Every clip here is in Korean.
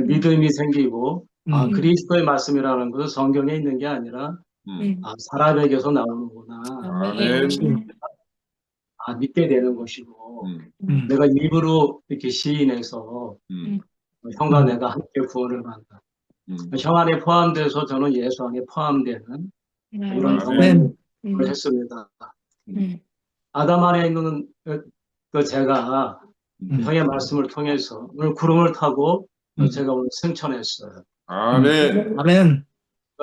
믿음이 생기고, 음, 그리스도의 말씀이라는 것은 성경에 있는 게 아니라, 사람에게서 나오는구나. 그렇지. 아멘. 믿게 되는 것이고, 음, 내가 입으로 이렇게 시인해서, 형과 음, 내가 함께 구원을 받는다. 형 안에 포함돼서 저는 예수 안에 포함되는 이런 경험을 아멘. 했습니다. 음. 아담 안에 있는 제가 형의 말씀을 통해서 오늘 구름을 타고 제가 오늘 승천했어요. 아멘.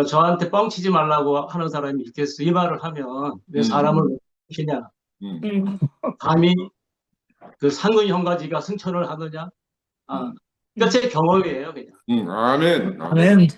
저한테 뻥치지 말라고 하는 사람이 있겠어요. 이 말을 하면 왜 사람을 왜 뻥치냐? 음. 감히 그 상근 형가지가 승천을 하느냐? 음. 그러니까 제 경험이에요, 그냥. 아멘.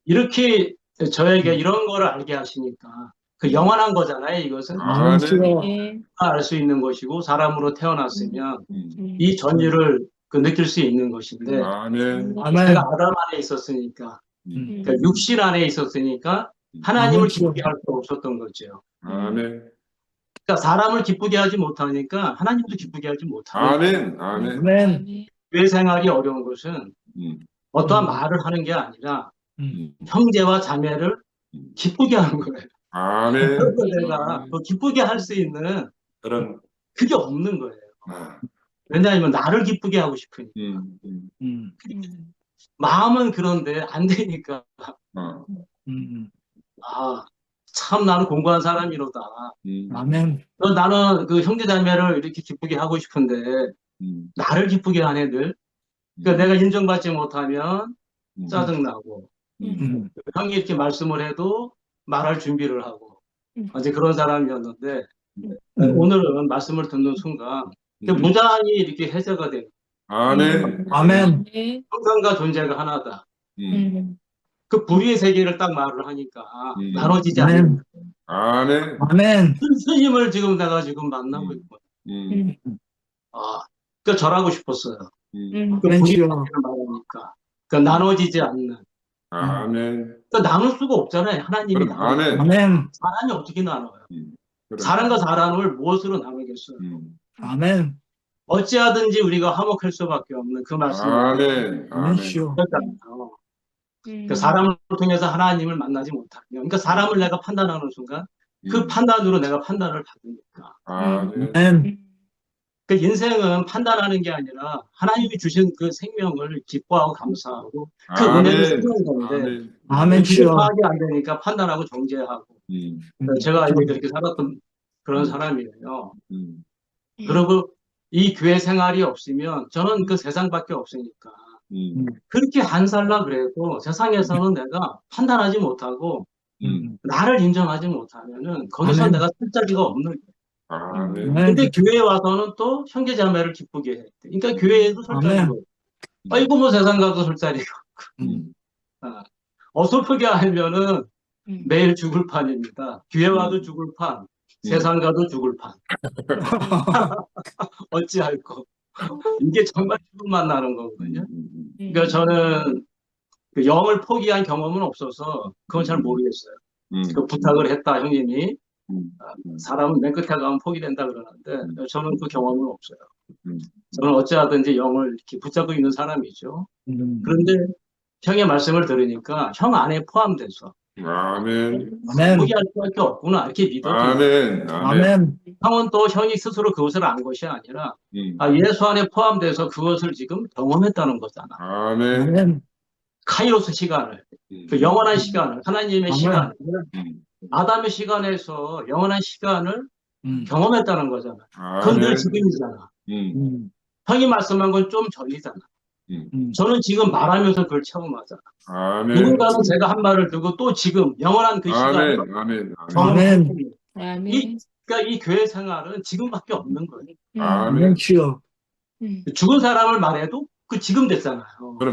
이렇게 저에게 이런 거를 알게 하시니까 그 영원한 거잖아요, 이것은. 아멘. 싫어. 네. 알 수 있는 것이고 사람으로 음. 태어났으면 음. 이 전율을 느낄 수 있는 것인데 제가 아멘. 아담 안에 있었으니까 그러니까 육신 안에 있었으니까 아멘. 하나님을 싫어. 기쁘게 할 수 없었던 거죠. 아멘. 그러니까 사람을 기쁘게 하지 못하니까 하나님도 기쁘게 하지 못하는 거예요. 아멘. 교회 생활이 어려운 것은 어떠한 음. 말을 하는 게 아니라 음. 형제와 자매를 기쁘게 하는 거예요. 그래서 네. 내가 기쁘게 할 수 있는 그런. 그게 없는 거예요. 왜냐하면 나를 기쁘게 하고 싶으니까. 음. 마음은 그런데 안 되니까. 음. 참 나는 공부한 사람이로다. 아멘. 나는 그 형제자매를 이렇게 기쁘게 하고 싶은데 나를 기쁘게 하는 애들. 그러니까 내가 인정받지 못하면 짜증나고 음. 형이 이렇게 말씀을 해도 말할 준비를 하고 이제 그런 사람이었는데 오늘은 말씀을 듣는 순간 무장이 이렇게 해제가 되는 아멘. 네. 형상과 존재가 하나다. 음. 그 불의의 세계를 딱 말을 하니까 나눠지지 아멘. 않는 아멘. 스님을 지금 내가 지금 만나고 있거든. 음. 그러니까 절하고 싶었어요. 그 아멘. 불의의 싫어. 세계를 말하니까. 그러니까 나눠지지 않는. 그러니까 나눌 수가 없잖아요. 하나님이 나눠. 아멘. 사람이 어떻게 나눠요? 사람과 사람을 무엇으로 나누겠어요? 아멘. 어찌하든지 우리가 화목할 수밖에 없는 그 말씀을 아멘. 싫어. 하셨잖아요. 그 사람을 통해서 하나님을 만나지 못하면, 그러니까 사람을 내가 판단하는 순간 그 판단으로 내가 판단을 받으니까. 아멘. 그 인생은 판단하는 게 아니라 하나님이 주신 그 생명을 기뻐하고 감사하고 그 은혜를 쓰는 건데 아멘. 그게 싫어. 파악이 안 되니까 판단하고 정죄하고 제가 이제 그렇게 살았던 그런 사람이에요. 그리고 이 교회 생활이 없으면 저는 그 세상밖에 없으니까 그렇게 안 살라 그래도 세상에서는 내가 판단하지 못하고 나를 인정하지 못하면은 거기서 아멘. 내가 설 자리가 없는 거예요. 아멘. 근데 교회에 와서는 또 형제자매를 기쁘게 해. 그러니까 교회에도 설 자리가 아멘. 없고 이거 뭐 세상 가도 설 자리가 음. 없고 어설프게 알면은 매일 죽을 판입니다. 교회 와도 죽을 판, 세상 가도 죽을 판. 어찌할꼬. 이게 정말 기분만 나는 거거든요. 그러니까 저는 그 영을 포기한 경험은 없어서 그건 잘 모르겠어요. 그 부탁을 했다 형님이 사람은 맨 끝에 가면 포기된다 그러는데 저는 그 경험은 없어요. 저는 어찌하든지 영을 이렇게 붙잡고 있는 사람이죠. 그런데 형의 말씀을 들으니까 형 안에 포함돼서 아멘. 포기할 수밖에 없구나 이렇게 믿어져요. 아멘. 형은 또 형이 스스로 그것을 안 것이 아니라 예수 안에 포함돼서 그것을 지금 경험했다는 거잖아. 아멘. 카이로스 시간을, 그 영원한 시간을, 하나님의 아멘. 시간을, 아담의 시간에서 영원한 시간을 경험했다는 거잖아. 그건 늘 지금이잖아. 형이 말씀한 건 좀 전이잖아. 저는 지금 말하면서 그걸 체험하잖아. 누군가는 제가 한 말을 두고 또 지금 영원한 그 시간을 아멘. 경험하고 아멘. 그러니까 이 교회 생활은 지금밖에 없는 거예요. 아멘. 싫어. 죽은 사람을 말해도 그 지금 됐잖아요.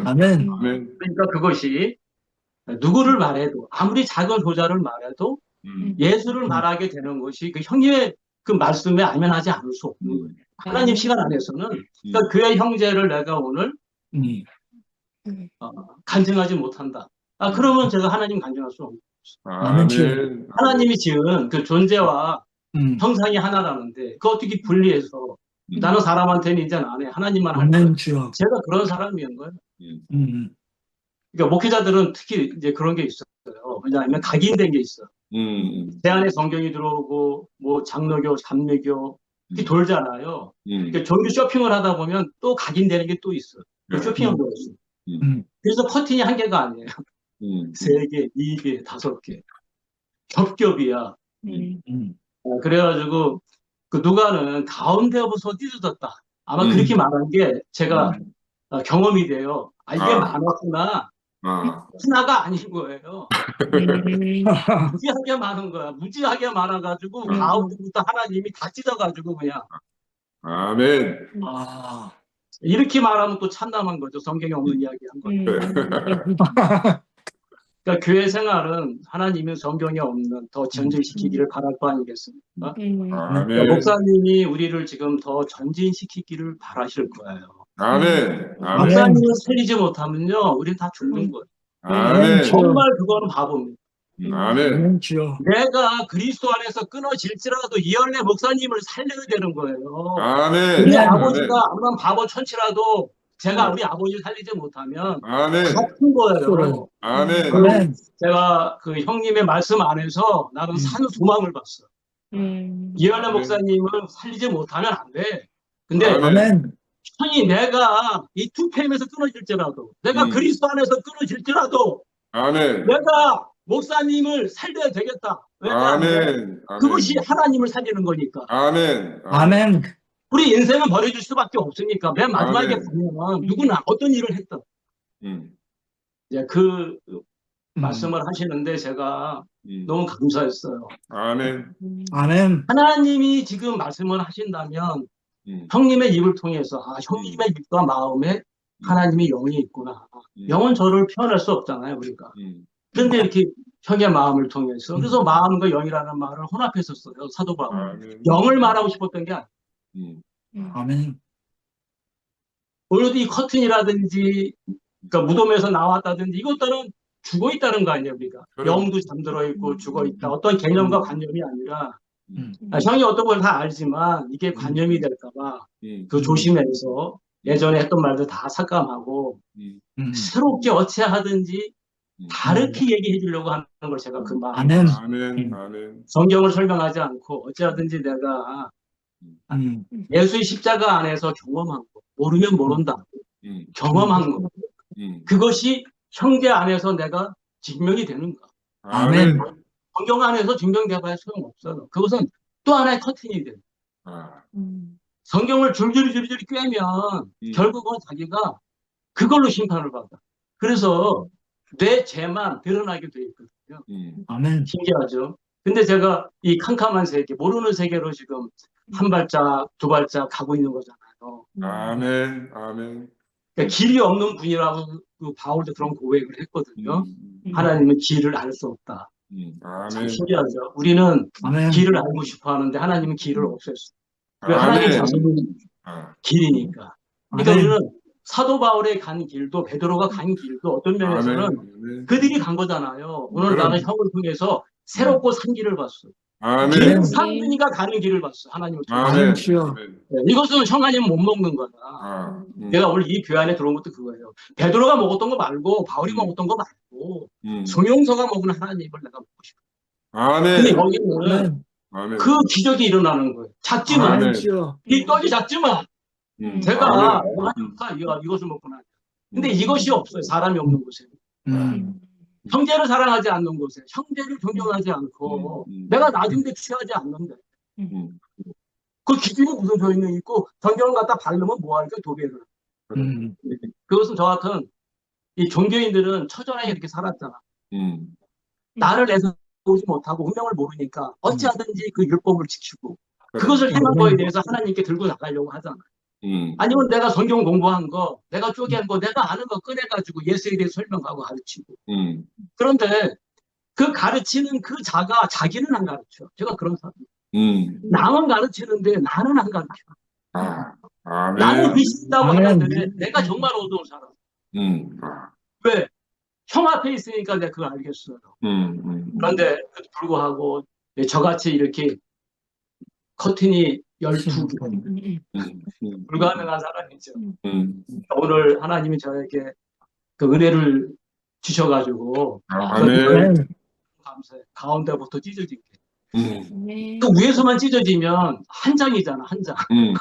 아멘. 그러니까 그것이 누구를 말해도 아무리 작은 소자를 말해도 예수를 말하게 되는 것이 그 형의 그 말씀에 알면하지 않을 수 없는 거예요. 하나님 시간 안에서는 그러니까 교회 형제를 내가 오늘 간증하지 못한다. 그러면 제가 하나님 간증할 수 없는 아멘. 하나님이 지은 그 존재와 형상이 하나라는데 그 어떻게 분리해서 나는 사람한테는 인정 안 해. 하나님만 할 거야. 아멘 주여. 제가 그런 사람이었는 거예요. 음. 그러니까 목회자들은 특히 이제 그런 게 있어요. 왜냐하면 각인된 게 있어. 제 안에 성경이 들어오고 뭐 장로교, 감리교 이렇게 돌잖아요. 그러니까 종교 쇼핑을 하다 보면 또 각인되는 게 또 있어. 그 쇼핑한 거였어. 그래서 커튼이 한 개가 아니에요. 세 개, 네 개, 다섯 개. 겹겹이야. 그래가지고 그 누가는 가운데부터 찢어졌다. 아마 그렇게 말한 게 제가 경험이 돼요. 아, 이게 많았구나. 하나가 아닌 거예요. 무지하게 많은 거야. 무지하게 많아가지고 가운데부터 하나님이 다 찢어가지고 그냥 아멘. 아. 이렇게 말하면 또 참담한 거죠. 성경에 없는 이야기 한 거예요. 그러니까 교회 생활은 하나님의 성경에 없는 더 전진시키기를 바랄 바 아니겠습니까? 아멘. 그러니까 목사님이 우리를 지금 더 전진시키기를 바라실 거예요. 아멘. 아멘. 목사님을 살리지 못하면요, 우리는 다 죽는 거예요. 아멘. 정말 그거는 바보입니다. 아멘. 아멘 주여. 내가 그리스도 안에서 끊어질지라도 이연래 목사님을 살려야 되는 거예요. 아멘. 우리 아멘. 아버지가 아무런 바보 천치라도 제가 우리 아버지를 살리지 못하면 아멘. 같은 거예요. 아멘. 아멘. 제가 그 형님의 말씀 안에서 나는 산소망을 봤어. 이연래 목사님을 살리지 못하면 안 돼. 근데 아멘. 형이 내가 이 투팸에서 끊어질지라도 내가 그리스도 안에서 끊어질지라도 아멘. 내가 목사님을 살려야 되겠다. 왜냐하면 아멘. 그것이 하나님을 살리는 거니까. 아멘. 아멘. 우리 인생은 버려줄 수밖에 없으니까 맨 마지막에 아멘. 가면 누구나 어떤 일을 했든 이제 그 말씀을 하시는데 제가 너무 감사했어요. 아멘. 아멘. 하나님이 지금 말씀을 하신다면 형님의 입을 통해서 아, 형님의 입과 마음에 하나님의 영이 있구나. 영은 저를 표현할 수 없잖아요, 우리가. 그런데 이렇게 형의 마음을 통해서 그래서 마음과 영이라는 말을 혼합했었어요, 사도 바울. 아멘. 영을 말하고 싶었던 게 아니에요. 아멘. 오늘도 이 커튼이라든지 그러니까 무덤에서 나왔다든지 이것들은 죽어 있다는 거 아니에요, 우리가. 그래. 영도 잠들어 있고 죽어 있다. 어떤 개념과 관념이 아니라 아, 형이 어떤 걸 다 알지만 이게 관념이 될까봐 그 조심해서 예전에 했던 말도 다 삭감하고 새롭게 어찌하든지 다르게 얘기해 주려고 하는 걸 제가 그 마음. 아멘. 아멘. 아멘. 성경을 설명하지 않고 어찌하든지 내가 예수의 십자가 안에서 경험한 거, 모르면 모른다. 경험한 거. 그것이 형제 안에서 내가 증명이 되는가. 아멘. 성경 안에서 증명돼봐야 소용없어요. 그것은 또 하나의 커튼이 돼요. 아, 성경을 줄줄이 꿰면 결국은 자기가 그걸로 심판을 받아. 그래서 내 죄만 드러나게 돼 있거든요. 아멘. 신기하죠? 근데 제가 이 캄캄한 세계, 모르는 세계로 지금 한 발짝, 두 발짝 가고 있는 거잖아요. 아멘. 아멘. 그러니까 길이 없는 분이라고 그 바울도 그런 고백을 했거든요. 하나님은 길을 알 수 없다. 참 아멘. 신기하죠? 우리는 아멘. 길을 알고 싶어 하는데 하나님은 길을 없앴어. 왜? 하나님 아멘. 자신은 아, 길이니까. 그러니까 아멘. 우리는 사도 바울의 간 길도 베드로가 간 길도 어떤 면에서는 아멘. 그들이 간 거잖아요. 오늘 그럼. 나는 형을 통해서 새롭고 산 길을 봤어. 아멘. 길은 상분이가 가는 길을 봤어. 하나님을 통해서. 아멘. 주여. 아멘. 네, 이것은 형 아니면 못 먹는 거다. 아, 내가 오늘 이 교회 안에 들어온 것도 그거예요. 베드로가 먹었던 거 말고 바울이 먹었던 거 말고 송영서가 먹은 하나님을 내가 먹고 싶어. 근데 아멘. 여기는 아멘. 아멘. 그 기적이 일어나는 거예요. 작지만 아멘. 아멘. 주여. 이 떡이 작지만 제가 아멘. 이것을 먹구나. 근데 이것이 없어요. 사람이 없는 곳에. 형제를 사랑하지 않는 곳에, 형제를 존경하지 않고 내가 낮은데 취하지 않는데 그 기준이 무슨 소용이 있고 성경을 갖다 바르면 뭐하니까 도배를. 그것은 저 같은 이 종교인들은 처절하게 이렇게 살았잖아. 나를 내서 오지 못하고 운명을 모르니까 어찌하든지 그 율법을 지키고 그것을 행한 거에 대해서 하나님께 들고 나가려고 하잖아. 아니면 내가 성경 공부한 거, 내가 쪼개한 거, 내가 아는 거 꺼내가지고 예수에 대해 설명하고 가르치고. 그런데 그 가르치는 그 자가 자기는 안 가르쳐. 제가 그런 사람. 남은 가르치는데 나는 안 가르쳐. 아, 아멘. 나는 믿는다고 아멘. 하는데 내가 정말 어두운 사람. 왜? 형 앞에 있으니까 내가 그걸 알겠어요. 그런데 그래도 불구하고 저같이 이렇게 커튼이 12개. 불가능한 사람이죠. 음. 오늘 하나님이 저에게 그 은혜를 주셔가지고 아멘. 아멘. 감사해. 가운데부터 찢어진 게. 아멘. 또 위에서만 찢어지면 한 장이잖아, 한 장. 음.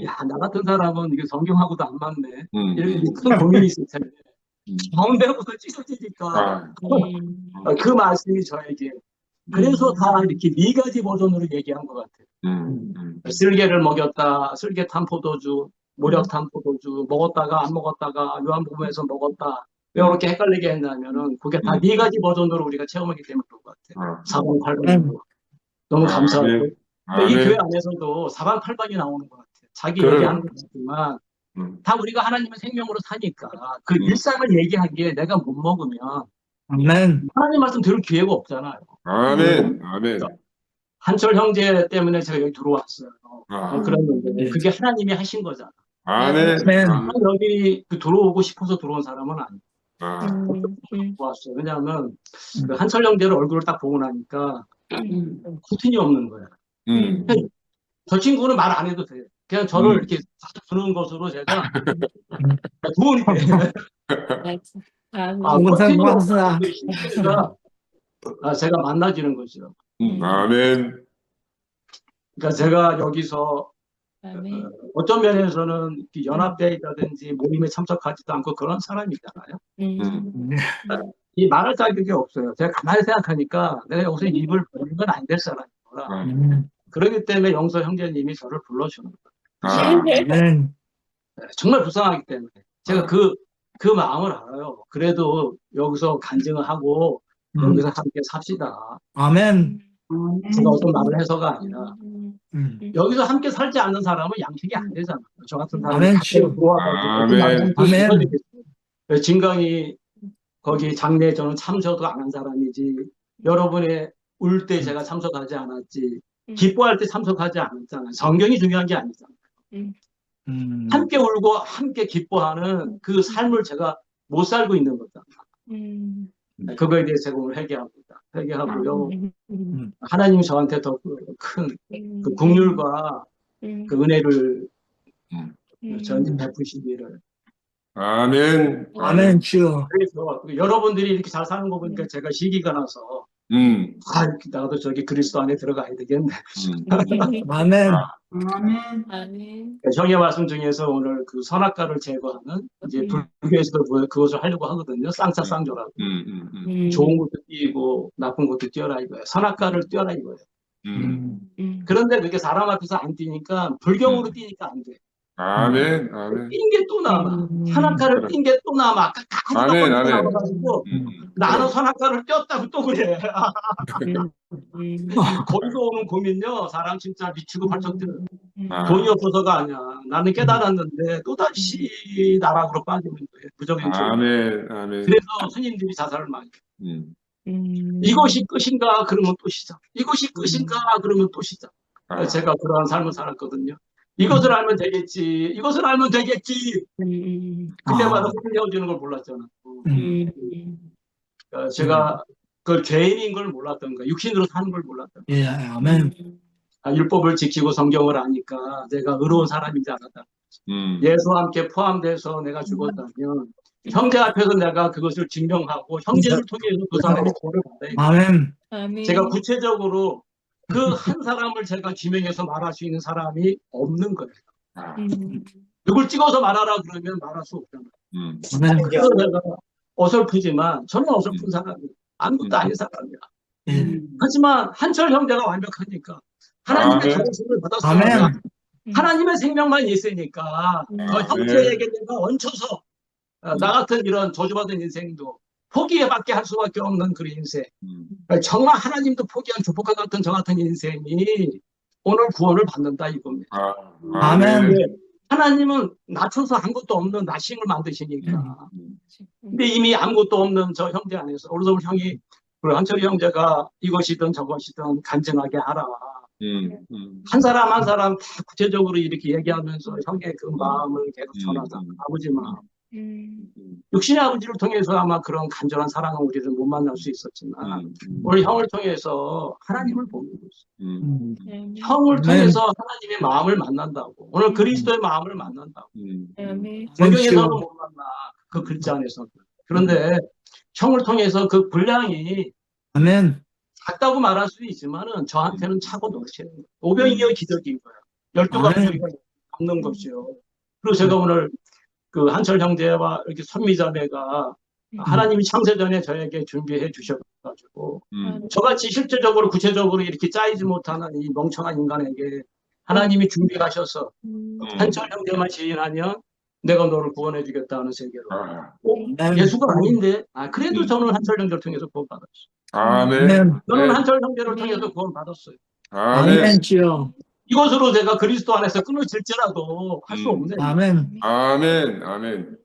야, 나 같은 사람은 이게 성경하고도 안 맞네. 음. 이렇게 큰 고민이 있을 텐데. 음. 가운데부터 찢어지니까 아. 그 말씀이 저에게. 그래서 다 이렇게 4가지 버전으로 얘기한 것 같아요. 쓸개를 먹였다, 쓸개 탄 포도주, 모략 탄 포도주, 먹었다가 안 먹었다가 요한복음에서 먹었다. 왜 이렇게 헷갈리게 했냐면은 그게 다 4가지 버전으로 우리가 체험하기 때문에 그런 것 같아요. 사방팔방으로. 너무 감사하고. 아멘. 이 아멘. 교회 안에서도 사방팔방이 나오는 것 같아요. 자기 그래요. 얘기하는 것 같지만 다 우리가 하나님의 생명으로 사니까 그 일상을 얘기하기에 내가 못 먹으면 아멘. 하나님 말씀 들을 기회가 없잖아요. 아멘. 아멘. 한철 형제 때문에 제가 여기 들어왔어요. 아. 그랬는데 그게 하나님이 하신 거잖아. 아멘. 아멘. 여기 들어오고 싶어서 들어온 사람은 아니고 아. 왔어요. 왜냐하면 그 한철 형제를 얼굴을 딱 보고 나니까 코튼이 없는 거야. 저 친구는 말 안 해도 돼. 그냥 저를 이렇게 주는 것으로 제가 도움이 돼. 항상 감사. 제가 만나지는 거죠. 아멘. 그러니까 제가 여기서 아멘. 어떤 면에서는 연합대회라든지 모임에 참석하지도 않고 그런 사람이잖아요. 이 말할 자격이 없어요. 제가 가만히 생각하니까 내가 여기서 입을 벌리면 안 될 사람이구나. 그렇기 때문에 영서 형제님이 저를 불러주는 거예요. 아멘. 정말 불쌍하기 때문에. 제가 그 마음을 알아요. 그래도 여기서 간증을 하고 여기서 함께 삽시다. 아멘. 제가 어떤 말을 해서가 아니라 여기서 함께 살지 않는 사람은 양식이 안 되잖아요. 저 같은 사람이 아멘. 갑자기 들어와가지고 아멘. 진강이 거기 장례에 저는 참석도 안 한 사람이지. 여러분의 울 때 제가 참석하지 않았지. 기뻐할 때 참석하지 않았잖아요. 성경이 중요한 게 아니잖아요. 함께 울고 함께 기뻐하는 그 삶을 제가 못 살고 있는 거잖아요. 그거에 대해 제가 오늘 회개하고요. 하나님이 저한테 더 큰 그 긍휼과 그 은혜를 저한테 베푸시기를. 아멘. 아멘. 주여. 그래서 여러분들이 이렇게 잘 사는 거 보니까 제가 시기가 나서 나도 저기 그리스도 안에 들어가야 되겠네. 아멘. 아멘. 형의 말씀 중에서 오늘 그 선악과를 제거하는 이제 불교에서도 그것을 하려고 하거든요. 쌍차쌍조라고. 좋은 것도 띄고 나쁜 것도 띄어라 이거예요. 선악과를 띄어라 이거예요. 그런데 그게 사람 앞에서 안 띄니까 불경으로 띄니까 안 돼. 아멘. 아멘. 띈 게 또 남아. 선악과를 띈 게 또 남아. 아멘. 아멘. 남아가지고 나는 선악과를 띄었다고 또 그래. 거기서 오는 고민요. 사람 진짜 미치고 발쩍 들어요. 돈이 없어서가 아니야. 나는 깨달았는데 또다시 나락으로 빠지는 거예요. 부정행동. 아멘. 아멘. 그래서 스님들이 자살을 많이 해요. 이것이 끝인가 그러면 또 시작. 이것이 끝인가 그러면 또 시작. 제가 그러한 삶을 살았거든요. 이것을 알면 되겠지. 이것을 알면 되겠지. 그때마다 헤어지는 걸 몰랐잖아. 제가 그 죄인인 걸 몰랐던 거야. 육신으로 사는 걸 몰랐던 거야. 예, 아멘. 율법을 지키고 성경을 아니까 내가 의로운 사람인지 알았다. 예수와 함께 포함돼서 내가 죽었다면 형제 앞에서 내가 그것을 증명하고 형제를 통해서 그 사람의 구원을 받아야 아멘. 제가 구체적으로 그 한 사람을 제가 지명해서 말할 수 있는 사람이 없는 거예요. 누굴 찍어서 말하라 그러면 말할 수 없잖아요. 아멘. 그래서 내가 어설프지만 저는 어설픈 사람이에요. 아무것도 아닌 사람이야. 하지만 한철 형제가 완벽하니까 하나님의 정신을 받았으니까 아멘. 하나님의 생명만 있으니까 저 형제에게 내가 얹혀서 나 같은 이런 저주받은 인생도 포기밖에 할 수밖에 없는 그런 인생. 정말 하나님도 포기한 조폭과 같은 저 같은 인생이 오늘 구원을 받는다 이겁니다. 아멘. 하나님은 낮춰서 아무것도 없는 나싱을 만드시니까. 근데 이미 아무것도 없는 저 형제 안에서 오늘 형이 한철이 형제가 이것이든 저것이든 간증하게 하라. 한 사람 한 사람 다 구체적으로 이렇게 얘기하면서 형의 그 마음을 계속 전하자. 아버지 마음. 육신의 아버지를 통해서 아마 그런 간절한 사랑을 우리를 못 만날 수 있었지만 오늘 형을 통해서 하나님을 보는 거죠. 형을 아멘. 통해서 하나님의 마음을 만난다고. 오늘 그리스도의 마음을 만난다고. 아멘. 성경에서는 못 만나. 그 글자 안에서는. 그런데 형을 통해서 그 분량이 아멘. 작다고 말할 수도 있지만은 저한테는 차고 넘치는 거예요. 오병이어 기적인 거예요. 12가지가 남는 것이요. 그리고 제가 오늘 그 한철 형제와 이렇게 선미자매가 하나님이 창세전에 저에게 준비해 주셔가지고 저같이 실제적으로 구체적으로 이렇게 짜이지 못하는 이 멍청한 인간에게 하나님이 준비하셔서 한철 형제만 지인하면 내가 너를 구원해 주겠다는 세계로. 예수가 아닌데, 그래도 저는 한철 형제를 통해서 구원받았어요. 아멘. 저는 한철 형제를 통해서 구원받았어요. 아멘. 아멘 주여. 이것으로 제가 그리스도 안에서 끊어질지라도 할 수 없네요. 아멘. 아멘. 아멘.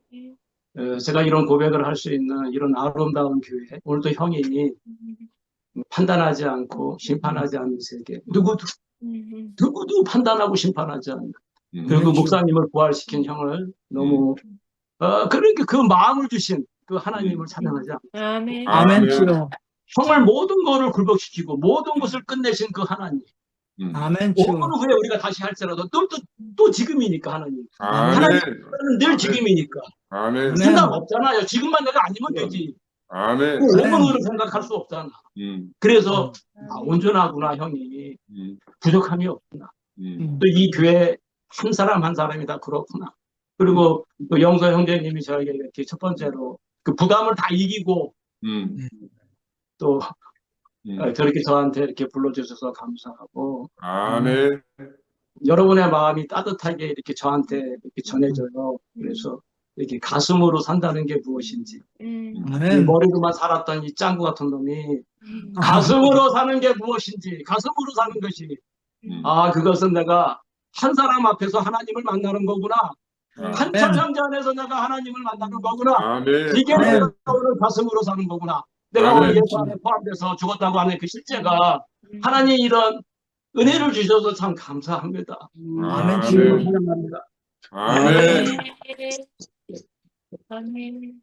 제가 이런 고백을 할 수 있는 이런 아름다운 교회, 오늘도 형이 판단하지 않고 심판하지 않는 세계, 누구도 판단하고 심판하지 않는, 그리고 목사님을 부활시킨 형을 너무 그러니까 그 마음을 주신 그 하나님을 찬양하지 않고, 아멘. 아멘 주여. 형을 모든 것을 굴복시키고 모든 것을 끝내신 그 하나님, 아멘 5분 주여. 후에 우리가 다시 할지라도 또 지금이니까 하나님. 아멘. 하나님은 늘 지금이니까. 아멘. 생각 없잖아요. 지금만 내가 아니면 되지. 아멘. 5분 후를 생각할 수 없잖아. 그래서 온전하구나 형이. 부족함이 없구나. 또 이 교회 한 사람 한 사람이 다 그렇구나. 그리고 또 영서 형제님이 저에게 이렇게 첫 번째로 그 부담을 다 이기고 또 저렇게 저한테 이렇게 불러주셔서 감사하고, 아멘. 여러분의 마음이 따뜻하게 이렇게 저한테 이렇게 전해져요. 그래서 이렇게 가슴으로 산다는 게 무엇인지, 이 아멘. 머리로만 살았던 이 짱구 같은 놈이 가슴으로 사는 게 무엇인지, 가슴으로 사는 것이, 그것은 내가 한 사람 앞에서 하나님을 만나는 거구나. 한철 형제 안에서 내가 하나님을 만나는 거구나. 아멘. 이게 내가 오늘 가슴으로 사는 거구나. 내가 오늘 예수 안에 포함돼서 죽었다고 하는 그 실제가 하나님 이런 은혜를 주셔서 참 감사합니다. 아멘 아멘. 주여. 찬양합니다. 아멘. 아멘.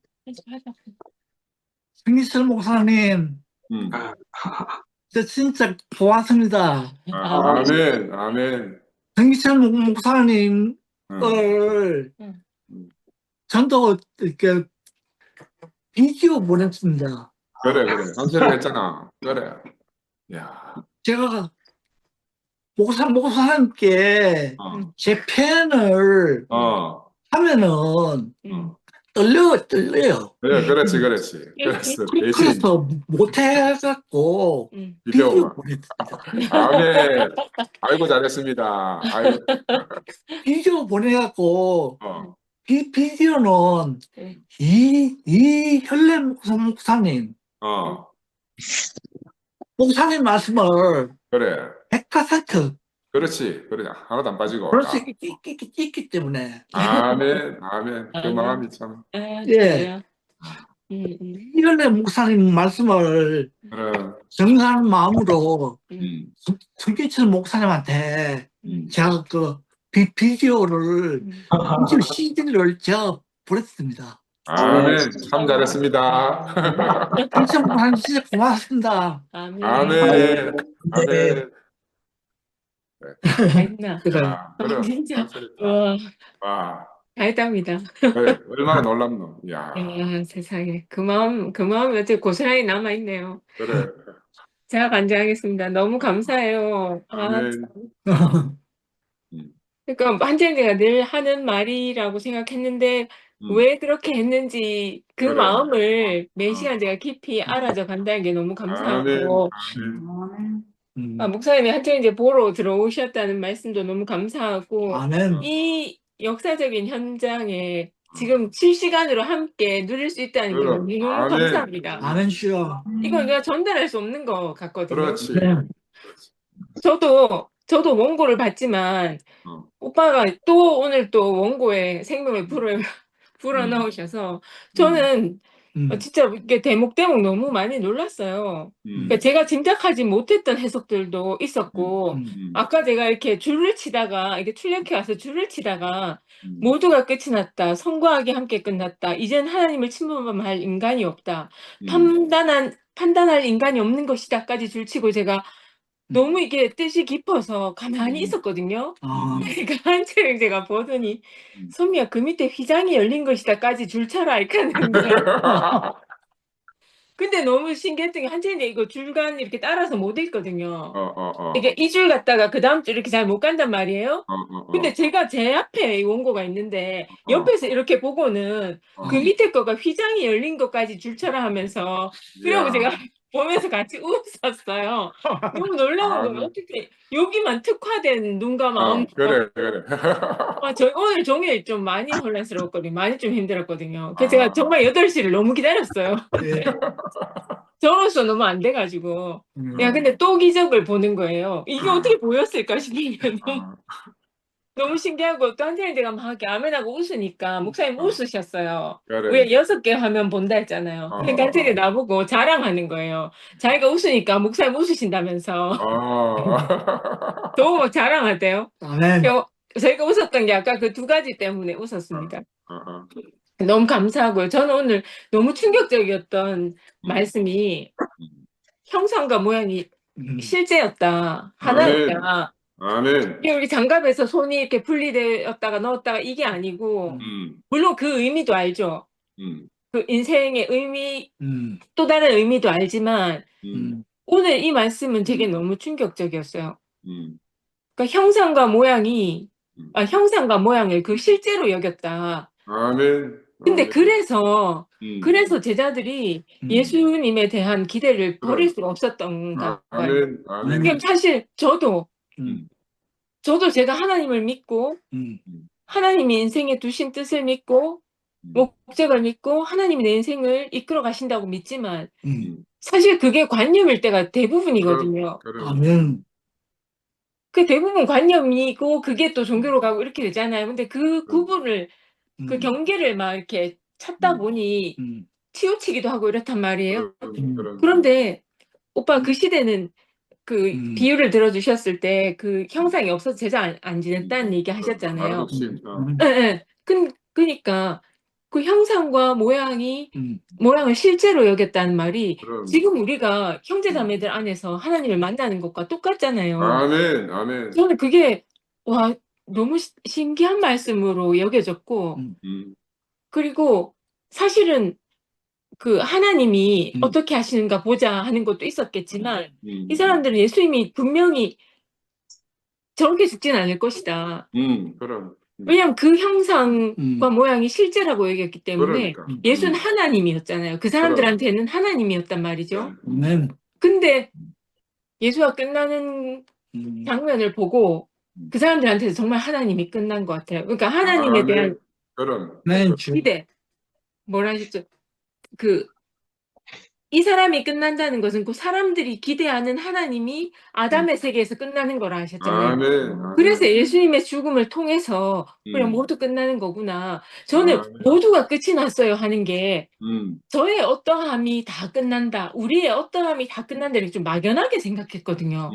승리철 목사님, 저 진짜 좋았습니다. 아멘. 아멘. 승리철 목사님을 전도 이렇게 비디오 보냈습니다. 그래. 한철이 했잖아. 그래. 야. 제가 목사님께 제 펜을 하면은 떨려요. 그래, 그렇지. 그랬어. 그래서 못해갖고 비디오 비디오가. 보냈습니다. 아멘. 아이고, 잘했습니다. 아이고. 비디오 보내갖고 비디오는 이현래 목사님 목사님 말씀을 그래. 100% 그렇지. 그래. 하나도 안 빠지고. 그럴 수 있기 때문에 아멘. 그 마음이 참. 예. 이현래 목사님 말씀을 그래. 정상한 마음으로 성기철 목사님한테 제가 그 비디오를 CD를 제가 보냈습니다. 아멘. 참 잘했습니다. 성기철 목사님 진짜 고맙습니다. 아멘. 했나? 그래. 그래. 진짜. 와. 다행이다. 그래. 얼마나 놀랍노. 야. 세상에. 그 마음이 어떻게 고스란히 남아있네요. 그래. 제가 간증하겠습니다. 너무 감사해요. 아멘. 그러니까 한재이가 늘 하는 말이라고 생각했는데 왜 그렇게 했는지 그 그래. 마음을 매 시간 제가 깊이 알아져 간다는 게 너무 감사하고 목사님이 한철 이제 보러 들어오셨다는 말씀도 너무 감사하고 아멘. 이 역사적인 현장에 지금 실시간으로 함께 누릴 수 있다는 게 너무 아멘. 감사합니다. 아멘 주여. 이건 내가 전달할 수 없는 것 같거든요. 그렇지. 저도 원고를 봤지만 오빠가 또 오늘 또 원고에 생명을 불어 넣으셔서 저는 진짜 이게 대목대목 너무 많이 놀랐어요. 그러니까 제가 짐작하지 못했던 해석들도 있었고, 아까 제가 이렇게 줄을 치다가, 이게 출애굽기 와서 줄을 치다가, 모두가 끝이 났다. 성과하게 함께 끝났다. 이젠 하나님을 침범할 인간이 없다. 판단할 인간이 없는 것이다까지 줄치고 제가 너무 이게 뜻이 깊어서 가만히 있었거든요. 그러니까 한채를 제가 보더니 선미야 그 밑에 휘장이 열린 것이다까지 줄쳐라 이렇게 하는데 근데 너무 신기했던 게 한채는 이거 줄간 이렇게 따라서 못 읽거든요. 이게 이 줄 갔다가 그 다음 줄 이렇게 잘 못 간단 말이에요. 근데 제가 제 앞에 이 원고가 있는데 옆에서 이렇게 보고는 그 밑에 거가 휘장이 열린 것까지 줄쳐라 하면서 그러고 제가 보면서 같이 웃었어요. 너무 놀라운 거예요. 어떻게 여기만 특화된 눈과 마음. 그래. 저 오늘 종일 좀 많이 혼란스러웠거든요. 많이 좀 힘들었거든요. 그래서 제가 정말 8시를 너무 기다렸어요. 저로서 너무 안 돼가지고. 야, 근데 또 기적을 보는 거예요. 이게 어떻게 보였을까 싶으면 너무 신기하고 또 한테는 제가 막 이렇게 아멘하고 웃으니까 목사님 웃으셨어요. 그래. 왜 6개 화면 본다 했잖아요. 그러니까 한테는 나보고 자랑하는 거예요. 자기가 웃으니까 목사님 웃으신다면서. 너무 막 자랑하대요. 아멘. 저희가 웃었던 게 아까 그 2가지 때문에 웃었습니다. 너무 감사하고요. 저는 오늘 너무 충격적이었던 말씀이 형상과 모양이 실제였다. 하나였다. 아멘. 이게 우리 장갑에서 손이 이렇게 분리되었다가 넣었다가 이게 아니고 물론 그 의미도 알죠. 그 인생의 의미 또 다른 의미도 알지만 오늘 이 말씀은 되게 너무 충격적이었어요. 그러니까 형상과 모양을 그 실제로 여겼다. 아멘. 근데 그래서 제자들이 예수님에 대한 기대를 버릴 수가 없었던가 봐요. 아멘. 그럼 사실 저도 제가 하나님을 믿고 하나님이 인생에 두신 뜻을 믿고 목적을 믿고 하나님이 내 인생을 이끌어 가신다고 믿지만 사실 그게 관념일 때가 대부분이거든요. 아멘. 그 대부분 관념이고 그게 또 종교로 가고 이렇게 되잖아요. 근데 그 구분을 그 경계를 막 이렇게 찾다 보니 치우치기도 하고 이렇단 말이에요. 그런데 오빠 그 시대는 그 비유를 들어주셨을 때 그 형상이 없어서 제자 안 지냈다는 얘기 하셨잖아요. 네. 그러니까 그 형상과 모양을 실제로 여겼다는 말이 지금 우리가 형제자매들 안에서 하나님을 만나는 것과 똑같잖아요. 아멘. 저는 그게 와 너무 신기한 말씀으로 여겨졌고 그리고 사실은 그 하나님이 어떻게 하시는가 보자 하는 것도 있었겠지만 이 사람들은 예수님이 분명히 저렇게 죽진 않을 것이다. 그럼. 왜냐하면 그 형상과 모양이 실제라고 여겼기 때문에 그러니까. 예수는 하나님이었잖아요. 그 사람들한테는 하나님이었단 말이죠. 아멘. 근데 예수가 끝나는 장면을 보고 그 사람들한테는 정말 하나님이 끝난 것 같아요. 그러니까 하나님에 대한 기대, 뭐라 하셨죠? 이 사람이 끝난다는 것은 그 사람들이 기대하는 하나님이 아담의 세계에서 끝나는 거라 하셨잖아요. 아멘. 그래서 예수님의 죽음을 통해서 그냥 모두 끝나는 거구나. 저는 모두가 끝이 났어요 하는 게 저의 어떠함이 다 끝난다. 우리의 어떠함이 다 끝난다. 이렇게 좀 막연하게 생각했거든요.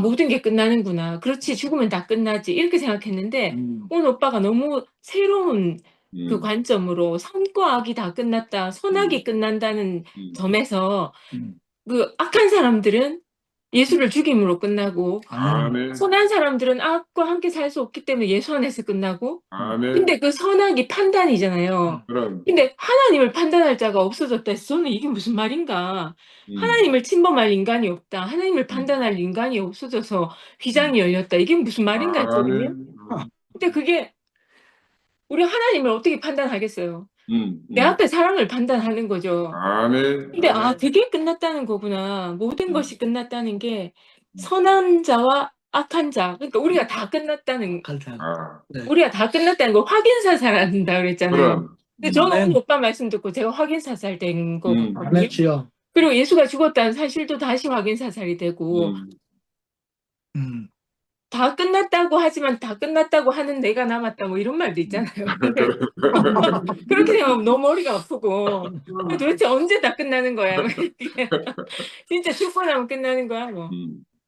모든 게 끝나는구나. 그렇지, 죽으면 다 끝나지. 이렇게 생각했는데 오늘 오빠가 너무 새로운 그 관점으로 선과 악이 다 끝났다. 선악이 끝난다는 점에서 그 악한 사람들은 예수를 죽임으로 끝나고 아멘. 선한 사람들은 악과 함께 살 수 없기 때문에 예수 안에서 끝나고 아멘. 근데 그 선악이 판단이잖아요. 그럼. 근데 하나님을 판단할 자가 없어졌다 해서 저는 이게 무슨 말인가. 하나님을 침범할 인간이 없다. 하나님을 판단할 인간이 없어져서 휘장이 열렸다. 이게 무슨 말인가 했거든요. 근데 그게 우리 하나님을 어떻게 판단하겠어요? 내 앞에 사람을 판단하는 거죠. 아멘. 근데 그게 끝났다는 거구나. 모든 것이 끝났다는 게 선한 자와 악한 자. 그러니까 우리가 다 끝났다는 우리가 다 끝났다는 거 확인사살한다 그랬잖아요. 근데 저는 오늘 오빠 말씀 듣고 제가 확인사살된 거거든요. 그렇지요. 그리고 예수가 죽었다는 사실도 다시 확인사살이 되고 다 끝났다고 하지만 다 끝났다고 하는 내가 남았다 뭐 이런 말도 있잖아요. 근데 그렇게 생각하면 너무 머리가 아프고 도대체 언제 다 끝나는 거야? 진짜 죽고 나면 끝나는 거야 뭐.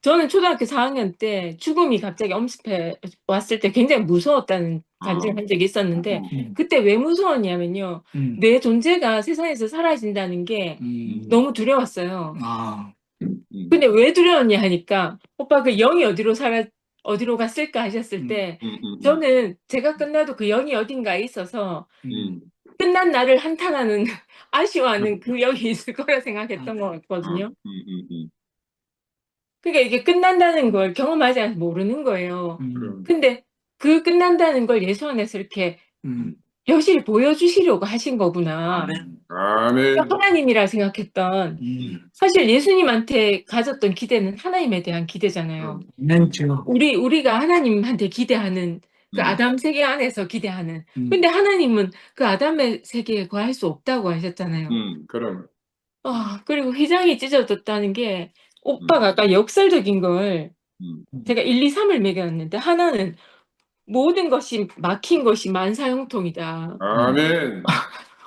저는 초등학교 4학년 때 죽음이 갑자기 엄습해 왔을 때 굉장히 무서웠다는 간증을 한 적이 있었는데 그때 왜 무서웠냐면요. 내 존재가 세상에서 사라진다는 게 너무 두려웠어요. 아, 근데 왜 두려웠냐 하니까 오빠 그 영이 어디로 갔을까 하셨을 때 저는 제가 끝나도 그 영이 어딘가에 있어서 끝난 나를 한탄하는 아쉬워하는 그 영이 있을 거라 생각했던 것 같거든요. 그러니까 이게 끝난다는 걸 경험하지 않아서 모르는 거예요. 근데 그 끝난다는 걸 예수 안에서 이렇게 여실히 보여주시려고 하신 거구나. 아멘. 하나님이라 생각했던 사실 예수님한테 가졌던 기대는 하나님에 대한 기대잖아요. 멘죠. 우리가 하나님한테 기대하는 그 아담 세계 안에서 기대하는. 근데 하나님은 그 아담의 세계에 거할 수 없다고 하셨잖아요. 그럼. 그리고 휘장이 찢어졌다는 게 오빠가 아까 역설적인 걸 제가 1, 2, 3을 매겼는데 하나는 모든 것이 막힌 것이 만사형통이다. 아멘.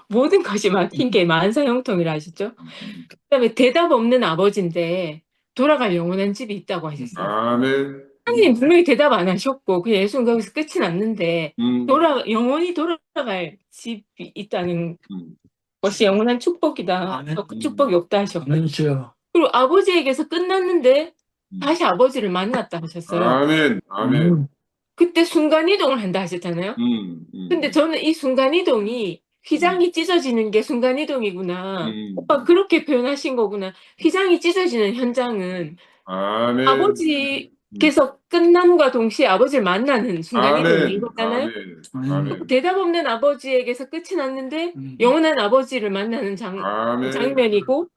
모든 것이 막힌 게 만사형통이라 하셨죠. 그다음에 대답 없는 아버지인데 돌아갈 영원한 집이 있다고 하셨어요. 아멘. 하나님 분명히 대답 안 하셨고 그냥 예수는 거기서 끝이 났는데 영원히 돌아갈 집이 있다는 것이 영원한 축복이다. 아멘. 그 축복이 없다 하셨고 멘죠. 그리고 아버지에게서 끝났는데 다시 아버지를 만났다 하셨어요. 아멘. 아멘. 그때 순간이동을 한다 하셨잖아요. 근데 저는 이 순간이동이 휘장이 찢어지는 게 순간이동이구나. 오빠 그렇게 표현하신 거구나. 휘장이 찢어지는 현장은 아멘. 아버지께서 끝남과 동시에 아버지를 만나는 순간이동인 거잖아요. 아멘. 대답 없는 아버지에게서 끝이 났는데 영원한 아버지를 만나는 아멘. 장면이고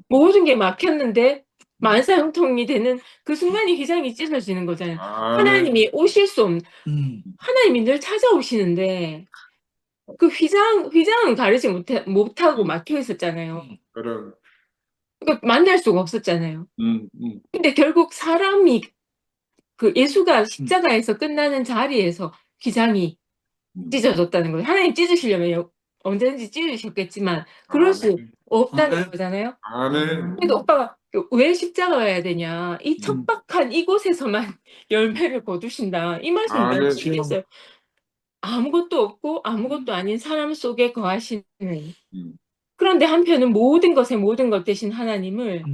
모든 게 막혔는데 만사형통이 되는 그 순간이 휘장이 찢어지는 거잖아요. 하나님이 오실 수 없는 하나님이 늘 찾아오시는데 그 휘장은 가르지 못하고 막혀 있었잖아요. 그럼. 그러니까 만날 수가 없었잖아요. 근데 결국 사람이 그 예수가 십자가에서 끝나는 자리에서 휘장이 찢어졌다는 거예요. 하나님 찢으시려면 언제든지 찢으셨겠지만 그럴 수 없다는 거잖아요. 아멘. 근데 오빠가 왜 십자가가 해야 되냐? 이 척박한 이곳에서만 열매를 거두신다. 이 말씀 아멘. 미치겠어요. 아무것도 없고 아무것도 아닌 사람 속에 거하시는. 그런데 한편은 모든 것의 모든 것 되신 하나님을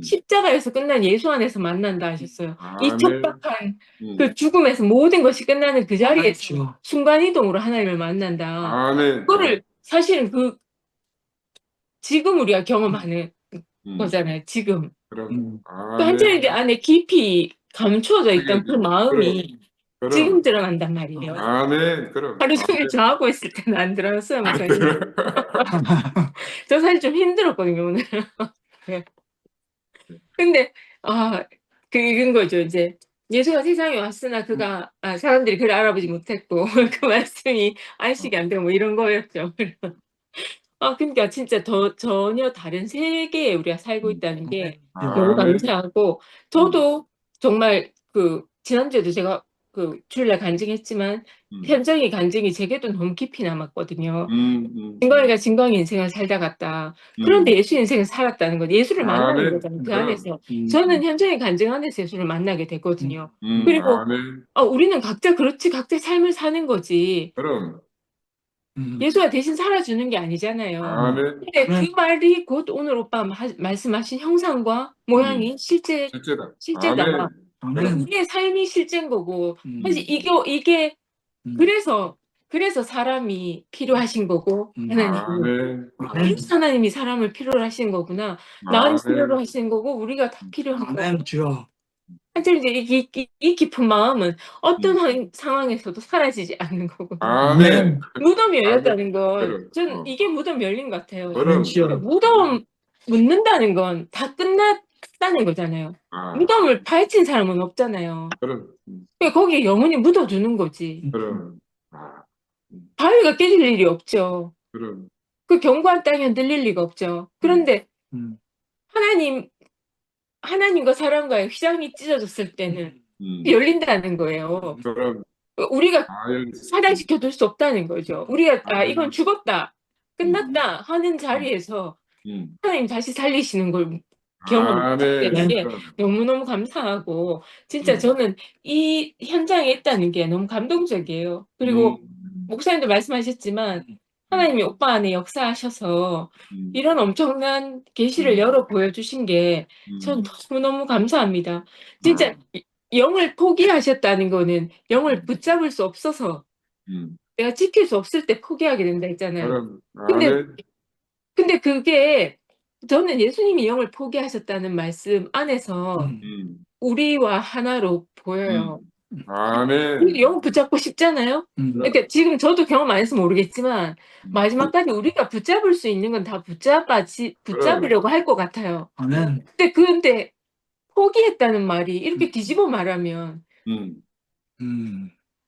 십자가에서 끝난 예수 안에서 만난다 하셨어요. 이 아멘. 척박한 그 죽음에서 모든 것이 끝나는 그 자리에서 그렇죠. 순간이동으로 하나님을 만난다. 아멘. 그거를 사실은 지금 우리가 경험하는 거잖아요. 지금. 그럼. 그 한철이 안에 깊이 감춰져 있던 그 마음이 그럼. 지금 드러난단 말이에요. 아멘. 그럼. 하루 종일 저하고 있을 때는 안 들어갔어요. 저 사실 좀 힘들었거든요, 오늘. 근데, 이건 거죠, 이제. 예수가 세상에 왔으나 사람들이 그를 알아보지 못했고, 그 말씀이 안식이 안 되고 뭐 이런 거였죠. 그러니까 진짜 전혀 다른 세계에 우리가 살고 있다는 게 너무 감사하고, 저도 정말 지난주에도 제가 주일날 간증했지만, 현정이 간증이 제게도 너무 깊이 남았거든요. 진광이가 진광이 인생을 살다 갔다. 그런데 예수 인생을 살았다는 건 예수를 만나는 거잖아요. 그 안에서. 저는 현정이 간증 안에서 예수를 만나게 됐거든요. 그리고 우리는 각자 각자 삶을 사는 거지. 그럼. 예수가 대신 살아주는 게 아니잖아요. 아멘. 근데 그 말이 곧 오늘 오빠 말씀하신 형상과 모양이 실제다. 아멘. 우리의 삶이 실제인 거고 사실 이게 그래서 사람이 필요하신 거고 그래서 하나님이 사람을 필요로 하신 거구나. 나를 필요로 하신 거고 우리가 다 필요한 거고. 사실 이제 이 깊은 마음은 어떤 상황에서도 사라지지 않는 거고. 아멘. 무덤이 열렸다는 건 저는 이게 무덤 열린 것 같아요. 무덤 묻는다는 건 다 끝났다는 거잖아요. 무덤을 파헤친 사람은 없잖아요. 그러니까 거기에 영원히 묻어두는 거지. 바위가 깨질 일이 없죠. 그 견고한 땅이 흔들릴 리가 없죠. 그런데 하나님과 사람과의 휘장이 찢어졌을 때는 열린다는 거예요. 그럼 우리가 아유, 사단시켜둘 수 없다는 거죠. 우리가 이건 아유. 죽었다, 끝났다 하는 자리에서 하나님 다시 살리시는 걸 경험했다는 아멘. 게 너무너무 감사하고, 진짜 저는 이 현장에 있다는 게 너무 감동적이에요. 그리고 목사님도 말씀하셨지만 하나님이 오빠 안에 역사하셔서 이런 엄청난 계시를 열어 보여주신 게 전 너무너무 감사합니다. 진짜 영을 포기하셨다는 거는 영을 붙잡을 수 없어서 내가 지킬 수 없을 때 포기하게 된다 했잖아요. 그럼 근데 아멘. 근데 그게 저는 예수님이 영을 포기하셨다는 말씀 안에서 우리와 하나로 보여요. 아멘. 영 붙잡고 싶잖아요. 그러니까 지금 저도 경험 안 해서 모르겠지만 마지막까지 우리가 붙잡을 수 있는 건 다 붙잡으려고 할 것 같아요. 아멘. 근데 포기했다는 말이 이렇게 뒤집어 말하면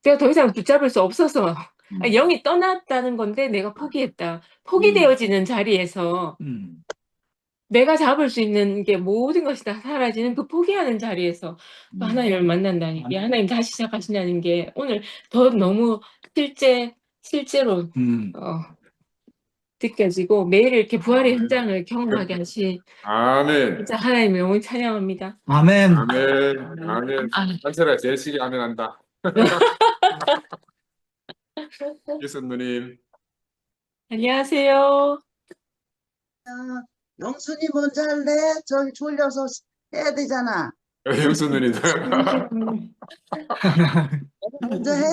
내가 더 이상 붙잡을 수 없어서 영이 떠났다는 건데 내가 포기했다. 포기되어지는 자리에서 내가 잡을 수 있는 게 모든 것이 다 사라지는 그 포기하는 자리에서 또 하나님을 만난다는 게, 하나님 다시 시작하신다는 게 오늘 더 너무 실제로 느껴지고 매일 이렇게 부활의 현장을 경험하게 하신 아멘. 진짜 하나님의 영을 찬양합니다. 아멘. 아멘. 아멘. 한철아 제일 시기 아멘 한다. 예수님. 안녕하세요. 영순이 먼저 할래? 저기 졸려서 해야 되잖아. 영수님이다. 먼저 해?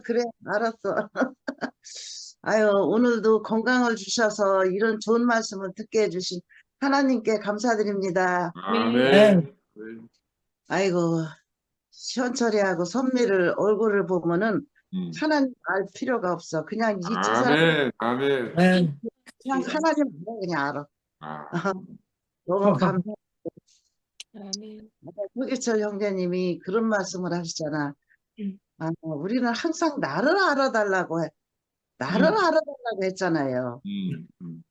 그래, 알았어. 아유, 오늘도 건강을 주셔서 이런 좋은 말씀을 듣게 해주신 하나님께 감사드립니다. 아멘. 아이고, 시원철이하고 선미를 얼굴을 보면은 하나님 알 필요가 없어. 그냥 이 두 사람 아멘. 아멘. 그냥 하나님 그냥 알아. 아, 너무 감사. 아멘. 서기철 형제님이 그런 말씀을 하시잖아. 우리는 항상 나를 알아달라고 해. 나를 알아달라고 했잖아요.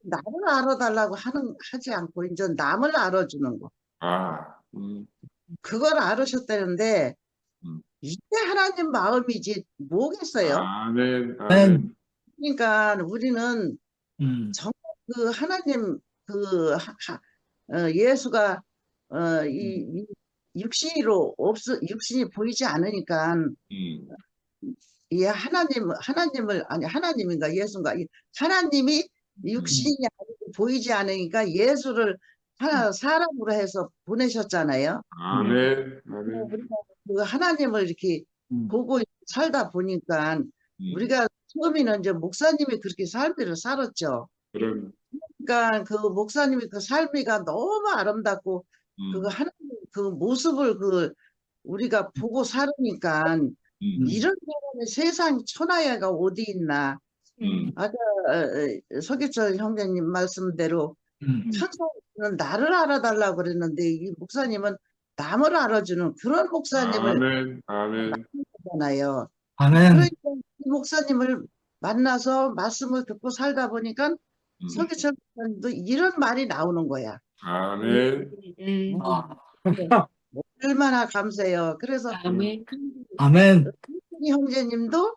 나를 알아달라고 하지 않고 이제 남을 알아주는 거. 그걸 알으셨다는데 이게 하나님 마음이지 뭐겠어요? 아멘. 아멘. 그러니까 우리는 정말 그 하나님 예수가 이 육신이 보이지 않으니까 이 하나님인가 예수인가 하나님이 육신이 아니고 보이지 않으니까 예수를 사람으로 해서 보내셨잖아요. 아멘. 아멘. 우리가 그 하나님을 이렇게 보고 살다 보니까 우리가 처음에는 이제 목사님이 그렇게 삶을 살았죠. 그럼 그러니까 그 목사님이 그 삶이가 너무 아름답고 그 하나님 그 모습을 우리가 보고 살으니까 이런 사람이 세상 천하야가 어디 있나. 아까 서기철 형제님 말씀대로 항상 나를 알아달라고 그랬는데 이 목사님은 남을 알아주는 그런 목사님을 아멘. 만나잖아요. 아멘. 그러니까 이 목사님을 만나서 말씀을 듣고 살다 보니까 서기철 목사님도 이런 말이 나오는 거야. 아멘. 얼마나 감사해요. 그래서 아멘. 아멘. 형제님도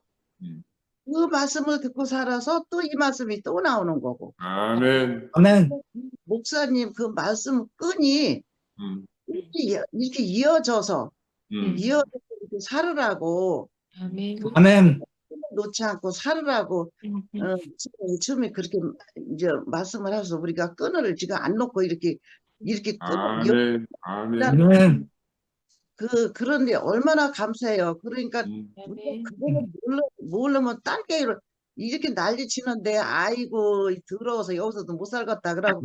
그 말씀을 듣고 살아서 또 이 말씀이 또 나오는 거고. 아멘. 아멘. 목사님 그 말씀 끈이 이렇게 이어져서 이렇게 살으라고 아멘. 아멘. 놓지 않고 살으라고 처음에 그렇게 이제 말씀을 해서 우리가 끈을 지금 안 놓고 이렇게 끈을 아멘. 아멘. 그런데 얼마나 감사해요. 그러니까 아멘. 그거를 모르면 딴 게 이렇게 난리 치는데 아이고 더러워서 여기서도 못 살겠다 그러고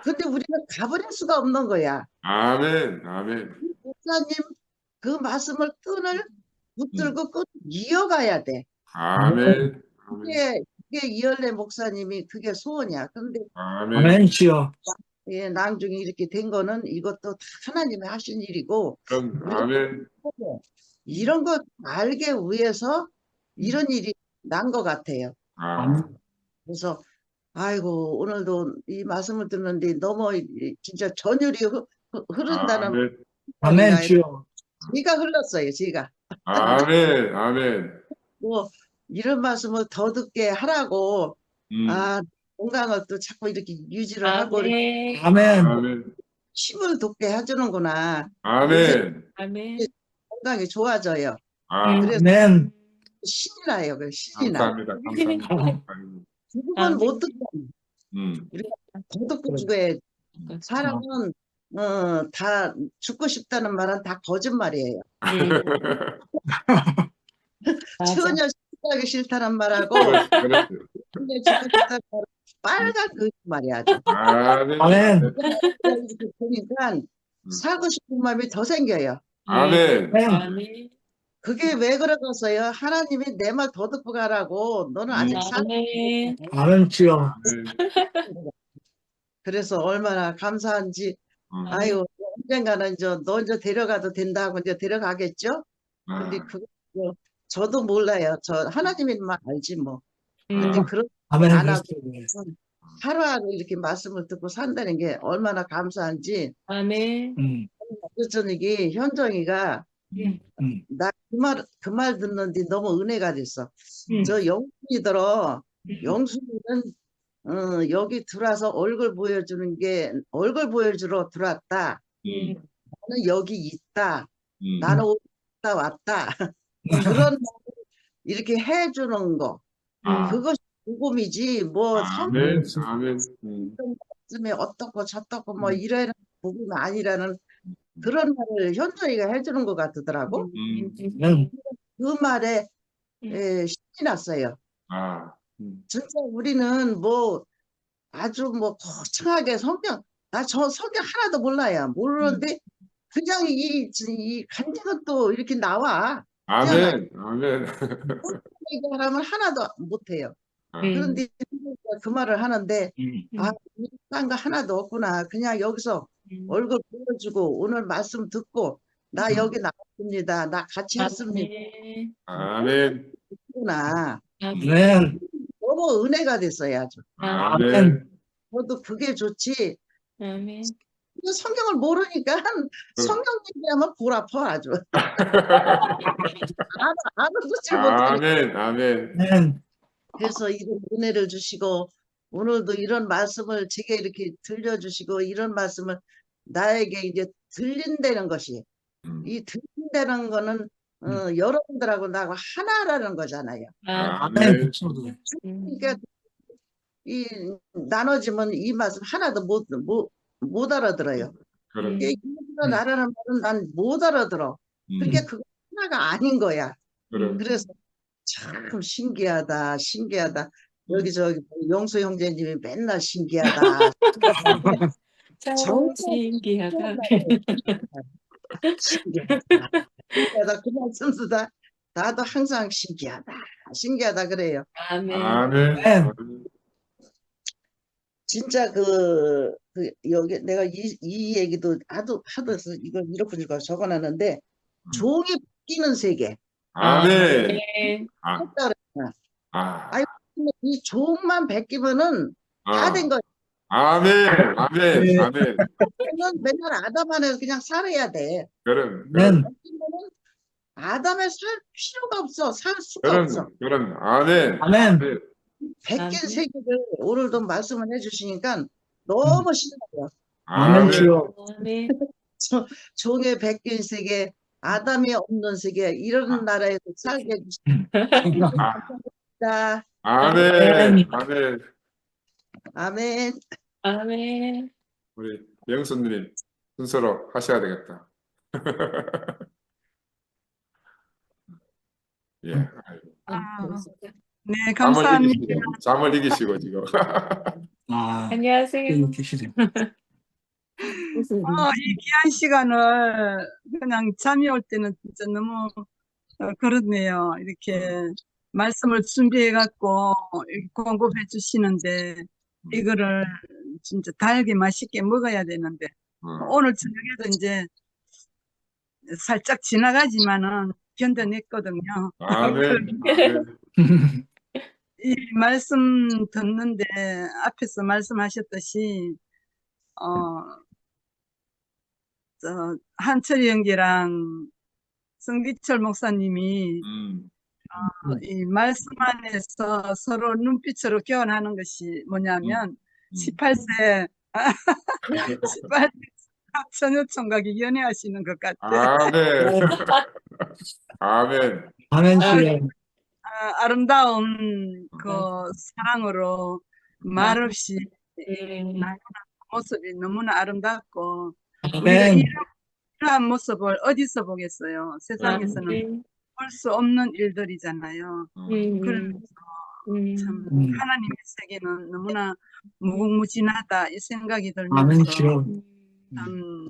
근데 우리가 가버릴 수가 없는 거야. 아멘. 아멘. 목사님 그 말씀을 끈을 붙들고 끈 이어가야 돼. 아멘. 그게 이열래 목사님이 그게 소원이야. 근데 아멘. 아멘. 주여. 낭중이 이렇게 된 거는 이것도 다 하나님이 하신 일이고 아멘. 이런 거 알게 위해서 이런 일이 난 것 같아요. 그래서 아이고 오늘도 이 말씀을 듣는데 너무 진짜 전율이 흐른다는 아멘. 아멘 주여. 지가 흘렀어요. 지가. 아멘. 아멘. 뭐 이런 말씀을 더 듣게 하라고 음. 건강을 또 자꾸 이렇게 유지를 하고 이렇게 아멘. 아멘. 아멘. 힘을 돋게 해주는구나. 아멘. 아멘. 건강이 좋아져요. 그래서 아멘. 신이 나요. 그 신이 나. 감사합니다. 감사합니다. 아이고. 죽으면 못 듣고 음. 더 듣고 죽어야 사람은 다 죽고 싶다는 말은 다 거짓말이에요. 맞아. 전혀 죽기 싫다는 말하고 그렇죠. 전혀 죽고 싶다는 말은 빨간 거짓말이야 아주. 아멘. 아멘. 이렇게 보니까 사고 싶은 마음이 더 생겨요. 아멘. 아멘. 아멘. 그게 왜 그러겠어요? 하나님이 내 말 더 듣고 가라고. 너는 아직 아멘. 아멘 주여. 아멘. 그래서 얼마나 감사한지. 음. 아유, 언젠가는 너 이제 데려가도 된다고 이제 데려가겠죠? 근데 아. 그거 저도 몰라요. 저 하나님만 알지 뭐. 근데 그런 아멘. 안 하고 그리스도. 하루하루 이렇게 말씀을 듣고 산다는 게 얼마나 감사한지. 아멘. 저녁에 현정이가 나 그 말 듣는데 너무 은혜가 됐어. 저 영순이더러 영순이는 여기 들어와서 얼굴 보여주러 들어왔다. 나는 여기 있다. 나는 왔다 왔다. 그런 말을 이렇게 해주는 거. 그것이 복음이지 뭐 아멘. 아멘. 성경에 어떻고 저떻고 뭐 이런 복음이 아니라는 그런 말을 현정이가 해주는 것 같더라고. 그 말에 신이 났어요. 아. 진짜 우리는 뭐 아주 뭐 거창하게 나 저 성경 하나도 몰라요. 모르는데 그냥 이 간증은 또 이렇게 나와. 아멘. 아멘. 얘기하라면 하나도 못해요. 그런데 그 말을 하는데 딴 거 하나도 없구나. 그냥 여기서 얼굴 보여주고 오늘 말씀 듣고 나 여기 나왔습니다. 나 같이 했습니다. 아멘. 구나. 아멘. 너무 은혜가 됐어요. 아주. 아멘. 저도 그게 좋지. 아멘. 성경을 모르니까 성경 얘기하면 골 아파 아주. 알아듣질 못해. 아멘. 아멘. 아멘. 그래서 이런 은혜를 주시고 오늘도 이런 말씀을 제게 이렇게 들려주시고 이런 말씀을 나에게 이제 들린다는 것이 이 들린다는 거는 여러분들하고 나하고 하나라는 거잖아요. 아멘. 그러니까 이 나눠지면 이 말씀 하나도 못 알아들어요. 그럼. 이거 나라는 말은 난 못 알아들어. 그게 그거 하나가 아닌 거야. 그럼. 그래서 참 신기하다. 여기 저기 영수 형제님이 맨날 신기하다. 참 신기하다. 신기하다. 그 말씀 쓰다 나도 항상 신기하다 그래요. 아멘. 아멘. 진짜 여기 내가 이 얘기도 하도 이걸 이렇게 적어놨는데 종이 바뀌는 세계. 아멘. 이 종만 바뀌면은 다 된 거야. 아멘. 아멘. 아멘. 맨날 아담 안에서 그냥 살아야 돼. 그럼. 아담에 살 필요가 없어. 살 수가 없어. 그럼. 아멘. 아멘. 바뀐 세계를 오늘도 말씀을 해주시니까 너무 신나요. 아멘 주여. 아멘. 종의 바뀐 세계, 아담이 없는 세계, 이런 나라에서 살게 해주십니다. 아멘. 아멘. 아멘. 아멘. 우리 영수님 순서로 하셔야 되겠다. 예. 네, 감사합니다. 잠을 이기시고 지금. 안녕하세요. 계시네요. 이 귀한 시간을 그냥 잠이 올 때는 진짜 너무 그렇네요. 이렇게 말씀을 준비해 갖고 공급해 주시는데 이거를 진짜 달게 맛있게 먹어야 되는데 오늘 저녁에도 이제 살짝 지나가지만은 견뎌냈거든요. 아멘. 이 말씀 듣는데 앞에서 말씀하셨듯이 한철이 형제랑 성기철 목사님이 이 말씀 안에서 서로 눈빛으로 교환하는 것이 뭐냐면 18세 18세 처녀 총각이 연애하시는 것 같아요. 아멘. 아멘. 아멘 주여. 아름다운 그 사랑으로 말없이 나누는 모습이 너무나 아름답고 우리가 아멘. 이러한 모습을 어디서 보겠어요? 세상에서는 볼 수 없는 일들이잖아요. 그러면서 참 하나님의 세계는 너무나 무궁무진하다 이 생각이 아멘 들면서 주여. 참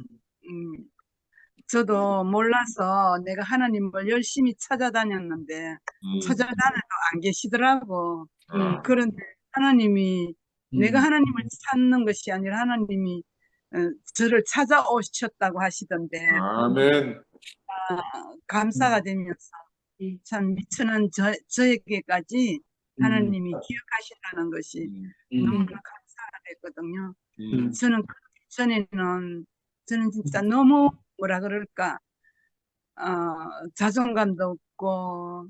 저도 몰라서 내가 하나님을 열심히 찾아다녔는데 찾아다녀도 안 계시더라고. 그런데 하나님이 내가 하나님을 찾는 것이 아니라 하나님이 저를 찾아오셨다고 하시던데 아멘. 감사가 되면서 참 미천한 저에게까지 하나님이 기억하신다는 것이 너무나 감사가 됐거든요. 저는 그 전에는 저는 진짜 너무 뭐라 그럴까 자존감도 없고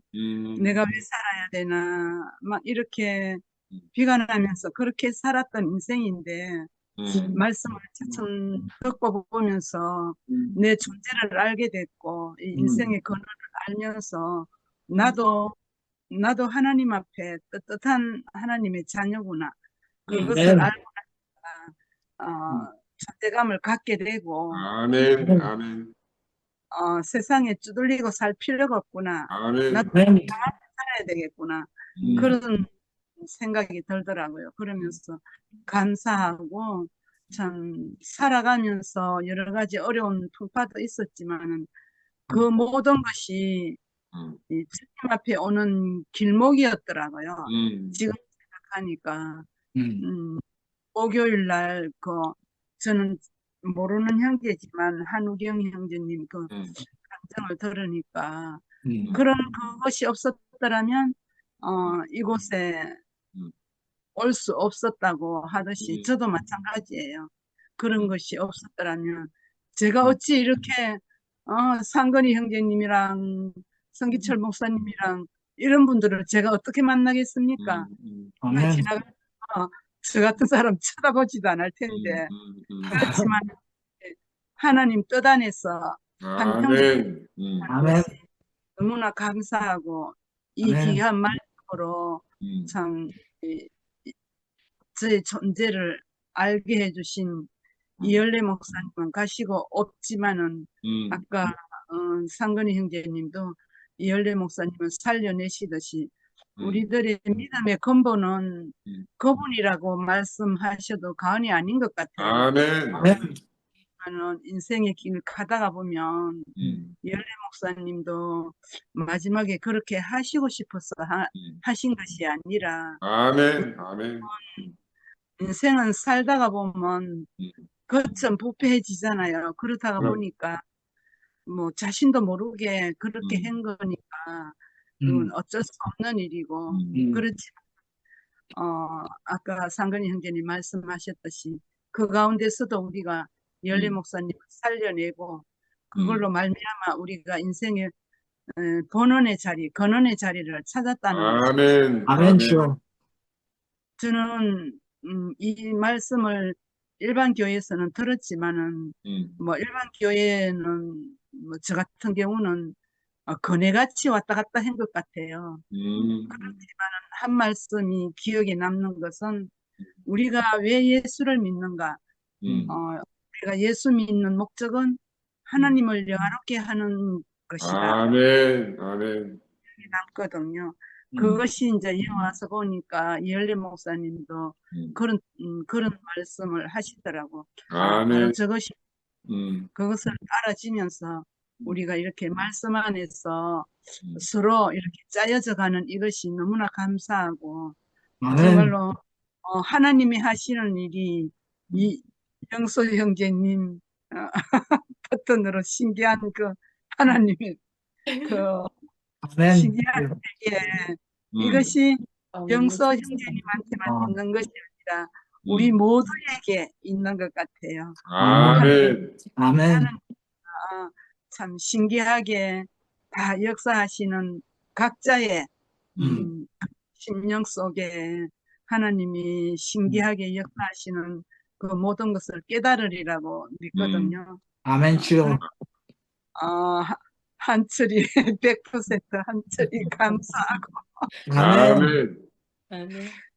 내가 왜 살아야 되나 막 이렇게 비관하면서 그렇게 살았던 인생인데 말씀을 차츰 듣고 보면서 내 존재를 알게 됐고 이 인생의 근원을 알면서 나도 하나님 앞에 떳떳한 하나님의 자녀구나 그것을 알고 존재감을 갖게 되고 아멘. 아멘. 세상에 쭈들리고 살 필요가 없구나. 아멘. 나도 살아야 되겠구나. 그런 생각이 들더라고요. 그러면서 감사하고 참 살아가면서 여러 가지 어려운 풍파도 있었지만 그 모든 것이 이 주님 앞에 오는 길목이었더라고요. 지금 생각하니까 목요일 날 저는 모르는 형제지만 한우경 형제님 그 감정을 들으니까 그런 그것이 없었더라면 이곳에 올 수 없었다고 하듯이 저도 마찬가지예요. 그런 것이 없었더라면 제가 어찌 이렇게 상건이 형제님이랑 성기철 목사님이랑 이런 분들을 제가 어떻게 만나겠습니까? 아멘. 지나가면서 저 같은 사람 쳐다보지도 않을 텐데 그렇지만 하나님 뜻 안에서 한 형제 아멘. 너무나 감사하고 이 아멘. 귀한 말씀으로 참 저의 존재를 알게 해주신 이열래 목사님은 가시고 없지만은 아까 상근이 형제님도 이열래 목사님을 살려내시듯이 우리들의 믿음의 근본은 그분이라고 말씀하셔도 과언이 아닌 것 같아요. 아멘. 인생의 길을 가다가 보면 이열래 목사님도 마지막에 그렇게 하시고 싶어서 하신 것이 아니라 아멘. 아멘. 인생은 살다가 보면 거참 부패해지잖아요. 그러다가 보니까 뭐 자신도 모르게 그렇게 한 거니까 그건 어쩔 수 없는 일이고 그렇지만 아까 상근이 형제님 말씀하셨듯이 그 가운데서도 우리가 이열래 목사님을 살려내고 그걸로 말미암아 우리가 인생의 본원의 자리, 근원의 자리를 찾았다는 것을 아멘. 아멘 주여. 저는 이 말씀을 일반 교회에서는 들었지만은 뭐 일반 교회는 뭐 저 같은 경우는 거네같이 왔다 갔다 한 것 같아요. 그렇지만은 한 말씀이 기억에 남는 것은 우리가 왜 예수를 믿는가? 우리가 예수 믿는 목적은 하나님을 영화롭게 하는 것이다. 아멘. 아멘. 남거든요. 그것이 이제 이어 와서 보니까 이열래 목사님도 그런 말씀을 하시더라고. 아멘. 저것이 그것을 알아지면서 우리가 이렇게 말씀 안에서 서로 이렇게 짜여져 가는 이것이 너무나 감사하고 정말로 하나님이 하시는 일이 이 영소 형제님 패턴으로 신기한 그 하나님의 그 아멘. 신기한 세계 이것이 영서 형제님한테만 있는 것이 아니라 우리 모두에게 있는 것 같아요. 아멘. 아멘. 참 신기하게 다 역사하시는 각자의 심령 속에 하나님이 신기하게 역사하시는 그 모든 것을 깨달으리라고 믿거든요. 아멘 주여. 한철이 100% 한철이 감사하고 아멘. 아멘.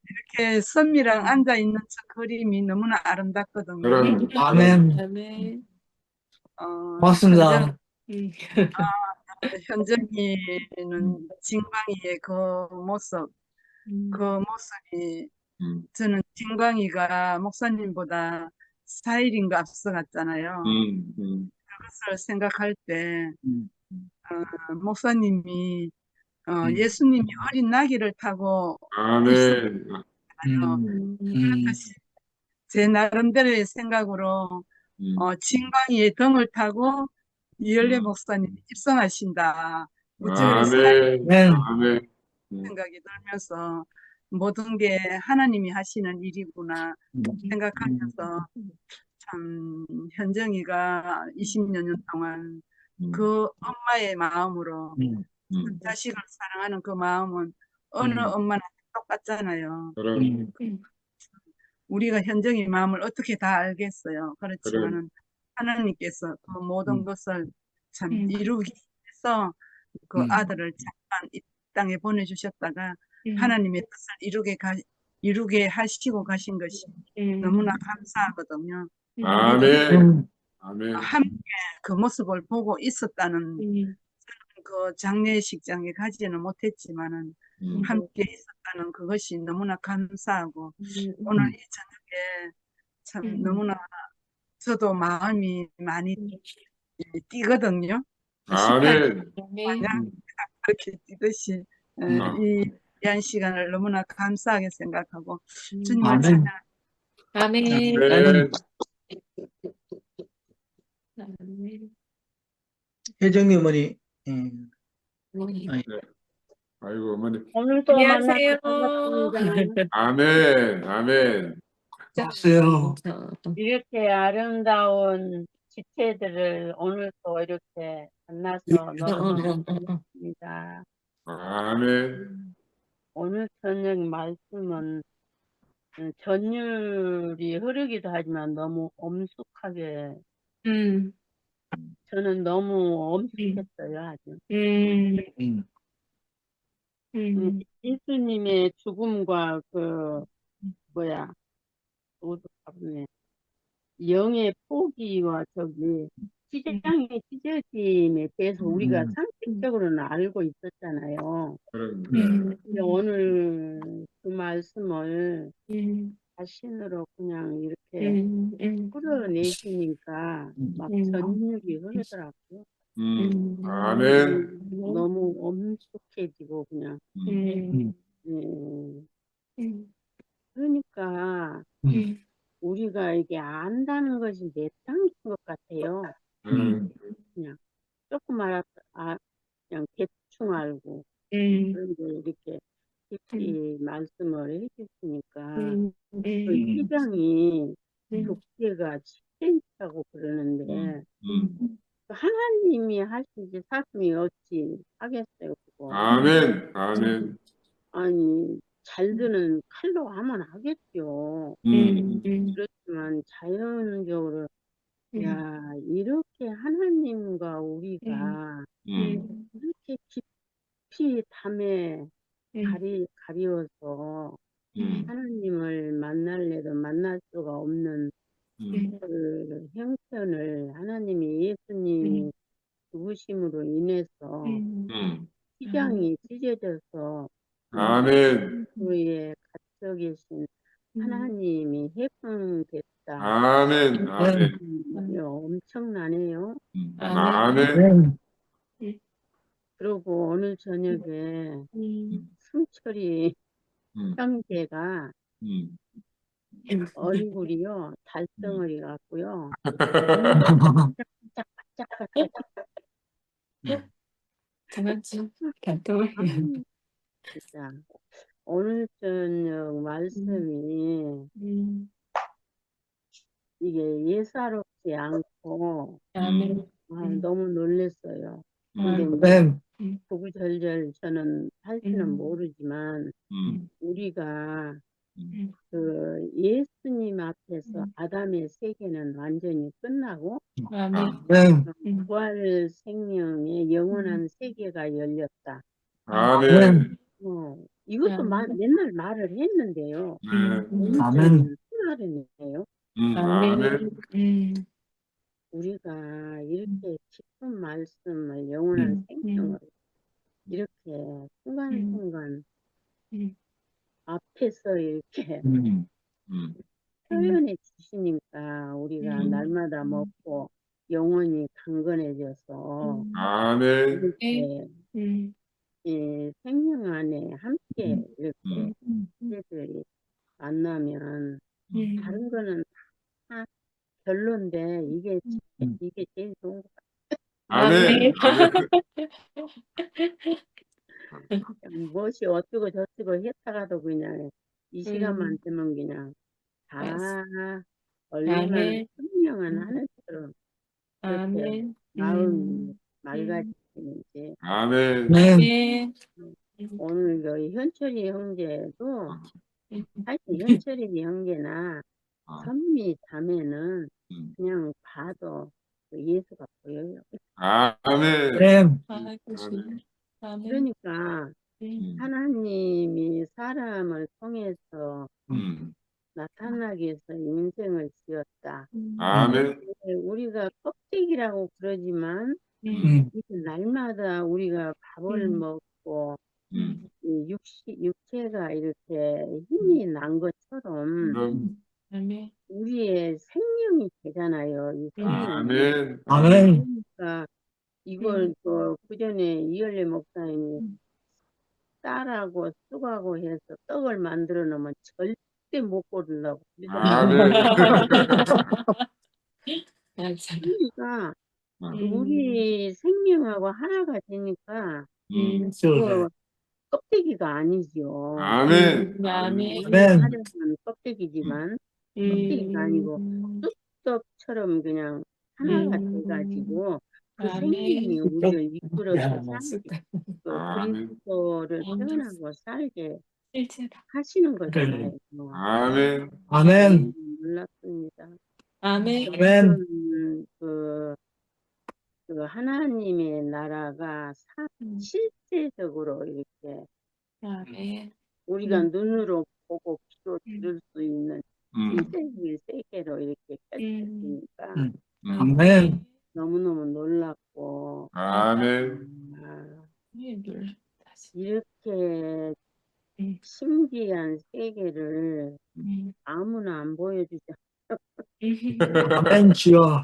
이렇게 선미랑 앉아 있는 저 그림이 너무나 아름답거든요. 그럼. 아멘. 아멘. 고맙습니다. 현정이는 진광이의 그 모습, 그 모습이 저는 진광이가 목사님보다 4일인가 앞서 갔잖아요. 그것을 생각할 때 목사님이 예수님이 어린 나귀를 타고 아멘. 그렇듯이 제 나름대로의 생각으로 진광이의 등을 타고 이열례 목사님이 입성하신다. 어쩌면 아멘. 아멘. 아멘. 생각이 들면서 모든 게 하나님이 하시는 일이구나 생각하면서 참 현정이가 20여 년 동안 그 엄마의 마음으로 자식을 사랑하는 그 마음은 어느 엄마나 똑같잖아요. 그럼. 우리가 현정이 마음을 어떻게 다 알겠어요. 그렇지만은 하나님께서 그 모든 것을 참 이루기 위해서 그 아들을 잠깐 이 땅에 보내주셨다가 하나님의 뜻을 이루게 하시고 가신 것이 너무나 감사하거든요. 아멘. 아멘. 함께 그 모습을 보고 있었다는 그 장례식장에 가지는 못했지만은 함께 있었다는 그것이 너무나 감사하고 오늘 이 저녁에 참 너무나 저도 마음이 많이 뛰거든요. 아멘. 마냥 그렇게 뛰듯이 이 귀한 시간을 너무나 감사하게 생각하고 주님을 아멘. 찬양. 아멘. 아멘. 아멘. 혜정님 어머니. 아이고, 어머니. 오늘도 안녕하세요. 만나서 반갑습니다. 아멘. 아멘. 고맙어요. 이렇게 아름다운 지체들을 오늘도 이렇게 만나서 너무 반갑습니다. 아멘. 오늘 저녁 말씀은 전율이 흐르기도 하지만 너무 엄숙하게 저는 너무 엄숙했어요. 아주. 예수님의 죽음과 그 뭐야 영의 포기와 저기 찢어짐의 찢어짐에 대해서 우리가 상식적으로는 알고 있었잖아요. 그럼. 근데 오늘 그 말씀을 자신으로 그냥 이렇게 풀어내시니까 막 전율이 흐르더라고요. 아멘. 너무 엄숙해지고 그냥. 그러니까 우리가 이게 안다는 것이 내 땅인 것 같아요. 그냥 조금 그냥 대충 알고 그런데 이렇게 깊이 말씀을 해주시니까 그 시장이 두께가 10cm라고 그러는데 하나님이 하시지 사람이 어찌 하겠어요 그거. 아멘. 아멘. 아니 잘 드는 칼로 하면 하겠죠. 그렇지만 자연적으로 야 이렇게 하나님과 우리가 이렇게 깊이 담에 가리워서 하나님을 만날래도 만날 수가 없는 그 형편을 하나님이 예수님이 죽으심으로 인해서 시장이 찢어져서 아멘. 그에 갇혀 계신 하나님이 해방됐다. 아멘. 아멘. 엄청나네요. 아멘. 그리고 오늘 저녁에 승철이 형제가 얼굴이요 달덩어리 같고요. 장난치 갈등을 진짜 오늘 저녁 말씀이 이게 예사롭지 않고 아멘. 너무 놀랐어요. 근데 아멘. 구구절절 저는 할지는 모르지만 우리가 그 예수님 앞에서 아담의 세계는 완전히 끝나고 아멘. 부활 생명의 영원한 세계가 열렸다. 아멘. 이것도 맨날 말을 했는데요. 아멘. 생활이네요. 아멘. 우리가 이렇게 깊은 말씀을 영원한 생명을 이렇게 순간순간 앞에서 이렇게 표현해 주시니까 우리가 날마다 먹고 영혼이 강건해져서 아멘. 이렇게 이 생명 안에 함께 이렇게 세대들이 만나면 다른 거는 다 별론데 이게 제일 좋은 것 아멘. 같아요. 무엇이 어쩌고 저쩌고 했다가도 그냥 이 시간만 되면 그냥 다 얼마나 현명한 하늘처럼 이렇게 마음이 맑아지는지. 아멘. 아멘. 오늘 그 현철이 형제도 사실 현철이 형제나 선미 자매는 그냥 봐도 그 예수가 보여요. 아멘. 그러니까 하나님이 사람을 통해서 나타나기 위해서 인생을 지었다. 아멘. 우리가 껍데기라고 그러지만 날마다 우리가 밥을 먹고 이 육체가 이렇게 힘이 난 것처럼 우리의 생명이 되잖아요. 이 생명이. 아멘. 아멘. 그러니까 이걸 그 전에 이열례 목사님이 쌀하고 쑥하고 해서 떡을 만들어 놓으면 절대 못 고르려고. 아멘. 그러니까 우리 생명하고 하나가 되니까 저, 껍데기가 아니죠. 아멘. 아멘. 하려면 껍데기지만 껍데기가 아니고 쑥떡처럼 그냥 하나가 돼가지고 그 생명이 우리를 이끌어서 살게 그리스도를 표현하고 살게 하시는 거잖아요. 아멘. 아멘. 놀랍습니다. 아멘. 아멘. 그 하나님의 나라가 실제적으로 이렇게 아멘. 우리가 눈으로 보고 귀로 들을 수 있는 실제적인 세계로 이렇게 펼쳐지니까 아멘. 너무너무 놀랍고 아멘. 이렇게 신기한 세계를 아무나 안 보여주죠. 아멘 주여.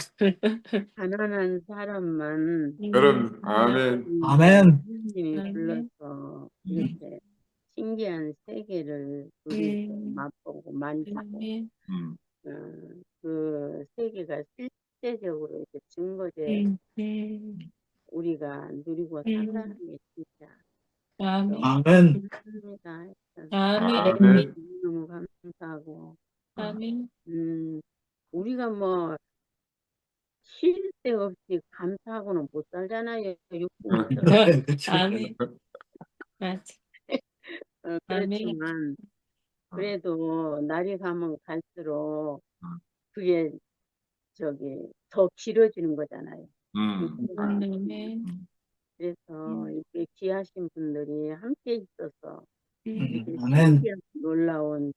가난한 사람만 여러분, 아멘. 아멘. 하나님이 불러서 이렇게 신기한 세계를 우리 맛보고 만지고 그 세계가 실제적으로 이렇게 증거돼 우리가 누리고 산다는 게 진짜 아멘. 아멘. 감사합니다. 아멘. 너무 감사하고 아멘. 우리가 뭐 쉴 새 없이 감사하고는 못 살잖아요. 아멘. 맞아. 그렇지만 그래도 날이 가면 갈수록 그게 더 길어지는 거잖아요. 아멘. 그래서 이렇게 귀하신 분들이 함께 있어서 이렇게 아멘. 신기한 놀라운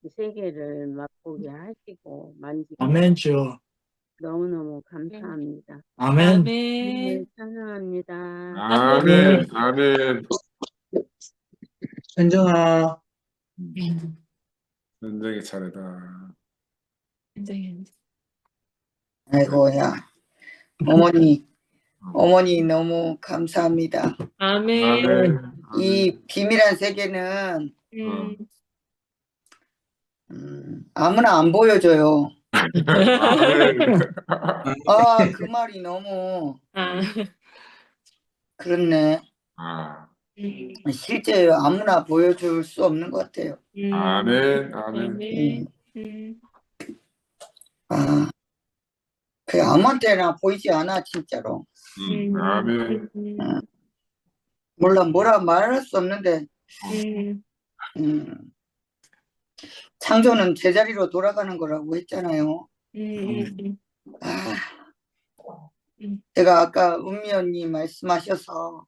세계를 맛보게 하시고 만지고 아멘 주여. 너무너무 감사합니다. 아멘. 네, 찬양합니다. 아멘. 아멘. 현정아. 현정의 차례다. 아이고야. 어머니 너무 감사합니다. 아멘. 이 비밀한 세계는 아무나 안 보여줘요. 아, 그 말이 너무 그렇네. 실제 아무나 보여줄 수 없는 것 같아요. 아멘. 아멘. 아, 그 아무한테나 보이지 않아 진짜로. 아멘. 몰라 뭐라 말할 수 없는데 창조는 제자리로 돌아가는 거라고 했잖아요. 아, 제가 아까 은미 언니 말씀하셔서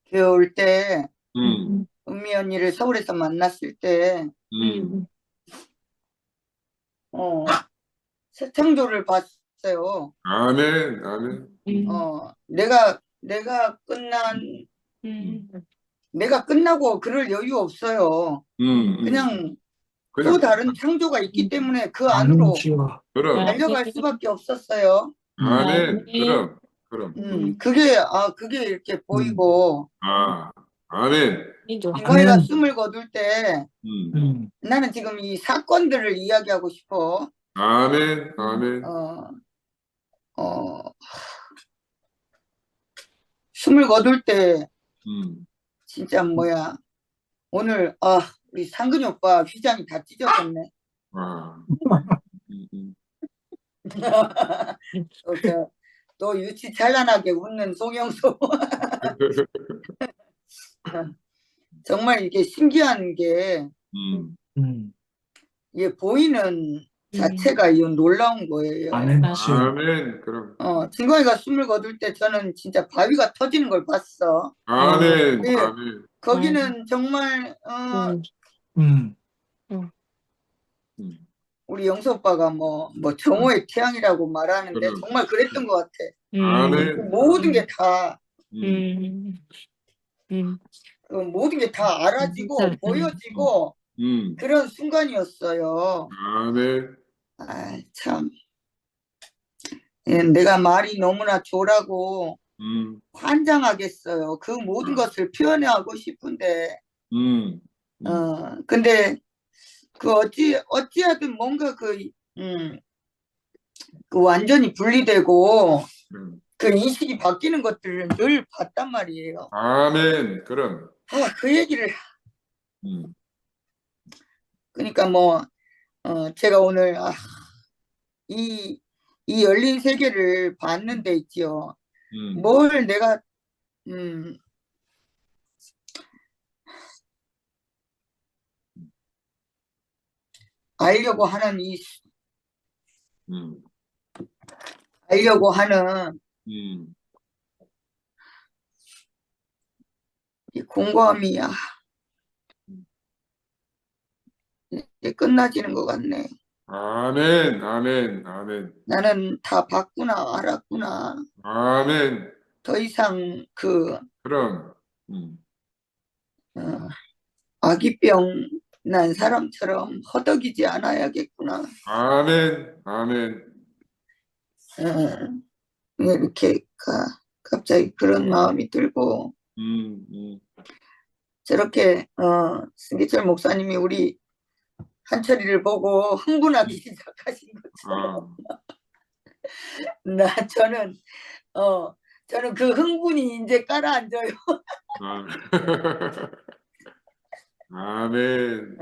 겨울 때 은미 언니를 서울에서 만났을 때 새 창조를 봤어요. 아멘. 아멘. 내가 끝나고 그럴 여유 없어요. 그냥 또 다른 창조가 있기 때문에 그 안으로 아멘지요. 그럼. 달려갈 수밖에 없었어요. 아멘. 그럼. 그게 이렇게 보이고 아멘. 김광희가 아멘. 숨을 거둘 때 나는 지금 이 사건들을 이야기하고 싶어. 아멘. 아멘. 숨을 거둘 때 진짜 음. 뭐야 오늘 우리 상근이 오빠 휘장이 다 찢어졌네. 또 유치 찬란하게 웃는 송영수. 정말 이게 신기한 게 이게 보이는 자체가 이 놀라운 거예요. 아멘지요. 아멘. 그럼. 진광이가 숨을 거둘 때 저는 진짜 바위가 터지는 걸 봤어. 아멘. 예. 아멘. 거기는 정말 우리 영수 오빠가 뭐 정오의 태양이라고 말하는데 그럼. 정말 그랬던 것 같아. 아멘. 모든 게 다 모든 게 다 알아지고 보여지고 그런 순간이었어요. 아멘. 참. 내가 말이 너무나 조라고 환장하겠어요. 그 모든 것을 표현하고 싶은데 근데 그 어찌하든 뭔가 그 완전히 분리되고 그 인식이 바뀌는 것들을 늘 봤단 말이에요. 아멘. 그럼. 그 얘기를 그러니까 뭐 제가 오늘 이 열린 세계를 봤는데 있지요. 뭘 내가 알려고 하는 이 공감이 이제 끝나지는 것 같네. 아멘. 아멘. 아멘. 나는 다 봤구나, 알았구나. 아멘. 더 이상 그럼. 아기병 난 사람처럼 허덕이지 않아야겠구나. 아멘. 아멘. 이렇게 갑자기 그런 마음이 들고 저렇게 승기철 목사님이 우리 한철이를 보고 흥분하기 시작하신 것처럼 저는 그 흥분이 이제 가라앉아요. 아멘.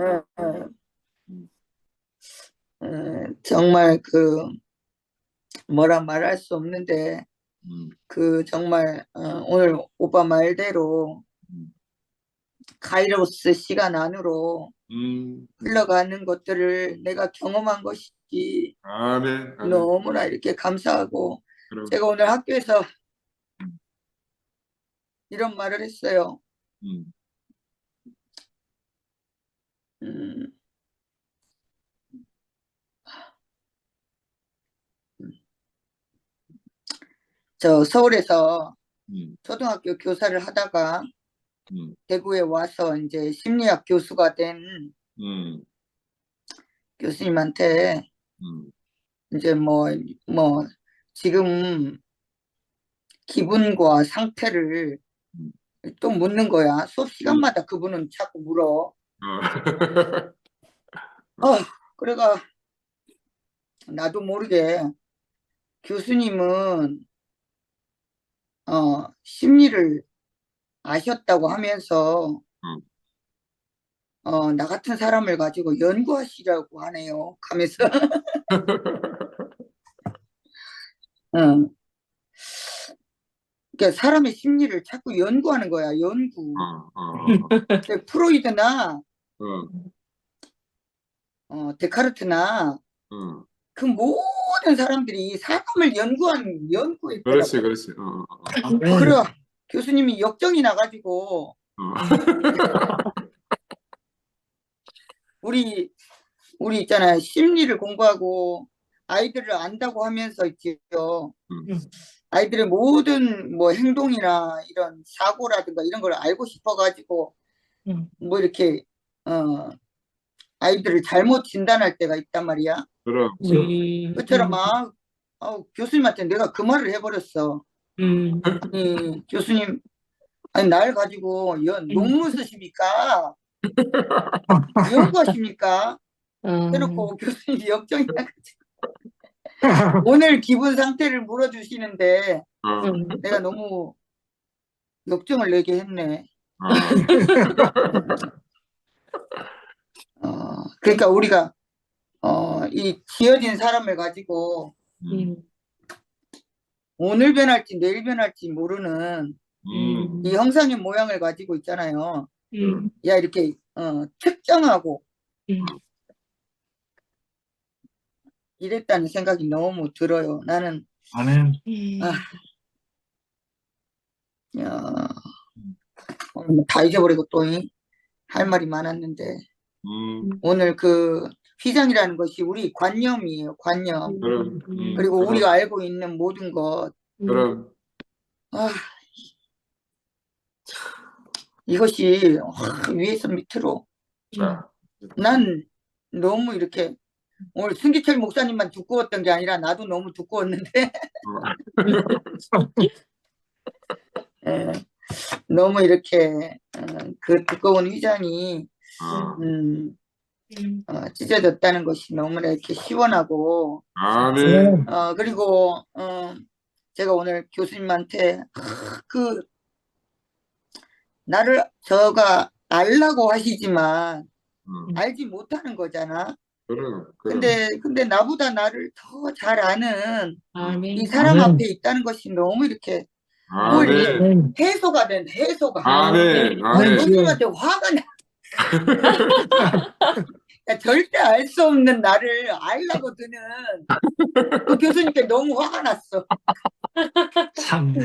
정말 뭐라 말할 수 없는데 정말 오늘 오빠 말대로 카이로스 시간 안으로 흘러가는 것들을 내가 경험한 것이지. 아멘. 아멘. 너무나 이렇게 감사하고 그럼. 제가 오늘 학교에서 이런 말을 했어요. 저 서울에서 초등학교 교사를 하다가 대구에 와서 이제 심리학 교수가 된 교수님한테 이제 뭐 지금 기분과 상태를 또 묻는 거야. 수업 시간마다 그분은 자꾸 물어. 그래가 나도 모르게 교수님은 심리를 아셨다고 하면서 나 같은 사람을 가지고 연구하시라고 하네요. 하면서 응. 그러니까 사람의 심리를 자꾸 연구하는 거야, 연구. 프로이드나 데카르트나 그 모든 사람들이 사람을 연구했더라고. 그렇지. 그래, 교수님이 역정이 나가지고 우리 있잖아요, 심리를 공부하고 아이들을 안다고 하면서 있죠. 아이들의 모든 뭐 행동이나 이런 사고라든가 이런 걸 알고 싶어가지고 뭐 이렇게 아이들을 잘못 진단할 때가 있단 말이야. 그럼. 그처럼 막 교수님한테 내가 그 말을 해버렸어. 교수님, 아니 날 가지고 논문 쓰십니까? 연구하십니까? 해놓고 교수님이 역정이 나가지고 오늘 기분 상태를 물어주시는데 내가 너무 역정을 내게 했네. 그러니까 우리가 이 지어진 사람을 가지고 오늘 변할지 내일 변할지 모르는 이 형상의 모양을 가지고 있잖아요. 야, 이렇게 특정하고 이랬다는 생각이 너무 들어요. 나는 아멘. 다 잊어버리고 또 할 말이 많았는데 오늘 그 휘장이라는 것이 우리 관념이에요. 관념. 그리고 우리가 알고 있는 모든 것. 이것이 위에서 밑으로 난 너무 이렇게 오늘 승기철 목사님만 두꺼웠던 게 아니라 나도 너무 두꺼웠는데 너무 이렇게 그 두꺼운 휘장이 찢어졌다는 것이 너무나 이렇게 시원하고 그리고 제가 오늘 교수님한테 나를 저가 알라고 하시지만 알지 못하는 거잖아. 근데 나보다 나를 더 잘 아는 이 사람 앞에 있다는 것이 너무 이렇게 뭐 이렇게 해소가 된 해소가. 교수님한테 화가 나. 절대 알 수 없는 나를 알라고 드는 그 교수님께 너무 화가 났어.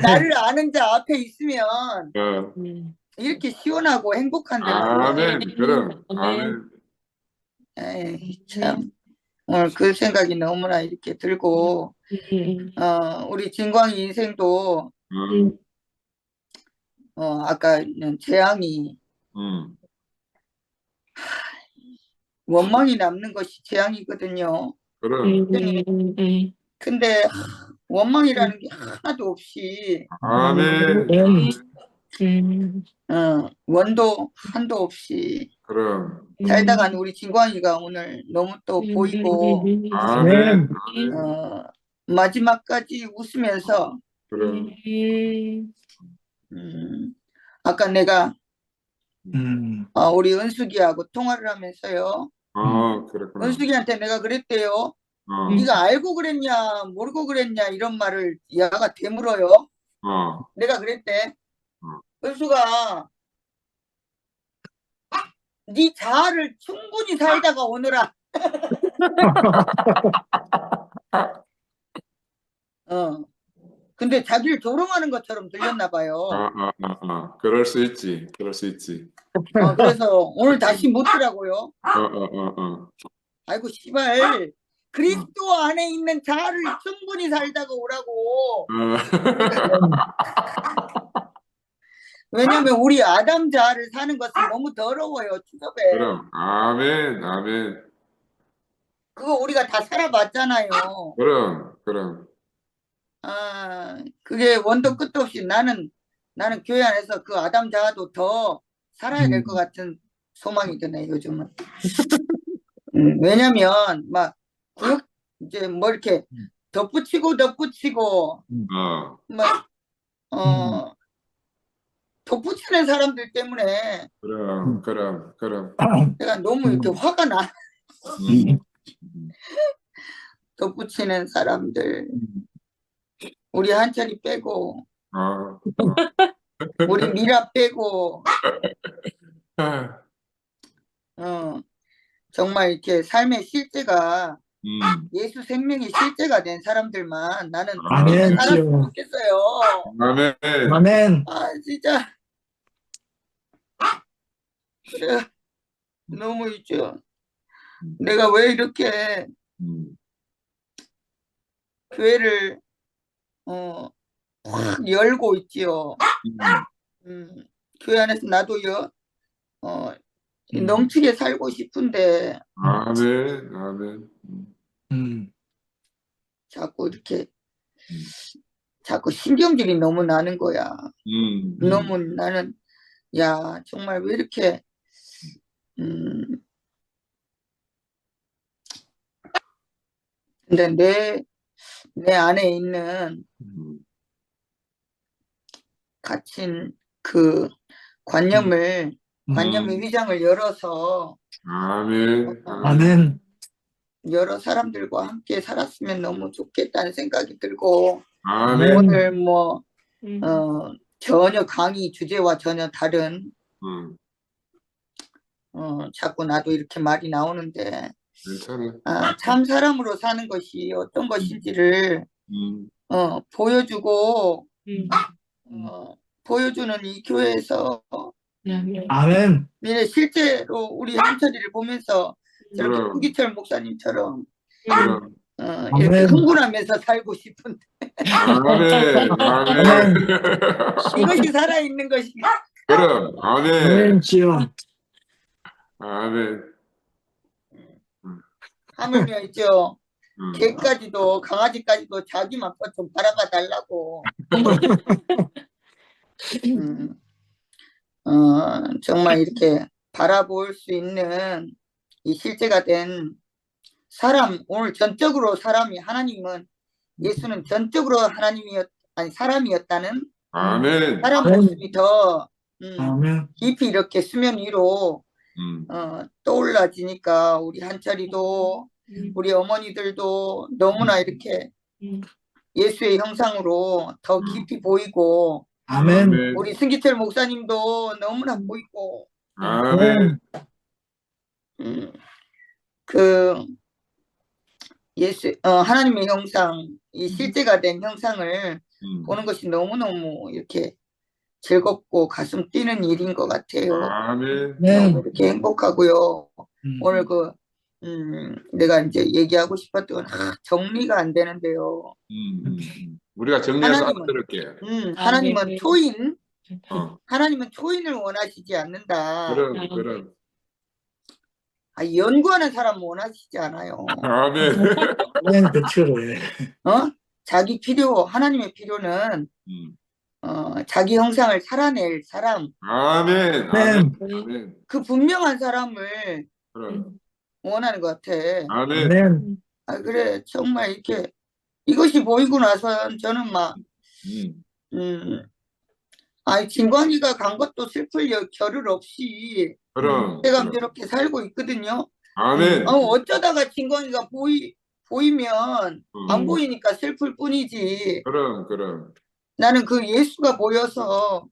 나를 아는 자 앞에 있으면 이렇게 시원하고 행복한데. 에이, 참 오늘 그 생각이 너무나 이렇게 들고 우리 진광이 인생도 아까는 재앙이 원망이 남는 것이 재앙이거든요. 근데 원망이라는 게 하나도 없이 원도 한도 없이 살다간 우리 진광이가 오늘 너무 또 보이고 마지막까지 웃으면서 아까 내가 우리 은숙이하고 통화를 하면서요. 은숙이한테 내가 그랬대요. 네가 알고 그랬냐 모르고 그랬냐 이런 말을 얘가 되물어요. 내가 그랬대. 은숙아, 네 자아를 충분히 살다가 오너라. 근데 자기를 조롱하는 것처럼 들렸나 봐요. 그럴 수 있지. 그래서 오늘 다시 묻더라고요. 아이고 씨발, 그리스도 안에 있는 자아를 충분히 살다가 오라고. 왜냐면 우리 아담 자아를 사는 것은 너무 더러워요. 추접해. 그럼 아멘. 그거 우리가 다 살아봤잖아요. 그럼. 그게 원도 끝도 없이 나는 교회 안에서 그 아담 자아도 더 살아야 될 것 같은 소망이 드네 요즘은. 왜냐면 막 이제 뭐 이렇게 덧붙이고 막 덧붙이는 사람들 때문에 그럼. 내가 너무 이렇게 화가 나. 덧붙이는 사람들. 우리 한철이 빼고, 아, 우리 미라 빼고, 아, 정말 이렇게 삶의 실제가 예수 생명의 실제가 된 사람들만 나는 아멘, 살았으면 주여. 좋겠어요. 아멘. 아멘. 아, 진짜. 그래. 너무 있죠. 내가 왜 이렇게 교회를 확 열고 있지요. 교회 안에서 나도요. 넘치게 살고 싶은데 아멘. 아멘. 자꾸 이렇게 자꾸 신경질이 너무 나는 거야. 너무 나는 야 정말 왜 이렇게 근데 내 안에 있는 갇힌 그 관념의 위장을 열어서 아멘. 아멘. 여러 사람들과 함께 살았으면 너무 좋겠다는 생각이 들고 아멘. 오늘 뭐 전혀 강의 주제와 전혀 다른 자꾸 나도 이렇게 말이 나오는데 괜찮아. 참 사람으로 사는 것이 어떤 것인지를 보여주고 보여주는 이 교회에서 아멘. 미래 실제로 우리 한철이를 보면서 저렇게 그럼. 구기철 목사님처럼 그럼. 이렇게 아멘. 흥분하면서 살고 싶은데 아멘. 아멘. 이것이 살아있는 것이 그럼. 아멘. 아멘, 주여. 아멘. 하물며 있죠. 개까지도 강아지까지도 자기만 것 좀 바라봐 달라고. 정말 이렇게 바라볼 수 있는 이 실제가 된 사람, 오늘 전적으로 사람이 하나님은 예수는 전적으로 사람이었다는 아멘. 사람 모습이 더 아멘. 깊이 이렇게 수면 위로 떠올라지니까 우리 한철이도 우리 어머니들도 너무나 이렇게 예수의 형상으로 더 깊이 보이고 아멘. 우리 승기철 목사님도 너무나 보이고 아멘. 그 예수 하나님의 형상 이 실제가 된 형상을 보는 것이 너무너무 이렇게 즐겁고 가슴 뛰는 일인 것 같아요. 아멘. 너무 이렇게 행복하고요. 오늘 내가 이제 얘기하고 싶었던 정리가 안 되는데요. 우리가 정리해서 하나님은, 알아들을게. 하나님은 초인, 어. 하나님은 초인을 원하시지 않는다. 그럼. 연구하는 사람 원하시지 않아요. 아멘. 아멘, 그쵸. 자기 필요, 하나님의 필요는 자기 형상을 살아낼 사람, 아멘. 아멘. 그 분명한 사람을 그럼. 원하는 것 같아. 아멘. 아멘. 그래, 정말 이렇게 이것이 보이고 나서 저는 막, 진광이가 간 것도 슬플 겨를 없이 그럼. 제가 저렇게 살고 있거든요. 아멘. 어쩌다가 진광이가 보이면 안 보이니까 슬플 뿐이지. 그럼. 나는 그 예수가 보여서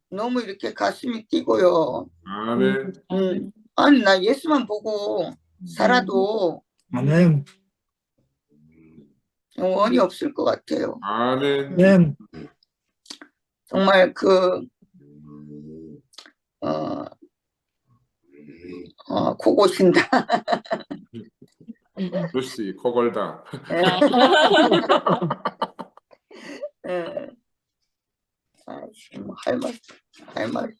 너무 이렇게 가슴이 뛰고요. 아멘. 아니, 나 예수만 보고 살아도 아멘. 원이 없을 것 같아요. 아멘. 아멘. 정말 코 고신다. 루시 코골다. 할 말.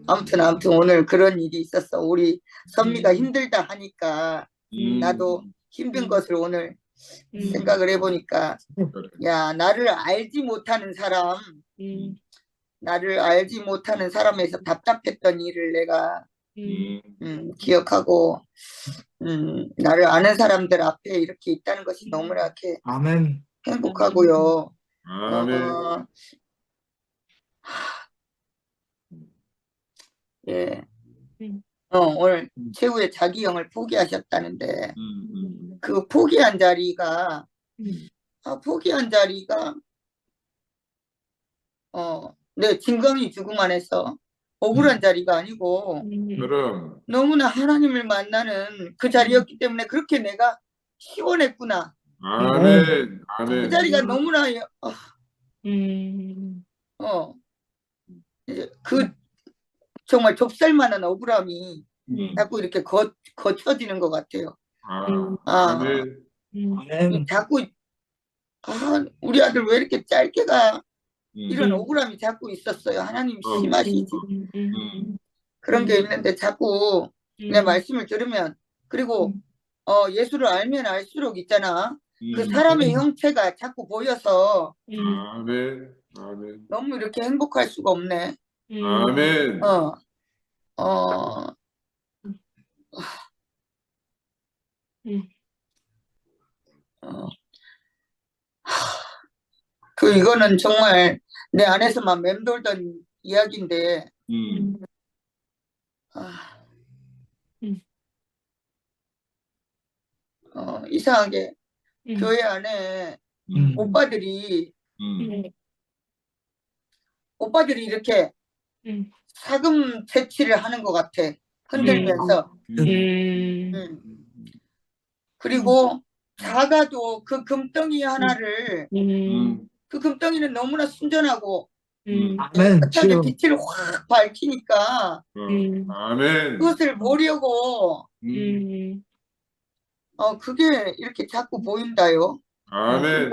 아무튼 오늘 그런 일이 있었어. 우리 선미가 힘들다 하니까 나도 힘든 것을 오늘 생각을 해보니까 야 나를 알지 못하는 사람에서 답답했던 일을 내가 기억하고 나를 아는 사람들 앞에 이렇게 있다는 것이 너무나 이렇게 아멘. 행복하고요. 아멘. 예. 오늘 최후의 자기 영을 포기하셨다는데 그 포기한 자리가 포기한 자리가 내 진검이 죽음 안에서 억울한 자리가 아니고 그럼 너무나 하나님을 만나는 그 자리였기 때문에 그렇게 내가 시원했구나. 아멘, 그 아멘. 자리가 너무나 음. 이제 그 정말 좁쌀만한 억울함이 자꾸 이렇게 거쳐지는 것 같아요. 아멘. 아멘. 자꾸 우리 아들 왜 이렇게 짧게 가? 이런 억울함이 자꾸 있었어요. 하나님 심하시지. 그런 게 있는데 자꾸 내 말씀을 들으면 그리고 예수를 알면 알수록 있잖아. 그 사람의 형체가 자꾸 보여서 아멘, 아멘. 너무 이렇게 행복할 수가 없네. 아멘. 이거는 정말 내 안에서만 맴돌던 이야기인데, 이상하게 교회 안에 오빠들이 이렇게 사금 채취를 하는 것 같아. 흔들면서. 그리고 작아도 그 금덩이 하나를 그 금덩이는 너무나 순전하고 아멘. 깨끗하게 빛을 확 밝히니까 아멘. 그것을 보려고 그게 이렇게 자꾸 보인다요. 아멘.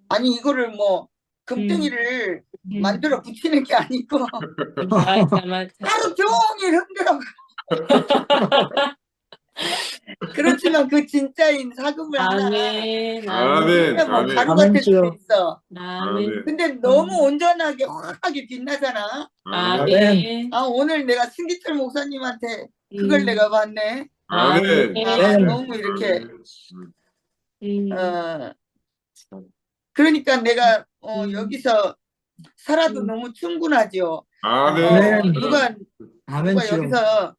아니 이거를 뭐 금덩이를 만들어 붙이는 게 아니고 맞아. 하루 종일 흔들어. 그렇지만 그 진짜인 사금을 하나 아멘. 아멘. 진짜 뭐 아멘. 가루 같을 수도 아멘. 있어. 아멘. 근데 너무 온전하게 확하게 빛나잖아. 아멘. 오늘 내가 승기철 목사님한테 그걸 내가 봤네. 아멘. 너무 이렇게 그러니까 내가 여기서 살아도 너무 충분하죠. 아멘. 누가 아멘. 여기서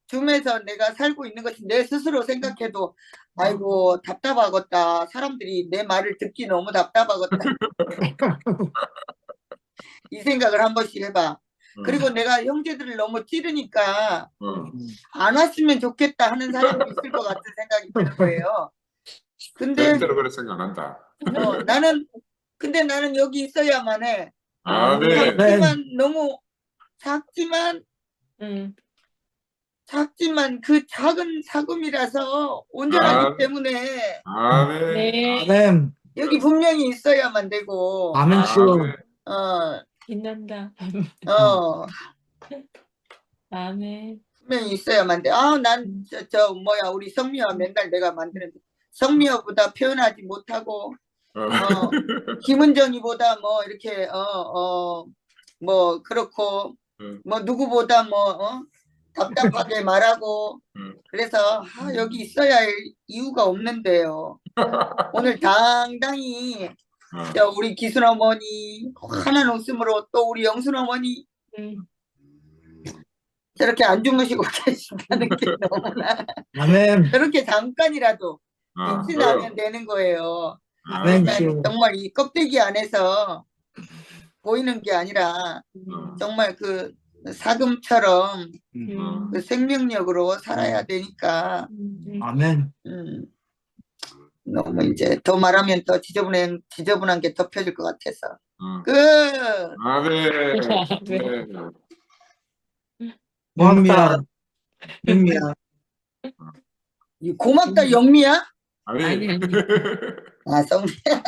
줌에서 내가 살고 있는 것이 내 스스로 생각해도 아이고 답답하겠다. 사람들이 내 말을 듣기 너무 답답하겠다. 이 생각을 한 번씩 해봐. 그리고 내가 형제들을 너무 찌르니까 안 왔으면 좋겠다 하는 사람도 있을 것 같은 생각이 드는 거예요. 근데 절대로 그럴 생각 안 한다. 근데 나는 여기 있어야만 해. 아멘. 작지만 너무 작지만 그 작은 사금이라서 온전하기 때문에 아멘. 아멘. 여기 분명히 있어야만 되고 아멘. 빛난다. 아멘. 분명히 있어야만 돼. 난 우리 성미화 맨날 내가 만드는데 성미화보다 표현하지 못하고 김은정이보다 뭐 이렇게 뭐 그렇고 뭐 누구보다 뭐 답답하게 말하고 그래서 여기 있어야 할 이유가 없는데요. 오늘 당당히 우리 기순 어머니 환한 웃음으로 또 우리 영순 어머니 저렇게 안 주무시고 계신다는 게 너무나 저렇게 잠깐이라도 빛이 나면 되는 거예요. 정말 이 껍데기 안에서 보이는 게 아니라 정말 그 사금처럼 그 생명력으로 살아야 되니까 아멘. 너무 이제 더 말하면 더 지저분한 게 덮여질 것 같아서 아멘. 고맙다. 영미야. 고맙다 영미야? 아니. 성미야.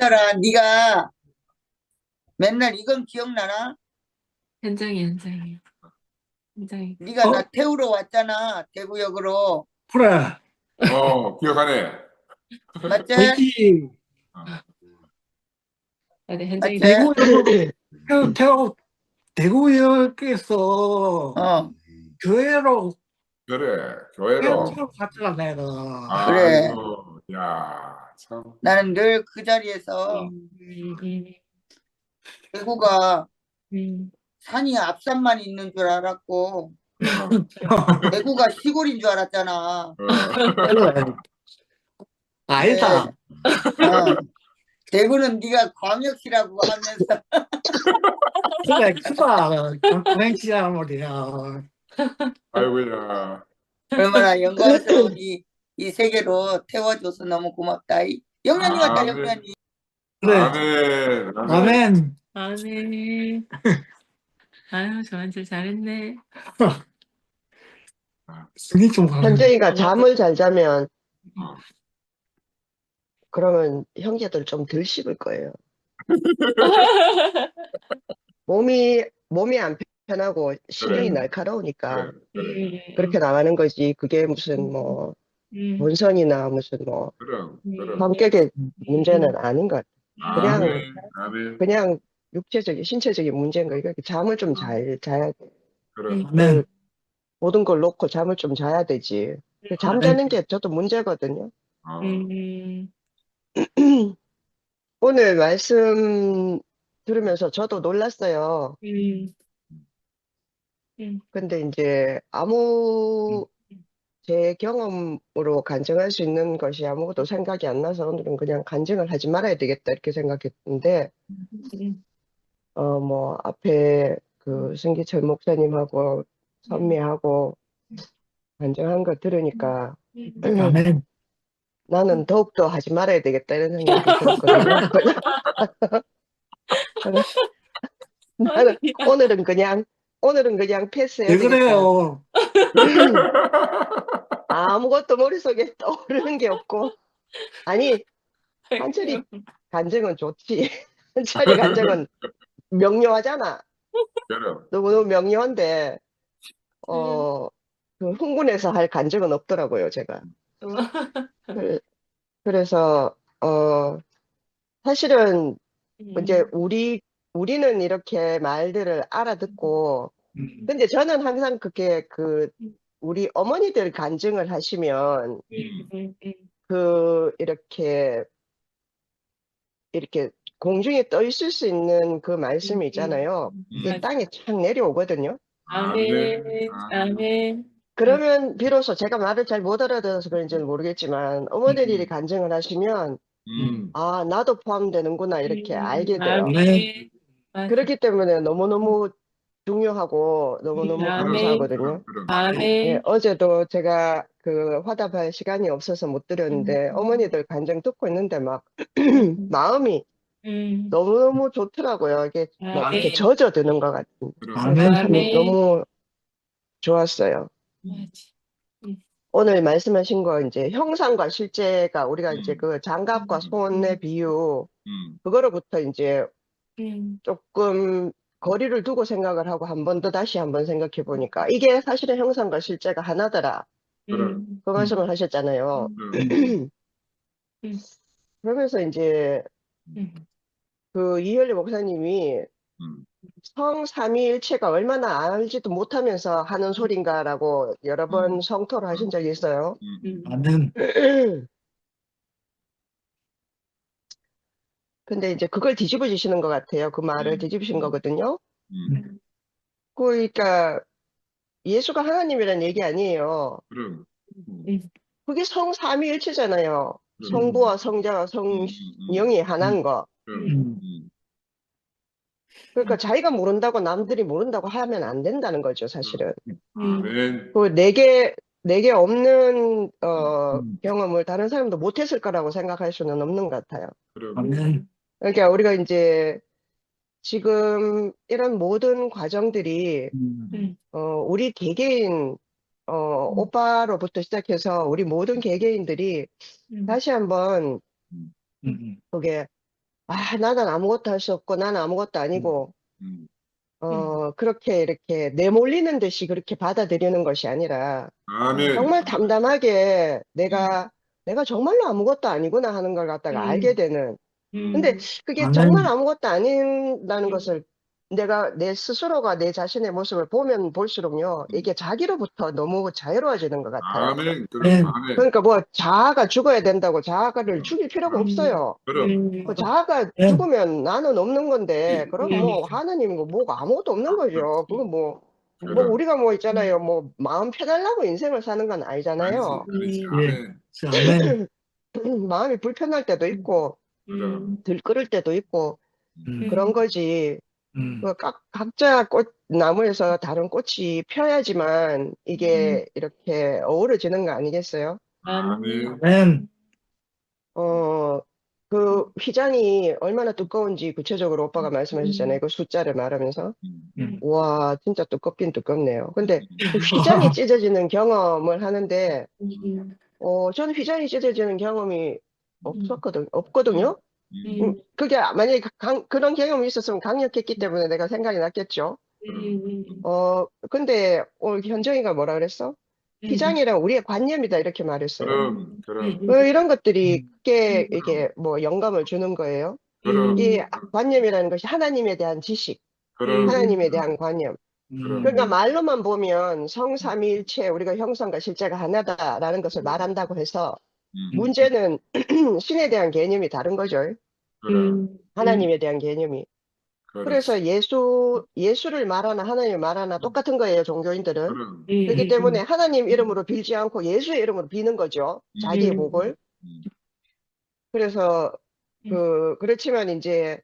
한철아 네가 맨날 이건 기억나나? 현장이. 네가 나 태우러 왔잖아 대구역으로. 그래. 기억하네. 맞지? 거기 현장이. 대구역에서 교회로 그래, 교회로. 갔잖아 내가. 그래. 아이고, 야, 참. 나는 늘 그 자리에서 대구가 산이 앞산만 있는 줄 알았고 대구가 시골인 줄 알았잖아. 그래. 아니다. 대구는 네가 광역시라고 하면서 그래, 그봐. 강행시란 말이야. 아이고야. 얼마나 영광스러운 이 세계로 태워줘서 너무 고맙다. 영란이 왔다, 아멘. 영란이. 그래. 아멘. 아멘. 아멘. 아유, 저한테 잘했네. 승리 좀 가면. 현정이가 잠을 잘 자면 그러면 형제들 좀 덜 씹을 거예요. 몸이 안 편하고 신경이 그래. 날카로우니까 그래. 그렇게 나가는 거지. 그게 무슨 뭐 본성이나 무슨 뭐 성격의 문제는 아닌 것 같아요. 아멘. 아멘. 그냥 육체적인 신체적인 문제인 거예요. 그러니까 잠을 좀 잘 자야 돼. 그래. 아멘. 모든 걸 놓고 잠을 좀 자야 되지. 잠 자는 게 저도 문제거든요. 오늘 말씀 들으면서 저도 놀랐어요. 근데 이제 제 경험으로 간증할 수 있는 것이 아무것도 생각이 안 나서 오늘은 그냥 간증을 하지 말아야 되겠다 이렇게 생각했는데, 뭐 앞에 그 승기철 목사님하고 선미하고 간증한 거 들으니까 아멘. 나는 더욱더 하지 말아야 되겠다 이런 생각이 들었거든요. 나는 오늘은 그냥 패스해야 왜 되겠다. 그래요? 아무것도 머릿속에 떠오르는 게 없고. 아니, 한철이 간증은 좋지. 한철이 간증은 명료하잖아. 그래. 너무너무 명료한데, 그 흥분해서 할 간증은 없더라고요, 제가. 그래서, 사실은 이제 우리는 이렇게 말들을 알아듣고, 근데 저는 항상 그게 우리 어머니들 간증을 하시면 이렇게 공중에 떠 있을 수 있는 그 말씀이 있잖아요. 이게 땅에 착 내려오거든요. 아멘. 아멘. 그러면 비로소 제가 말을 잘 못 알아들어서 그런지는 모르겠지만 어머니들이 간증을 하시면 아, 나도 포함되는구나 이렇게 알게 돼요. 아멘. 그렇기 때문에 너무너무 중요하고 너무너무 감사하거든요. 아멘. 예, 어제도 제가 화답할 시간이 없어서 못 드렸는데 어머니들 간증 듣고 있는데 막 마음이 너무너무 좋더라고요. 이게 막 이렇게 젖어드는 것 같은. 아멘. 참 너무 좋았어요. 오늘 말씀하신 거 이제 형상과 실제가 우리가 이제 그 장갑과 손의 비유 그거로부터 이제 조금 거리를 두고 생각을 하고 한 번 더 다시 한번 생각해 보니까 이게 사실은 형상과 실제가 하나더라. 그 말씀을 하셨잖아요. 그러면서 이제 그 이현리 목사님이 성삼위일체가 얼마나 알지도 못하면서 하는 소린가라고 여러 번 성토를 하신 적이 있어요. 아멘. 근데 이제 그걸 뒤집어지시는 것 같아요. 그 말을 뒤집으신 거거든요. 그러니까 예수가 하나님이라는 얘기 아니에요. 그게 성삼위일체잖아요. 성부와 성자와 성령이 하나인 거. 그러니까 자기가 모른다고 남들이 모른다고 하면 안 된다는 거죠, 사실은. 그 내게 없는 경험을 다른 사람도 못했을 거라고 생각할 수는 없는 것 같아요. 아멘. 그러니까 우리가 이제 지금 이런 모든 과정들이 우리 개개인 오빠로부터 시작해서 우리 모든 개개인들이 다시 한번 그게 나는 아무것도 할 수 없고 나는 아무것도 아니고 그렇게 이렇게 내몰리는 듯이 그렇게 받아들이는 것이 아니라 정말 담담하게 내가 정말로 아무것도 아니구나 하는 걸 갖다가 알게 되는. 근데 그게 정말 아무것도 아닌다는 것을 내가 내 스스로가 내 자신의 모습을 보면 볼수록요, 이게 자기로부터 너무 자유로워지는 것 같아요. 그러니까 뭐 자아가 죽어야 된다고 자아를 죽일 필요가 없어요. 그 자아가 죽으면 나는 없는 건데, 그럼 뭐 하나님이고 뭐가 아무것도 없는 거죠. 그건 뭐 우리가 뭐 있잖아요. 뭐 마음 편하려고 인생을 사는 건 아니잖아요. 아멘. 마음이 불편할 때도 있고, 들끓을 때도 있고, 그런 거지. 뭐 각자 나무에서 다른 꽃이 펴야지만 이게 이렇게 어우러지는 거 아니겠어요? 아멘. 그 휘장이 얼마나 두꺼운지 구체적으로 오빠가 말씀하셨잖아요. 그 숫자를 말하면서. 와, 진짜 두껍긴 두껍네요. 근데 그 휘장이 찢어지는 경험을 하는데, 저는 휘장이 찢어지는 경험이 없거든요. 그게 만약에 그런 경험이 있었으면 강력했기 때문에 내가 생각이 났겠죠. 근데 오늘 현정이가 뭐라 그랬어? 휘장이란 우리의 관념이다 이렇게 말했어요. 이런 것들이 크게 이게 뭐 영감을 주는 거예요. 이 관념이라는 것이 하나님에 대한 지식, 하나님에 대한 관념. 그러니까 말로만 보면 성삼위일체 우리가 형상과 실제가 하나다라는 것을 말한다고 해서 문제는 신에 대한 개념이 다른 거죠. 하나님에 대한 개념이. 그래서 예수를 말하나 하나님을 말하나 똑같은 거예요, 종교인들은. 그렇기 때문에 하나님 이름으로 빌지 않고 예수의 이름으로 비는 거죠. 자기의 복을. 그래서 그렇지만 이제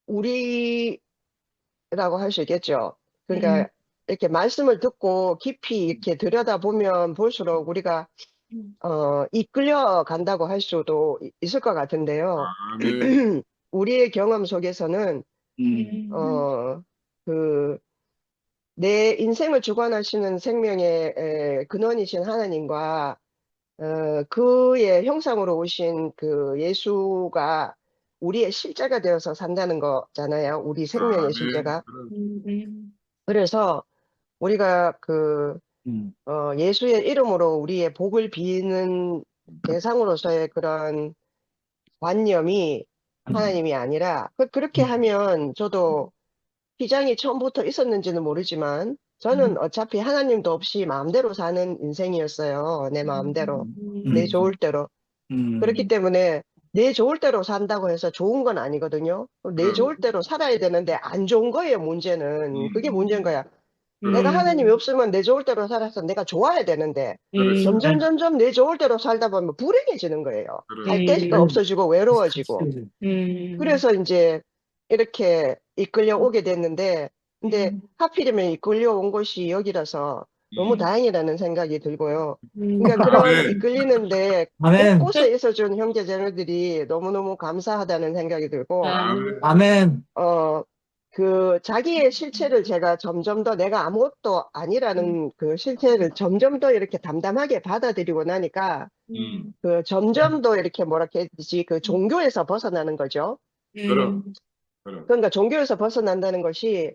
우리라고 할 수 있겠죠. 그러니까 이렇게 말씀을 듣고 깊이 이렇게 들여다보면 볼수록 우리가 이끌려 간다고 할 수도 있을 것 같은데요. 우리의 경험 속에서는 내 인생을 주관하시는 생명의 근원이신 하나님과 그의 형상으로 오신 그 예수가 우리의 실제가 되어서 산다는 거잖아요. 우리 생명의 실제가. 그래서 우리가 예수의 이름으로 우리의 복을 비는 대상으로서의 그런 관념이 하나님이 아니라 그렇게 하면 저도 휘장이 처음부터 있었는지는 모르지만 저는 어차피 하나님도 없이 마음대로 사는 인생이었어요. 내 마음대로. 내 좋을 대로. 그렇기 때문에 내 좋을 대로 산다고 해서 좋은 건 아니거든요. 내 좋을 대로 살아야 되는데 안 좋은 거예요, 문제는. 그게 문제인 거야. 내가 하나님이 없으면 내 좋을 대로 살아서 내가 좋아야 되는데 점점 내 좋을 대로 살다 보면 불행해지는 거예요. 갈 데가 없어지고 외로워지고. 그래서 이제 이렇게 이끌려 오게 됐는데 근데 하필이면 이끌려 온 곳이 여기라서 너무 다행이라는 생각이 들고요. 그러니까 그런 이끌리는데 곳곳에 있어준 형제자매들이 너무너무 감사하다는 생각이 들고 아멘. 자기의 실체를 제가 점점 더 내가 아무것도 아니라는 그 실체를 점점 더 이렇게 담담하게 받아들이고 나니까 점점 더 이렇게 뭐라 해야 되지 그 종교에서 벗어나는 거죠. 그러니까 종교에서 벗어난다는 것이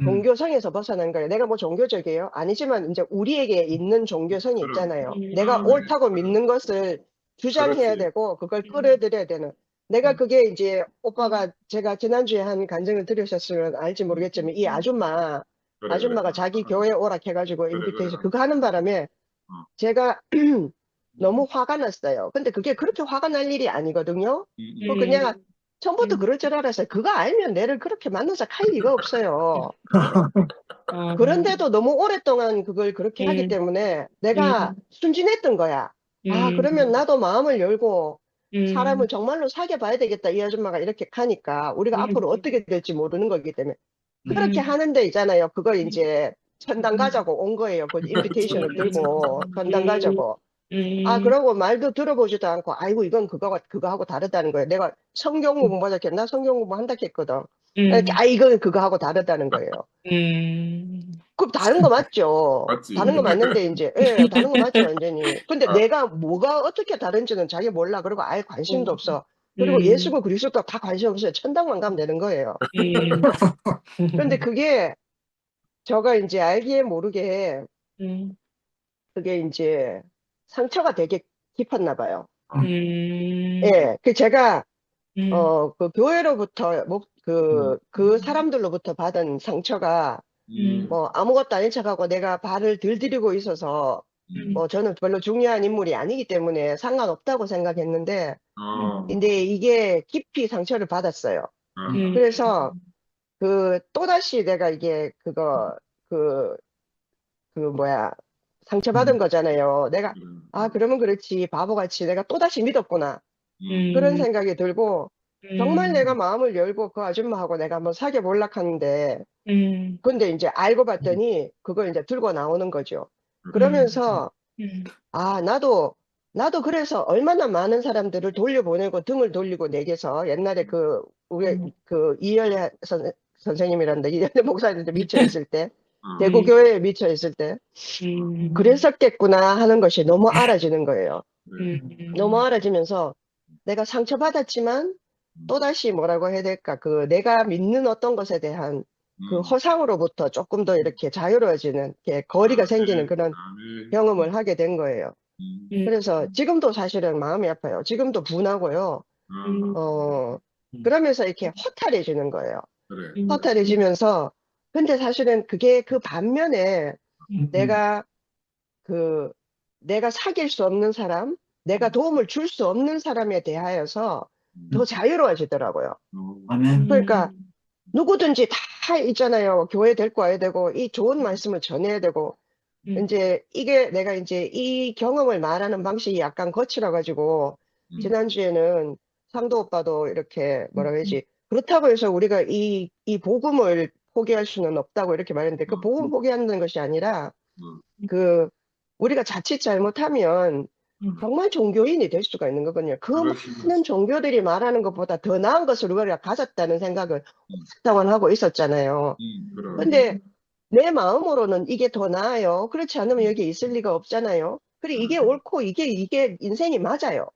종교성에서 벗어난 거예요. 내가 뭐 종교적이에요? 아니지만 이제 우리에게 있는 종교성이 있잖아요. 내가 옳다고 믿는 것을 주장해야 되고 그걸 끌어들여야 되는. 내가 그게 이제 오빠가 제가 지난주에 한 간증을 들으셨으면 알지 모르겠지만 이 아줌마가 자기 교회에 오락해가지고 인비테이션 그거 하는 바람에 제가 너무 화가 났어요. 근데 그게 그렇게 화가 날 일이 아니거든요. 그냥 처음부터 그럴 줄 알았어요. 그거 알면 내를 그렇게 만나서 갈 리가 없어요. 그런데도 너무 오랫동안 그걸 그렇게 하기 때문에 내가 순진했던 거야. 그러면 나도 마음을 열고 사람을 정말로 사귀어 봐야 되겠다. 이 아줌마가 이렇게 가니까 우리가 앞으로 어떻게 될지 모르는 거기 때문에 그렇게 하는데 있잖아요. 그걸 이제 천당 가자고 온 거예요. 그 인비테이션을 들고 천당 가자고. 그러고 말도 들어보지도 않고 아이고 이건 그거하고 다르다는 거예요. 내가 성경 공부하자 했 나 성경 공부한다 했거든. 이건 그거하고 다르다는 거예요. 그럼 다른 거 맞죠? 맞지. 다른 거 맞는데 이제 다른 거 맞죠 완전히. 근데 내가 뭐가 어떻게 다른지는 자기 몰라. 그리고 아예 관심도 없어. 그리고 예수고 그리스도 다 관심 없어요. 천당만 가면 되는 거예요. 그런데 그게 저가 이제 알게 모르게 그게 이제 상처가 되게 깊었나 봐요. 예, 제가 그 교회로부터 그 사람들로부터 받은 상처가 뭐 아무것도 아닌 척하고 내가 발을 들들이고 있어서 뭐 저는 별로 중요한 인물이 아니기 때문에 상관없다고 생각했는데 근데 이게 깊이 상처를 받았어요. 그래서 또다시 내가 이게 상처받은 거잖아요. 내가, 그러면 그렇지. 바보같이 내가 또다시 믿었구나. 그런 생각이 들고, 정말 내가 마음을 열고 그 아줌마하고 내가 한번 사귀어 보려고 하는데, 근데 이제 알고 봤더니 그걸 이제 들고 나오는 거죠. 그러면서, 나도 그래서 얼마나 많은 사람들을 돌려보내고 등을 돌리고 내게서 옛날에 우리 이열애 선생님이란다. 이열애 목사님한테 미쳐 있을 때, 대구 교회에 미쳐 있을 때, 그랬었겠구나 하는 것이 너무 알아지는 거예요. 너무 알아지면서 내가 상처받았지만 또다시 뭐라고 해야 될까? 내가 믿는 어떤 것에 대한 그 허상으로부터 조금 더 이렇게 자유로워지는, 이렇게 거리가 생기는 그런 경험을 하게 된 거예요. 그래서 지금도 사실은 마음이 아파요. 지금도 분하고요. 그러면서 이렇게 허탈해지는 거예요. 허탈해지면서, 근데 사실은 그게 그 반면에 내가 사귈 수 없는 사람, 내가 도움을 줄 수 없는 사람에 대하여서 더 자유로워지더라고요. 아멘. 그러니까 누구든지 다 있잖아요. 교회 데리고 와야 되고, 이 좋은 말씀을 전해야 되고, 이제 내가 이제 이 경험을 말하는 방식이 약간 거칠어가지고, 지난주에는 상도 오빠도 이렇게 뭐라고 해야지, 그렇다고 해서 우리가 이 복음을 포기할 수는 없다고 이렇게 말했는데, 그 복음 포기하는 것이 아니라, 우리가 자칫 잘못하면 정말 종교인이 될 수가 있는 거거든요. 그 많은 종교들이 말하는 것보다 더 나은 것을 우리가 가졌다는 생각을 오랫동안 하고 있었잖아요. 근데 내 마음으로는 이게 더 나아요. 그렇지 않으면 여기 있을 리가 없잖아요. 그리고 이게 옳고 이게 인생이 맞아요.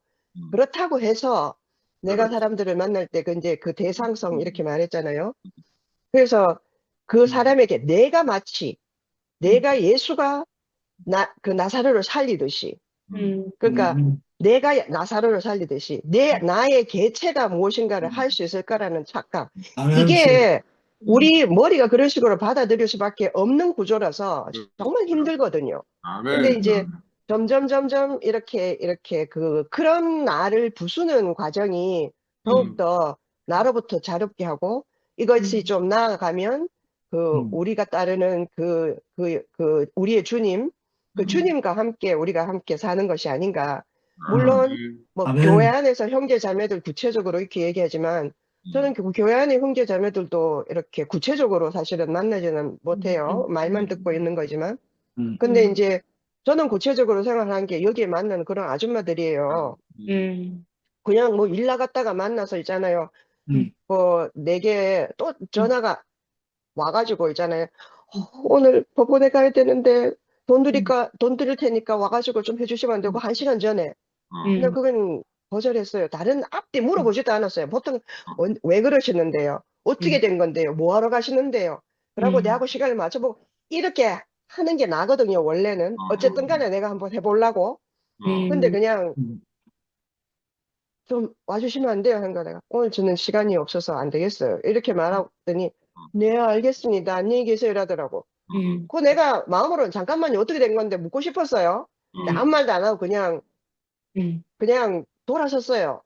그렇다고 해서 내가 사람들을 만날 때 이제 그 대상성 이렇게 말했잖아요. 그래서 그 사람에게 내가 예수가 나사로를 살리듯이, 그러니까 내가 나사로를 살리듯이 나의 개체가 무엇인가를 할 수 있을까라는 착각. 이게 우리 머리가 그런 식으로 받아들일 수밖에 없는 구조라서 정말 힘들거든요. 근데 이제 점점 이렇게 그런 나를 부수는 과정이 더욱더 나로부터 자유롭게 하고, 이것이 좀 나아가면 우리가 따르는 우리의 주님, 주님과 함께 우리가 함께 사는 것이 아닌가. 물론 뭐 아멘. 교회 안에서 형제 자매들 구체적으로 이렇게 얘기하지만, 저는 교회 안에 형제 자매들도 이렇게 구체적으로 사실은 만나지는 못해요. 말만 듣고 있는 거지만. 근데 이제 저는 구체적으로 생각한 게 여기에 만나는 그런 아줌마들이에요. 그냥 뭐 일 나갔다가 만나서 있잖아요. 내게 또 전화가 와가지고 있잖아요. 오늘 법원에 가야 되는데 돈 드릴 테니까 와가지고 좀 해주시면 안 되고, 1시간 전에. 근데 그건 거절했어요. 다른 앞뒤 물어보지도 않았어요. 보통 왜 그러시는데요? 어떻게 된 건데요? 뭐 하러 가시는데요? 그러고 내하고 시간을 맞춰보고 이렇게 하는 게 나거든요, 원래는. 어쨌든 간에 내가 한번 해보려고. 근데 그냥 좀 와주시면 안 돼요? 한거 내가. 오늘 저는 시간이 없어서 안 되겠어요. 이렇게 말하더니, 네, 알겠습니다. 안녕히 계세요. 이러더라고. 그거 내가 마음으로는 잠깐만요. 어떻게 된 건데 묻고 싶었어요. 근데 아무 말도 안 하고 그냥 돌아섰어요.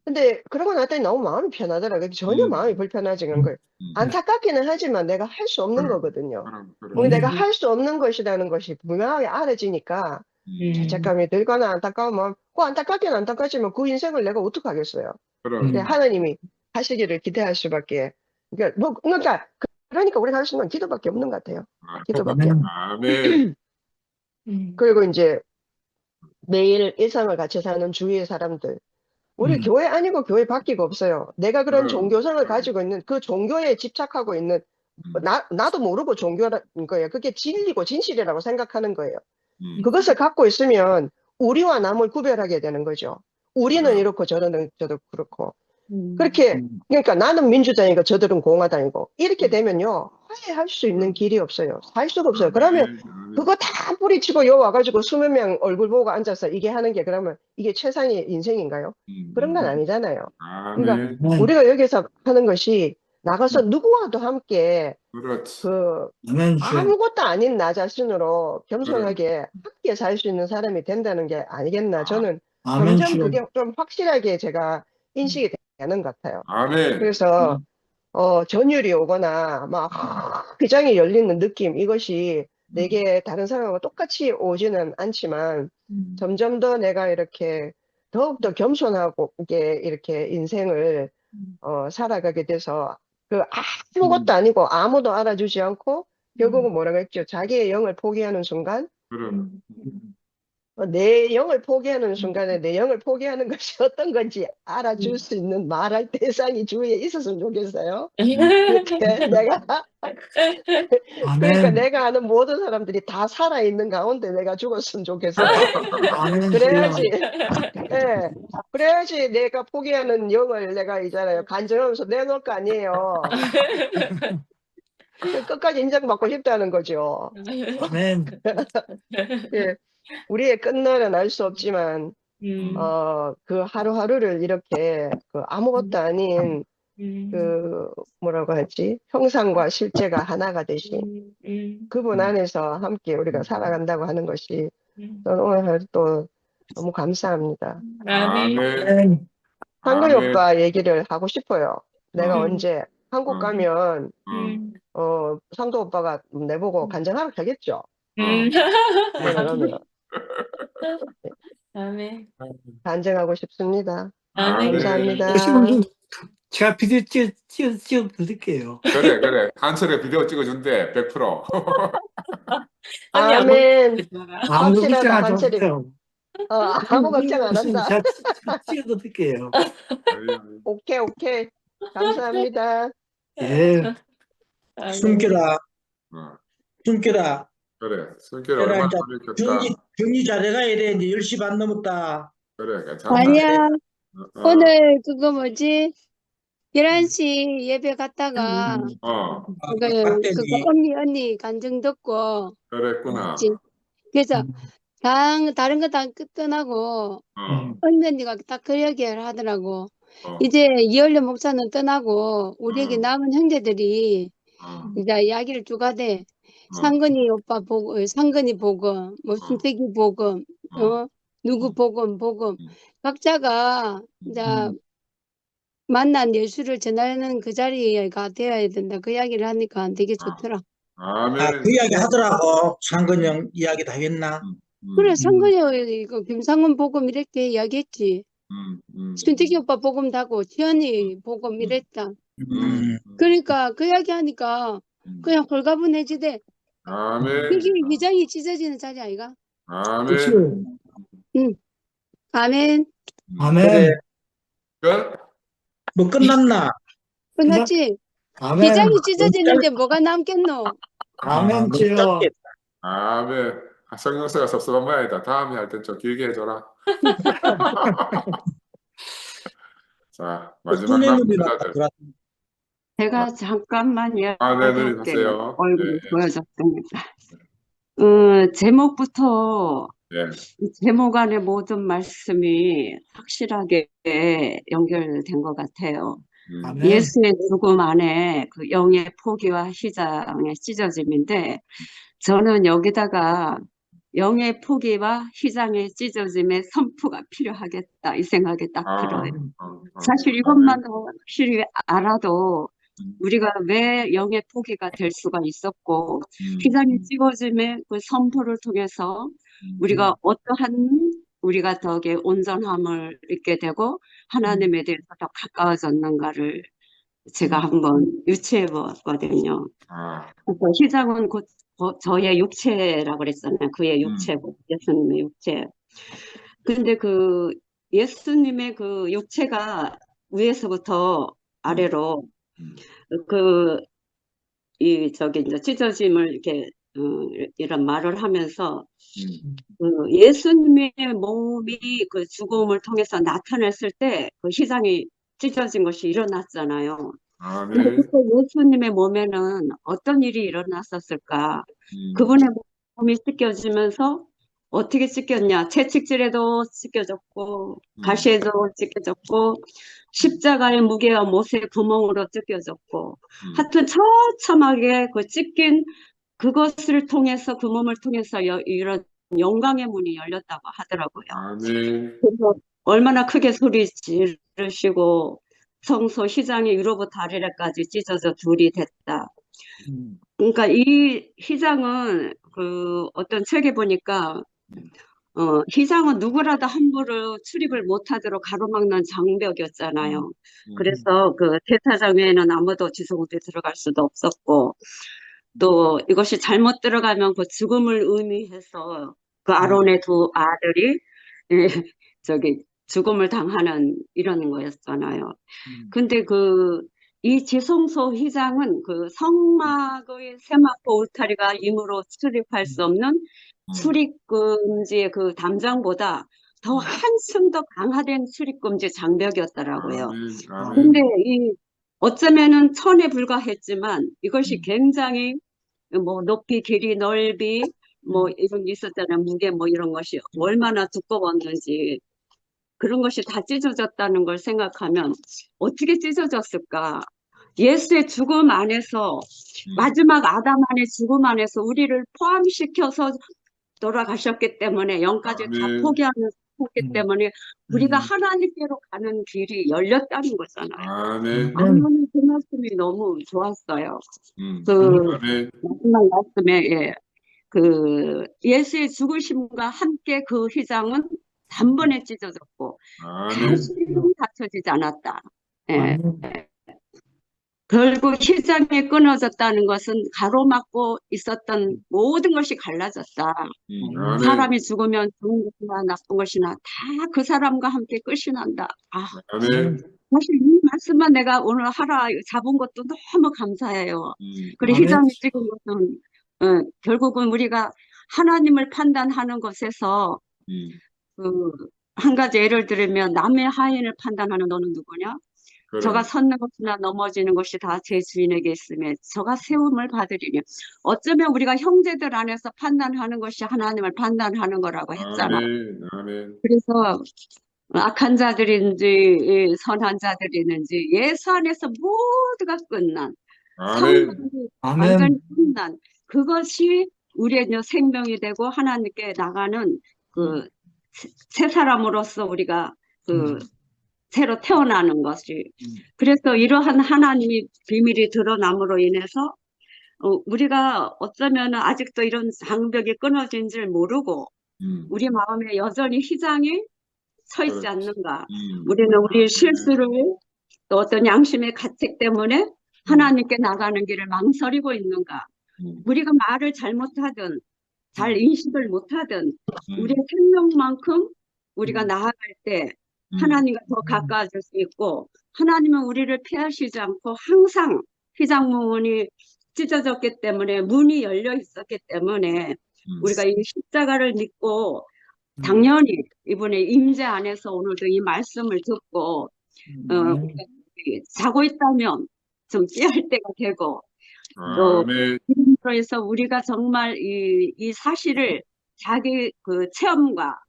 근데 그러고 났더니 너무 마음이 편하더라고요. 전혀 마음이 불편하지 않은 거예요. 안타깝기는 하지만 내가 할 수 없는 거거든요. 내가 할 수 없는 것이라는 것이 분명하게 알아지니까 죄책감이 들거나 안타까우면 안타깝긴 안타깝지만 그 인생을 내가 어떡하겠어요. 근데 하나님이 하시기를 기대할 수밖에. 그러니까 우리가 할 수 있는 건 기도밖에 없는 것 같아요. 기도밖에. 아멘. 그리고 이제 매일 일상을 같이 사는 주위의 사람들. 우리 교회 아니고 교회 밖이가 없어요. 내가 그런 종교성을 가지고 있는 그 종교에 집착하고 있는, 나도 모르고 종교라는 거예요. 그게 진리고 진실이라고 생각하는 거예요. 그것을 갖고 있으면 우리와 남을 구별하게 되는 거죠. 우리는 이렇고 저도 그렇고. 그렇게, 그러니까 나는 민주당이고 저들은 공화당이고, 이렇게 되면요, 화해할 수 있는 길이 없어요. 살 수가 없어요. 그러면 그거 다 뿌리치고 요 와가지고 20명 얼굴 보고 앉아서 이게 하는 게 그러면 이게 최상의 인생인가요? 그런 건 아니잖아요. 그러니까 우리가 여기서 하는 것이 나가서 누구와도 함께 아무것도 아닌 나 자신으로 겸손하게 함께 살 수 있는 사람이 된다는 게 아니겠나. 저는 점점 그게 좀 확실하게 제가 인식이 되는 것 같아요. 그래서 전율이 오거나 막 비장이 열리는 느낌, 이것이 내게 다른 사람하고 똑같이 오지는 않지만 점점 더 내가 이렇게 더욱더 겸손하고 이렇게 인생을 살아가게 돼서 그 아무것도 아니고 아무도 알아주지 않고 결국은 뭐라고 했죠? 자기의 영을 포기하는 순간 내 영을 포기하는 순간에 내 영을 포기하는 것이 어떤 건지 알아줄 수 있는 말할 대상이 주위에 있었으면 좋겠어요. 그렇게 내가 그러니까 아멘. 내가 아는 모든 사람들이 다 살아있는 가운데 내가 죽었으면 좋겠어요. 아멘. 그래야지, 예, 그래야지 내가 포기하는 영을 내가 있잖아요. 간절하면서 내놓을 거 아니에요. 끝까지 인정받고 싶다는 거죠. 아멘. 예, 우리의 끝날은 알 수 없지만, 그 하루하루를 이렇게 그 아무것도 아닌 그 뭐라고 하지? 형상과 실제가 하나가 되신 그분 안에서 함께 우리가 살아간다고 하는 것이 저는 오늘 하루 또 너무 감사합니다. 아멘. 아멘. 상근이 아멘. 오빠 얘기를 하고 싶어요. 내가 음. 언제 한국 가면 상도 오빠가 내보고 음. 간증하라 하겠죠. 음. 그러면 아멘. 간증하고 싶습니다. 아멘. 감사합니다. 오시면 좀 제가 비디오 찍어 드릴게요. 그래. 한철에 비디오 찍어준대, 100%. 언니 안 아멘. 아무 걱정 확실하다, 하지 한철이. 마세요. 아무 걱정 안 한다. 제가 찍어 드릴게요. 오케이. 감사합니다. 예. 숨겨라, 어, 숨겨라. 그래, 숨결 내가 얼마나 이제 재밌겠다. 정리 잘해가야 돼. 이제 10시 반 넘었다. 그래, 괜찮다. 아니야. 어, 오늘 그거 뭐지? 11시 예배 갔다가 그거 언니 간증 듣고 그랬구나. 했지. 그래서 다른 거 다 떠나고 언니가 딱 그 얘기를 하더라고. 이제 이열려 목사는 떠나고 우리에게 남은 형제들이 이제 이야기를 쭉 하대. 상근이 오빠 보고, 상근이 복음, 뭐 순택이 복음, 누구 복음. 각자가 이제 만난 예수를 전하는 그 자리가 되어야 된다. 그 이야기를 하니까 되게 좋더라. 아멘. 그 이야기 하더라고. 상근형 이야기 다 했나? 그래, 상근이 이거 김상훈 복음 이렇게 이야기했지. 순택이 오빠 복음 다고 지연이 복음 이랬다. 그러니까 그 이야기 하니까 그냥 홀가분해지대. 아멘. 그게 위장이 찢어지는 자리 아이가? 아멘. 그렇죠. 아멘. 아멘. 끝? 뭐 끝났나? 끝났지? 아멘. 위장이 찢어지는데 뭐가 남겠노? 아멘. 주여. 아멘. 성령사가 섭섭한 모양이다. 다음에 할 땐 좀 길게 해줘라. 자, 마지막 남자들. 제가 잠깐만 네, 이야기할게요. 하세요. 얼굴이 네. 보여졌습니다. 제목부터 이 제목 안에 모든 말씀이 확실하게 연결된 것 같아요. 아멘. 예수의 죽음 안에 그 영의 포기와 휘장의 찢어짐인데 저는 여기다가 영의 포기와 휘장의 찢어짐의 선포가 필요하겠다 이 생각이 딱 들어요. 사실 이것만 확실히 알아도 우리가 왜 영의 포기가 될 수가 있었고 휘장이 찢어짐의 그 선포를 통해서 우리가 어떠한 우리가 덕에 온전함을 잊게 되고 하나님에 대해서 더 가까워졌는가를 제가 한번 유추해 보았거든요. 그래서 휘장은 곧 저의 육체라고 그랬잖아요. 그의 육체고 예수님의 육체. 근데 그 예수님의 그 육체가 위에서부터 아래로 이제 찢어짐을 이렇게 이런 말을 하면서 그 예수님의 몸이 그 죽음을 통해서 나타났을 때 그 휘장이 찢어진 것이 일어났잖아요. 근데 그때 예수님의 몸에는 어떤 일이 일어났었을까? 그분의 몸이 찢겨지면서 어떻게 찢겼냐? 채찍질에도 찢겨졌고 가시에도 찢겨졌고 십자가의 무게와 못의 구멍으로 찢겨졌고 하여튼 처참하게 그 찢긴 그것을 통해서 그 몸을 통해서 이런 영광의 문이 열렸다고 하더라고요. 그래서 얼마나 크게 소리 지르시고 성소 휘장이 위로부터 아래까지 찢어져 둘이 됐다. 그러니까 이 휘장은 그 어떤 책에 보니까 희장은 누구라도 함부로 출입을 못하도록 가로막는 장벽이었잖아요. 그래서 그 대타장 외에는 아무도 지성소에 들어갈 수도 없었고, 또 이것이 잘못 들어가면 그 죽음을 의미해서 그 아론의 두 아들이 예, 죽음을 당하는 이런 거였잖아요. 근데 이 지성소 휘장은 그 성막의 세마포 울타리가 임으로 출입할 수 없는 출입금지의 그 담장보다 더 한층 더 강화된 출입금지 장벽이었더라고요. 근데 어쩌면은 천에 불과했지만 이것이 굉장히 뭐 높이, 길이, 넓이 뭐 이런 게 있었잖아요. 무게 뭐 이런 것이 얼마나 두꺼웠는지 그런 것이 다 찢어졌다는 걸 생각하면 어떻게 찢어졌을까? 예수의 죽음 안에서 마지막 아담안의 죽음 안에서 우리를 포함시켜서 돌아가셨기 때문에 영까지 다 포기하면서 했기 때문에 우리가 하나님께로 가는 길이 열렸다는 거잖아요. 저는 그 말씀이 너무 좋았어요. 마지막 말씀에 그 예수의 죽으심과 함께 그 휘장은 단번에 찢어졌고 다시는 닫혀지지 않았다. 결국 휘장이 끊어졌다는 것은 가로막고 있었던 모든 것이 갈라졌다. 사람이 죽으면 좋은 것이나 나쁜 것이나 다 그 사람과 함께 끝이 난다. 사실 이 말씀만 내가 오늘 하라 잡은 것도 너무 감사해요. 그리고 휘장이 찍은 것은 결국은 우리가 하나님을 판단하는 것에서 한 가지 예를 들면 남의 하인을 판단하는 너는 누구냐? 저가 섰는 것이나 넘어지는 것이 다 제 주인에게 있으며 저가 세움을 받으리니 어쩌면 우리가 형제들 안에서 판단하는 것이 하나님을 판단하는 거라고 했잖아. 그래서 악한 자들인지 선한 자들이는지 예수 안에서 모두가 끝난 성경이 완전히 끝난 그것이 우리의 생명이 되고 하나님께 나가는 그 새 사람으로서 우리가 새로 태어나는 것이. 그래서 이러한 하나님의 비밀이 드러남으로 인해서 우리가 어쩌면 아직도 이런 장벽이 끊어진 줄 모르고 우리 마음에 여전히 휘장이 서 있지 않는가. 우리는 우리의 실수를 또 어떤 양심의 가책 때문에 하나님께 나가는 길을 망설이고 있는가. 우리가 말을 잘못하든 잘 인식을 못하든 우리의 생명만큼 우리가 나아갈 때 하나님과 더 가까워질 수 있고 하나님은 우리를 피하시지 않고 항상 휘장문이 찢어졌기 때문에 문이 열려 있었기 때문에 우리가 이 십자가를 믿고 당연히 이번에 임재 안에서 오늘도 이 말씀을 듣고 자고 있다면 좀 깨할 때가 되고 또 이로 해서 우리가 정말 이 사실을 자기 그 체험과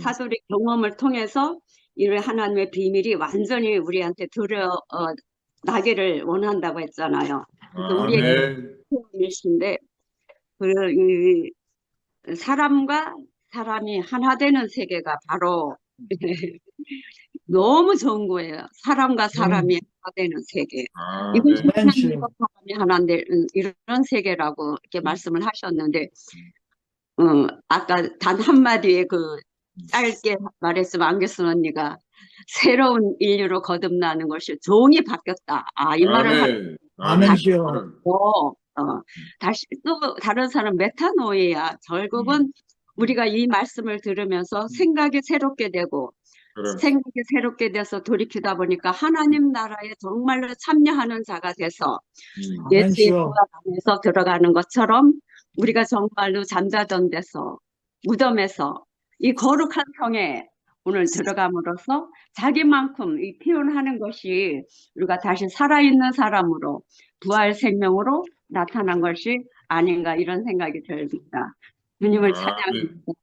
사소리 경험을 통해서 이 하나님의 비밀이 완전히 우리한테 나기를 원한다고 했잖아요. 그래서 우리에게 체험이신데 사람과 사람이 하나 되는 세계가 바로 너무 좋은 거예요. 사람과 사람이 하나 되는 세계. 이것이 하나님과 사람이 하나 되는 이런 세계라고 이렇게 말씀을 하셨는데 아까 단 한마디에 짧게 말했으면 안개순 언니가 새로운 인류로 거듭나는 것이 종이 바뀌었다. 이 말을 다시 또 다른 사람 메타노이야. 결국은 우리가 이 말씀을 들으면서 생각이 새롭게 되고 생각이 새롭게 돼서 돌이키다 보니까 하나님 나라에 정말로 참여하는 자가 돼서 예수의 부활 안에서 들어가는 것처럼 우리가 정말로 잠자던 데서 무덤에서 이 거룩한 성에 오늘 들어감으로써 자기만큼 이 표현하는 것이 우리가 다시 살아있는 사람으로 부활 생명으로 나타난 것이 아닌가 이런 생각이 듭니다. 주님을 찬양합니다.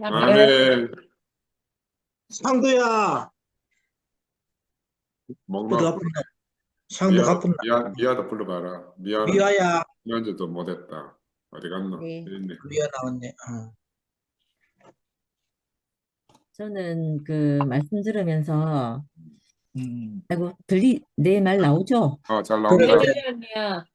아멘. 상도야. 먹나? 상도 가뿐나. 미아도 불러봐라. 미아야. 지난주도 못했다. 어디 갔노? 네. 미아 나왔네. 저는 말씀 들으면서 아이고 내 말 나오죠? 잘 나옵니다. 언니야.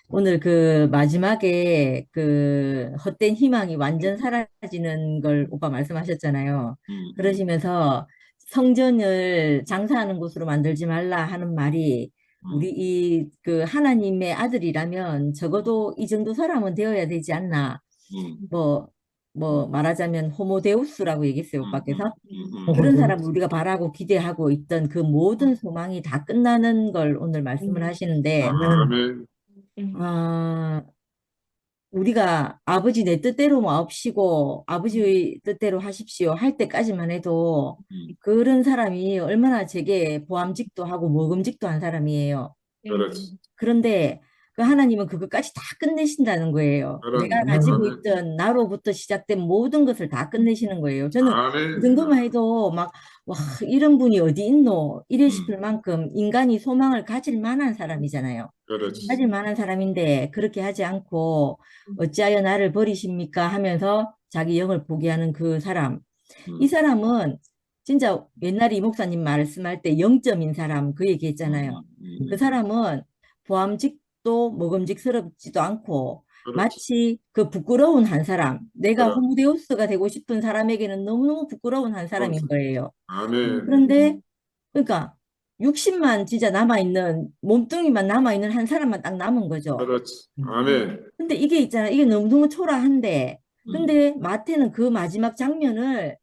오늘 그 마지막에 그 헛된 희망이 완전 사라지는 걸 오빠 말씀하셨잖아요. 그러시면서 성전을 장사하는 곳으로 만들지 말라 하는 말이 우리 이 그 하나님의 아들이라면 적어도 이 정도 사람은 되어야 되지 않나. 뭐 말하자면 호모데우스라고 얘기했어요, 오빠께서. 그런 사람을 우리가 바라고 기대하고 있던 그 모든 소망이 다 끝나는 걸 오늘 말씀을 하시는데, 아멘. 우리가 아버지 내 뜻대로 마옵시고 아버지의 뜻대로 하십시오 할 때까지만 해도 그런 사람이 얼마나 제게 보암직도 하고 먹음직도 한 사람이에요. 그렇지. 그런데 그 하나님은 그것까지 다 끝내신다는 거예요. 내가 가지고 있던 나로부터 시작된 모든 것을 다 끝내시는 거예요. 저는 그 정도만 해도 막, 와, 이런 분이 어디 있노? 이래 싶을 만큼 인간이 소망을 가질 만한 사람이잖아요. 그렇지. 가질 만한 사람인데 그렇게 하지 않고 어찌하여 나를 버리십니까? 하면서 자기 영을 포기하는 그 사람. 이 사람은 진짜 옛날에 이 목사님 말씀할 때 영점인 사람 그 얘기했잖아요. 그 사람은 보암직도 먹음직스럽지도 않고 마치 그 부끄러운 한 사람, 내가 호모데우스가 되고 싶은 사람에게는 너무너무 부끄러운 한 사람인 거예요. 아멘. 그런데 그러니까 60만 진짜 남아있는 몸뚱이만 남아있는 한 사람만 딱 남은 거죠. 그렇지. 아멘. 근데 이게 있잖아. 이게 너무너무 초라한데 근데 마태는 그 마지막 장면을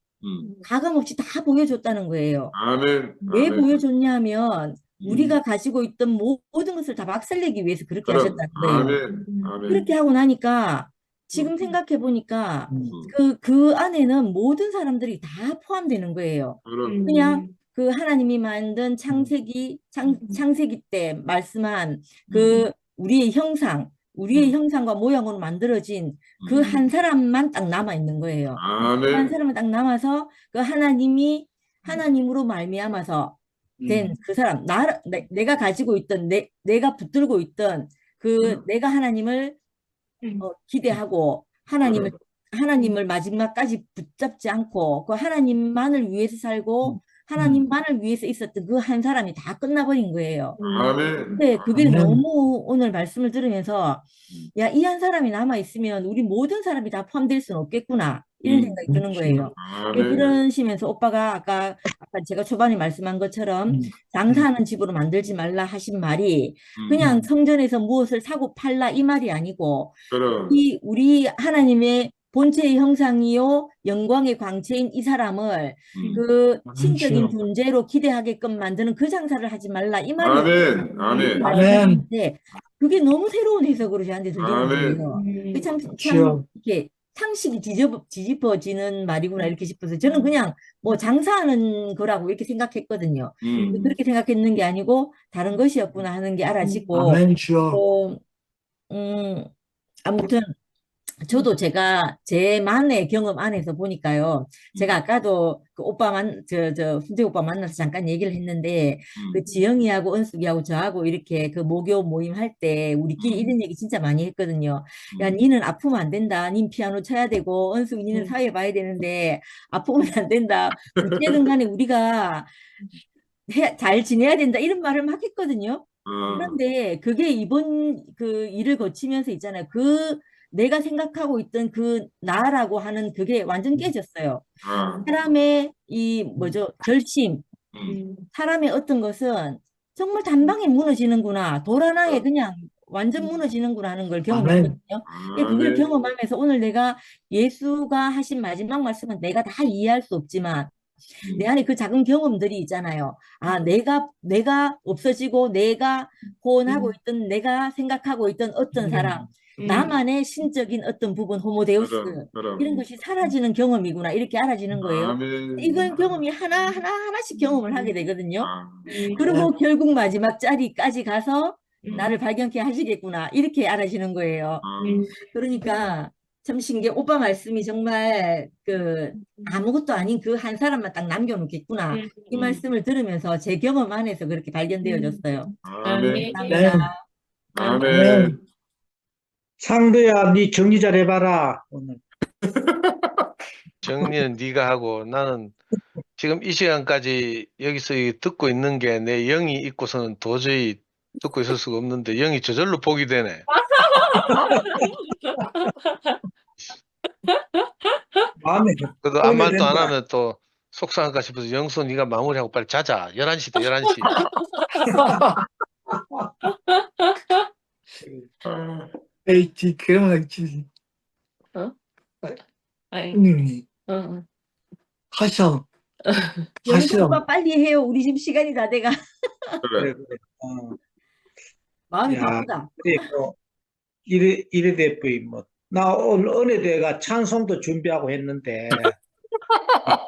가감없이 다 보여줬다는 거예요. 아멘. 왜 아멘. 보여줬냐면 우리가 가지고 있던 모든 것을 다 박살내기 위해서 그렇게 하셨다는 거예요. 아멘. 아멘. 그렇게 하고 나니까 지금 생각해 보니까 그 안에는 모든 사람들이 다 포함되는 거예요. 그냥 그 하나님이 만든 창세기 때 말씀한 그 우리의 형상과 모양으로 만들어진 그 한 사람만 딱 남아 있는 거예요. 그 한 사람만 딱 남아서 그 하나님으로 말미암아서 된 그 사람, 내가 가지고 있던 내가 붙들고 있던 그 내가 하나님을 기대하고 하나님을 마지막까지 붙잡지 않고 그 하나님만을 위해서 살고 하나님만을 위해서 있었던 그 한 사람이 다 끝나버린 거예요. 아멘. 근데 그게 너무 오늘 말씀을 들으면서 야, 이 한 사람이 남아 있으면 우리 모든 사람이 다 포함될 수는 없겠구나 이런 생각이 드는 거예요. 그러시면서 오빠가 아까 제가 초반에 말씀한 것처럼 장사하는 집으로 만들지 말라 하신 말이 그냥 성전에서 무엇을 사고 팔라 이 말이 아니고 우리 하나님의 본체의 형상이요 영광의 광채인 이 사람을 그 신적인 존재로 기대하게끔 만드는 그 장사를 하지 말라 이 말이에요. 아멘. 아멘. 그게 너무 새로운 해석으로 저한테 들려오거든요. 참 이렇게 상식이 뒤집어지는 말이구나 이렇게 싶어서 저는 그냥 뭐 장사하는 거라고 이렇게 생각했거든요. 그렇게 생각했는 게 아니고 다른 것이었구나 하는 게 알아지고 아무튼 저도 제가 제만의 경험 안에서 보니까요. 제가 아까도 그 순재 오빠 만나서 잠깐 얘기를 했는데, 그 지영이하고 은숙이하고 저하고 이렇게 그 모교 모임 할 때 우리끼리 이런 얘기 진짜 많이 했거든요. 야, 니는 아프면 안 된다. 닌 피아노 쳐야 되고, 은숙이 니는 사회 봐야 되는데, 아프면 안 된다. 어쨌든 간에 우리가 잘 지내야 된다. 이런 말을 막 했거든요. 그런데 그게 이번 그 일을 거치면서 있잖아요. 내가 생각하고 있던 그 나라고 하는 그게 완전 깨졌어요. 사람의 결심, 사람의 어떤 것은 정말 단방에 무너지는구나. 돌 하나에 그냥 완전 무너지는구나 하는 걸 경험했거든요. 그걸 경험하면서 오늘 내가 예수가 하신 마지막 말씀은 내가 다 이해할 수 없지만 내 안에 그 작은 경험들이 있잖아요. 내가 없어지고 내가 고언하고 있던 내가 생각하고 있던 어떤 사람 나만의 신적인 어떤 부분 호모데우스 이런 것이 사라지는 경험이구나 이렇게 알아지는 거예요. 이건 경험이 하나씩 경험을 하게 되거든요. 그리고 결국 마지막 자리까지 가서 나를 발견케 하시겠구나 이렇게 알아지는 거예요. 그러니까 참 신기해. 오빠 말씀이 정말 아무것도 아닌 그 한 사람만 딱 남겨놓겠구나 이 말씀을 들으면서 제 경험 안에서 그렇게 발견되어졌어요. 아멘. 감사합니다. 아멘. 상도야, 네 정리 잘 해봐라 오늘. 정리는 네가 하고 나는 지금 이 시간까지 여기서 듣고 있는 게 내 영이 있고서는 도저히 듣고 있을 수가 없는데 영이 저절로 복이 되네. 마음에 그래도 아무 말도 안 은혜된다. 하면 또 속상할까 싶어서 영수 네가 마무리하고 빨리 자자. 11시다 11시. 에이, 그러면 어? 아이, 형님이 어. 하셔. 영수 하셔. 오빠 빨리 해요. 우리 지금 시간이 다 돼가. 그래. 마음이 야, 바쁘다. 그리고 이래 대표이 뭐, 나 오늘 은혜대가 찬송도 준비하고 했는데,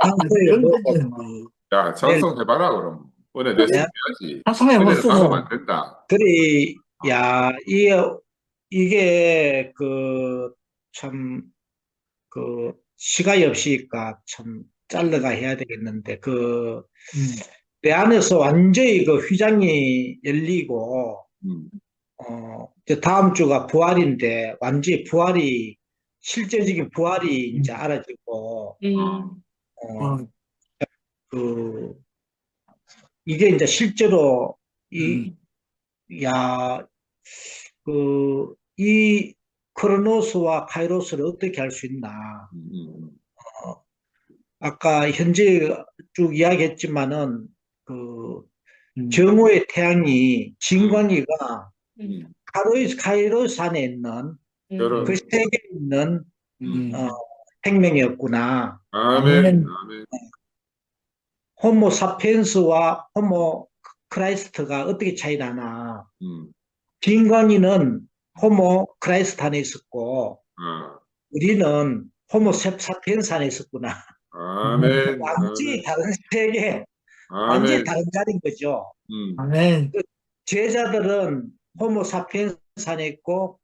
찬송이 뭐, 야, 찬송 해봐라, 그럼. 은혜 내 네? 해야지. 찬송해 은혜를 보소. 가면 안 된다. 그래, 야, 이게 참, 시간이 없으니까 참 잘라가 해야 되겠는데, 내 안에서 완전히 휘장이 열리고, 이제 다음 주가 부활인데, 완전히 실제적인 부활이 이제 알아지고, 이게 이제 실제로, 이 크로노스와 카이로스를 어떻게 할 수 있나. 아까 현재 쭉 이야기했지만은, 정오의 태양이, 진광이가 카이로스 안에 있는 그 세계에 있는 생명이었구나. 아멘. 아멘. 호모 사피엔스와 호모 크라이스트가 어떻게 차이 나나. 진광이는 호모 크라이스트 안에 있었고, 우리는 호모 사피엔스 안에 있었구나. 아멘. 완전히 다른 세계, 아멘. 완전히 다른 자리인 거죠. 아멘. 제자들은 호모 사피엔스 안에 있고,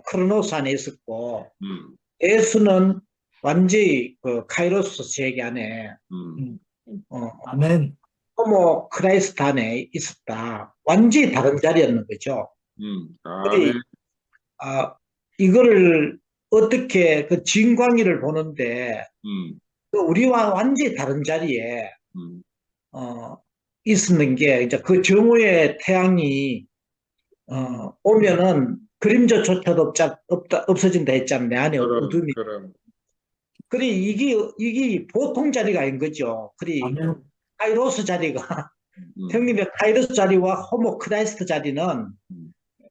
크로노스 안에 있었고, 예수는 완전히 카이로스 세계 안에, 아멘. 호모 크라이스트 안에 있었다. 완전히 다른 자리였는 거죠. 아멘. 이거를 어떻게 진광이를 보는데, 우리와 완전히 다른 자리에 있었는 게, 이제 그 정오의 태양이 오면은 그림자조차도 없어진다 했잖아. 내 안에 어둠이. 그래, 이게 보통 자리가 아닌 거죠. 그래, 카이로스 자리가, 형님의 카이로스 자리와 호모 크라이스트 자리는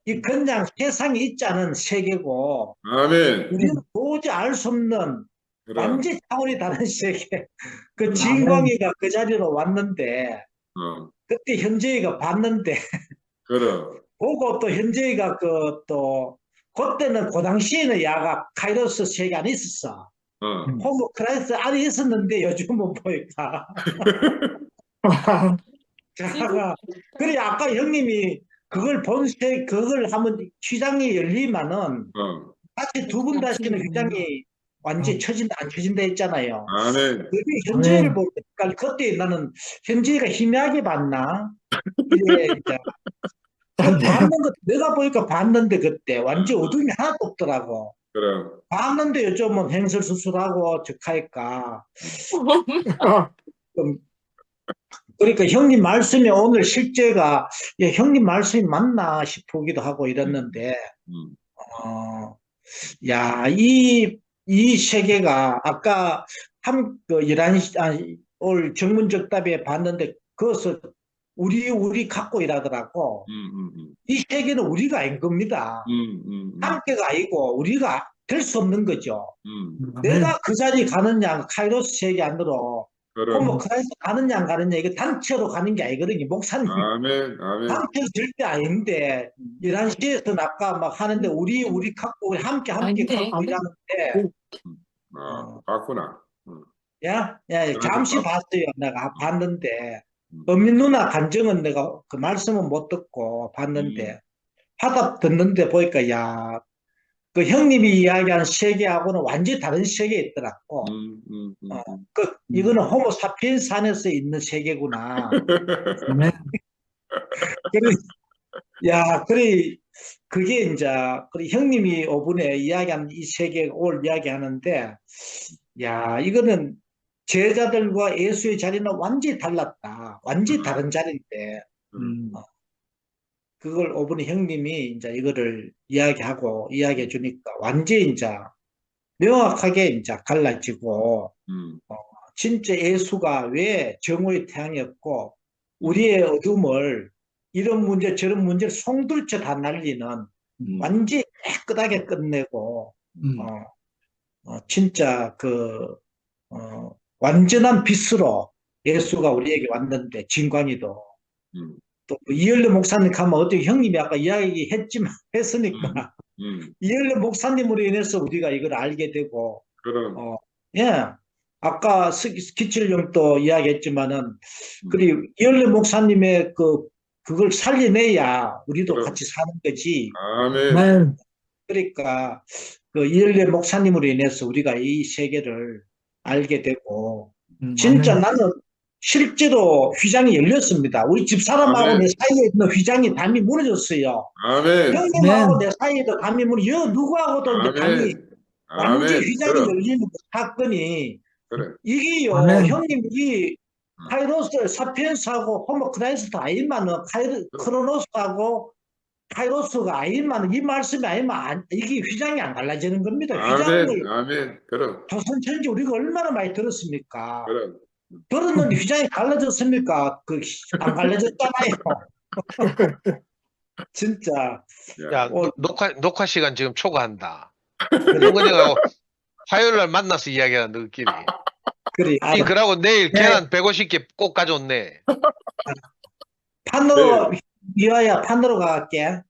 이 그냥 세상에 있지 않은 세계고, 아멘. 우리는 도저히 알 수 없는 완전히 차원이 다른 세계. 그 진광이가 그 자리로 왔는데, 그때 현재이가 봤는데, 보고 또 현재이가 그때는 그 당시에는 야가 카이로스 세계 안에 있었어. 호모 크라이스트 안에 있었는데 요즘은 보니까. 그래, 아까 형님이 그걸 그걸 하면 휘장이 열리면은, 다시 두 분 다시는 휘장이 완전히 쳐진다, 안 쳐진다 했잖아요. 그게 현재를 보니까, 그때 나는 현재가 희미하게 봤나? 이래, 이제. 내가 보니까 봤는데 그때 완전 어둠이 하나도 없더라고. 봤는데 요즘은 행설 수술하고 적하니까. 그러니까 형님 말씀이 오늘 실제가 형님 말씀이 맞나 싶기도 하고 이랬는데, 야, 이 세계가 아까 11시, 올 정문적답에 봤는데 그것을 우리 갖고 일하더라고. 이 세계는 우리가 아닌 겁니다. 함께가 아니고 우리가 될 수 없는 거죠. 내가 그 자리에 가느냐, 카이로스 세계 안으로 호모 크라이스트 가느냐 안 가느냐, 이거 단체로 가는 게 아니거든요. 목사님. 단체로 절대 아닌데 11시에서는 아까 막 하는데 우리 갖고 함께 갖고 일하는데. 봤구나. 야, 잠시 봤어요. 내가 봤는데. 어민 누나 간증은 내가 그 말씀은 못 듣고 봤는데, 하다 듣는데 보니까, 야, 그 형님이 이야기하는 세계하고는 완전히 다른 세계에 있더라고. 이거는 호모 사피엔스 안에서 있는 세계구나. 그게 이제, 형님이 오분에 이야기하는 이 세계 올 이야기하는데, 야, 이거는 제자들과 예수의 자리는 완전히 달랐다. 완전히 다른 자리인데, 그걸 오분의 형님이 이제 이거를 이야기해 주니까 완전히 이제 명확하게 이제 갈라지고, 진짜 예수가 왜 정오의 태양이었고, 우리의 어둠을 이런 문제 저런 문제를 송두리째 다 날리는 완전히 깨끗하게 끝내고, 진짜 완전한 빛으로 예수가 우리에게 왔는데, 진광이도. 또 이열래 목사님 가면 어떻게 형님이 아까 했으니까 이열래 목사님으로 인해서 우리가 이걸 알게 되고, 예, 아까 기칠령도 이야기했지만은, 그리고 이열래 목사님의 그걸 살려내야 우리도 같이 사는 거지. 아멘. 그러니까 이열래 목사님으로 인해서 우리가 이 세계를 알게 되고, 진짜 나는 실제로 휘장이 열렸습니다. 우리 집사람하고 내 사이에 있는 휘장이 담이 무너졌어요. 형님하고 내 사이에도 담이 누구하고도 이제 담이 완전 휘장이 열리는 사건이, 이게요, 형님이 카이로스 사피엔스하고 호모 크라이스트 아니면은 크로노스하고 카이로스가 아니면 이 말씀이 아니면 이게 휘장이 안 갈라지는 겁니다. 휘장을 조선 천지 우리가 얼마나 많이 들었습니까? 들었는데 휘장이 갈라졌습니까? 안 갈라졌잖아요. 진짜. 야, 녹화 시간 지금 초과한다. 그냥 화요일 날 만나서 이야기하는 느낌이. 그래. 그러고 내일 계란 150개 꼭 가져온네. 판으로 미화야 판으로 갈게.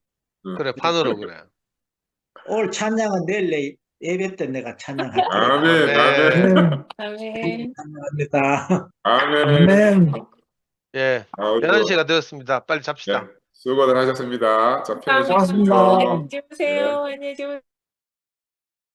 그래, 판으로 그래. 오늘 찬양은 내일 예배 때 내가 찬양할게. 아멘. 감사합니다. 아멘. 예, 11시가 되었습니다. 빨리 잡시다. 수고들 하셨습니다. 자, 편히 고맙습니다. 쉬십시오. 안녕히 주무세요. 안녕히 주무세요.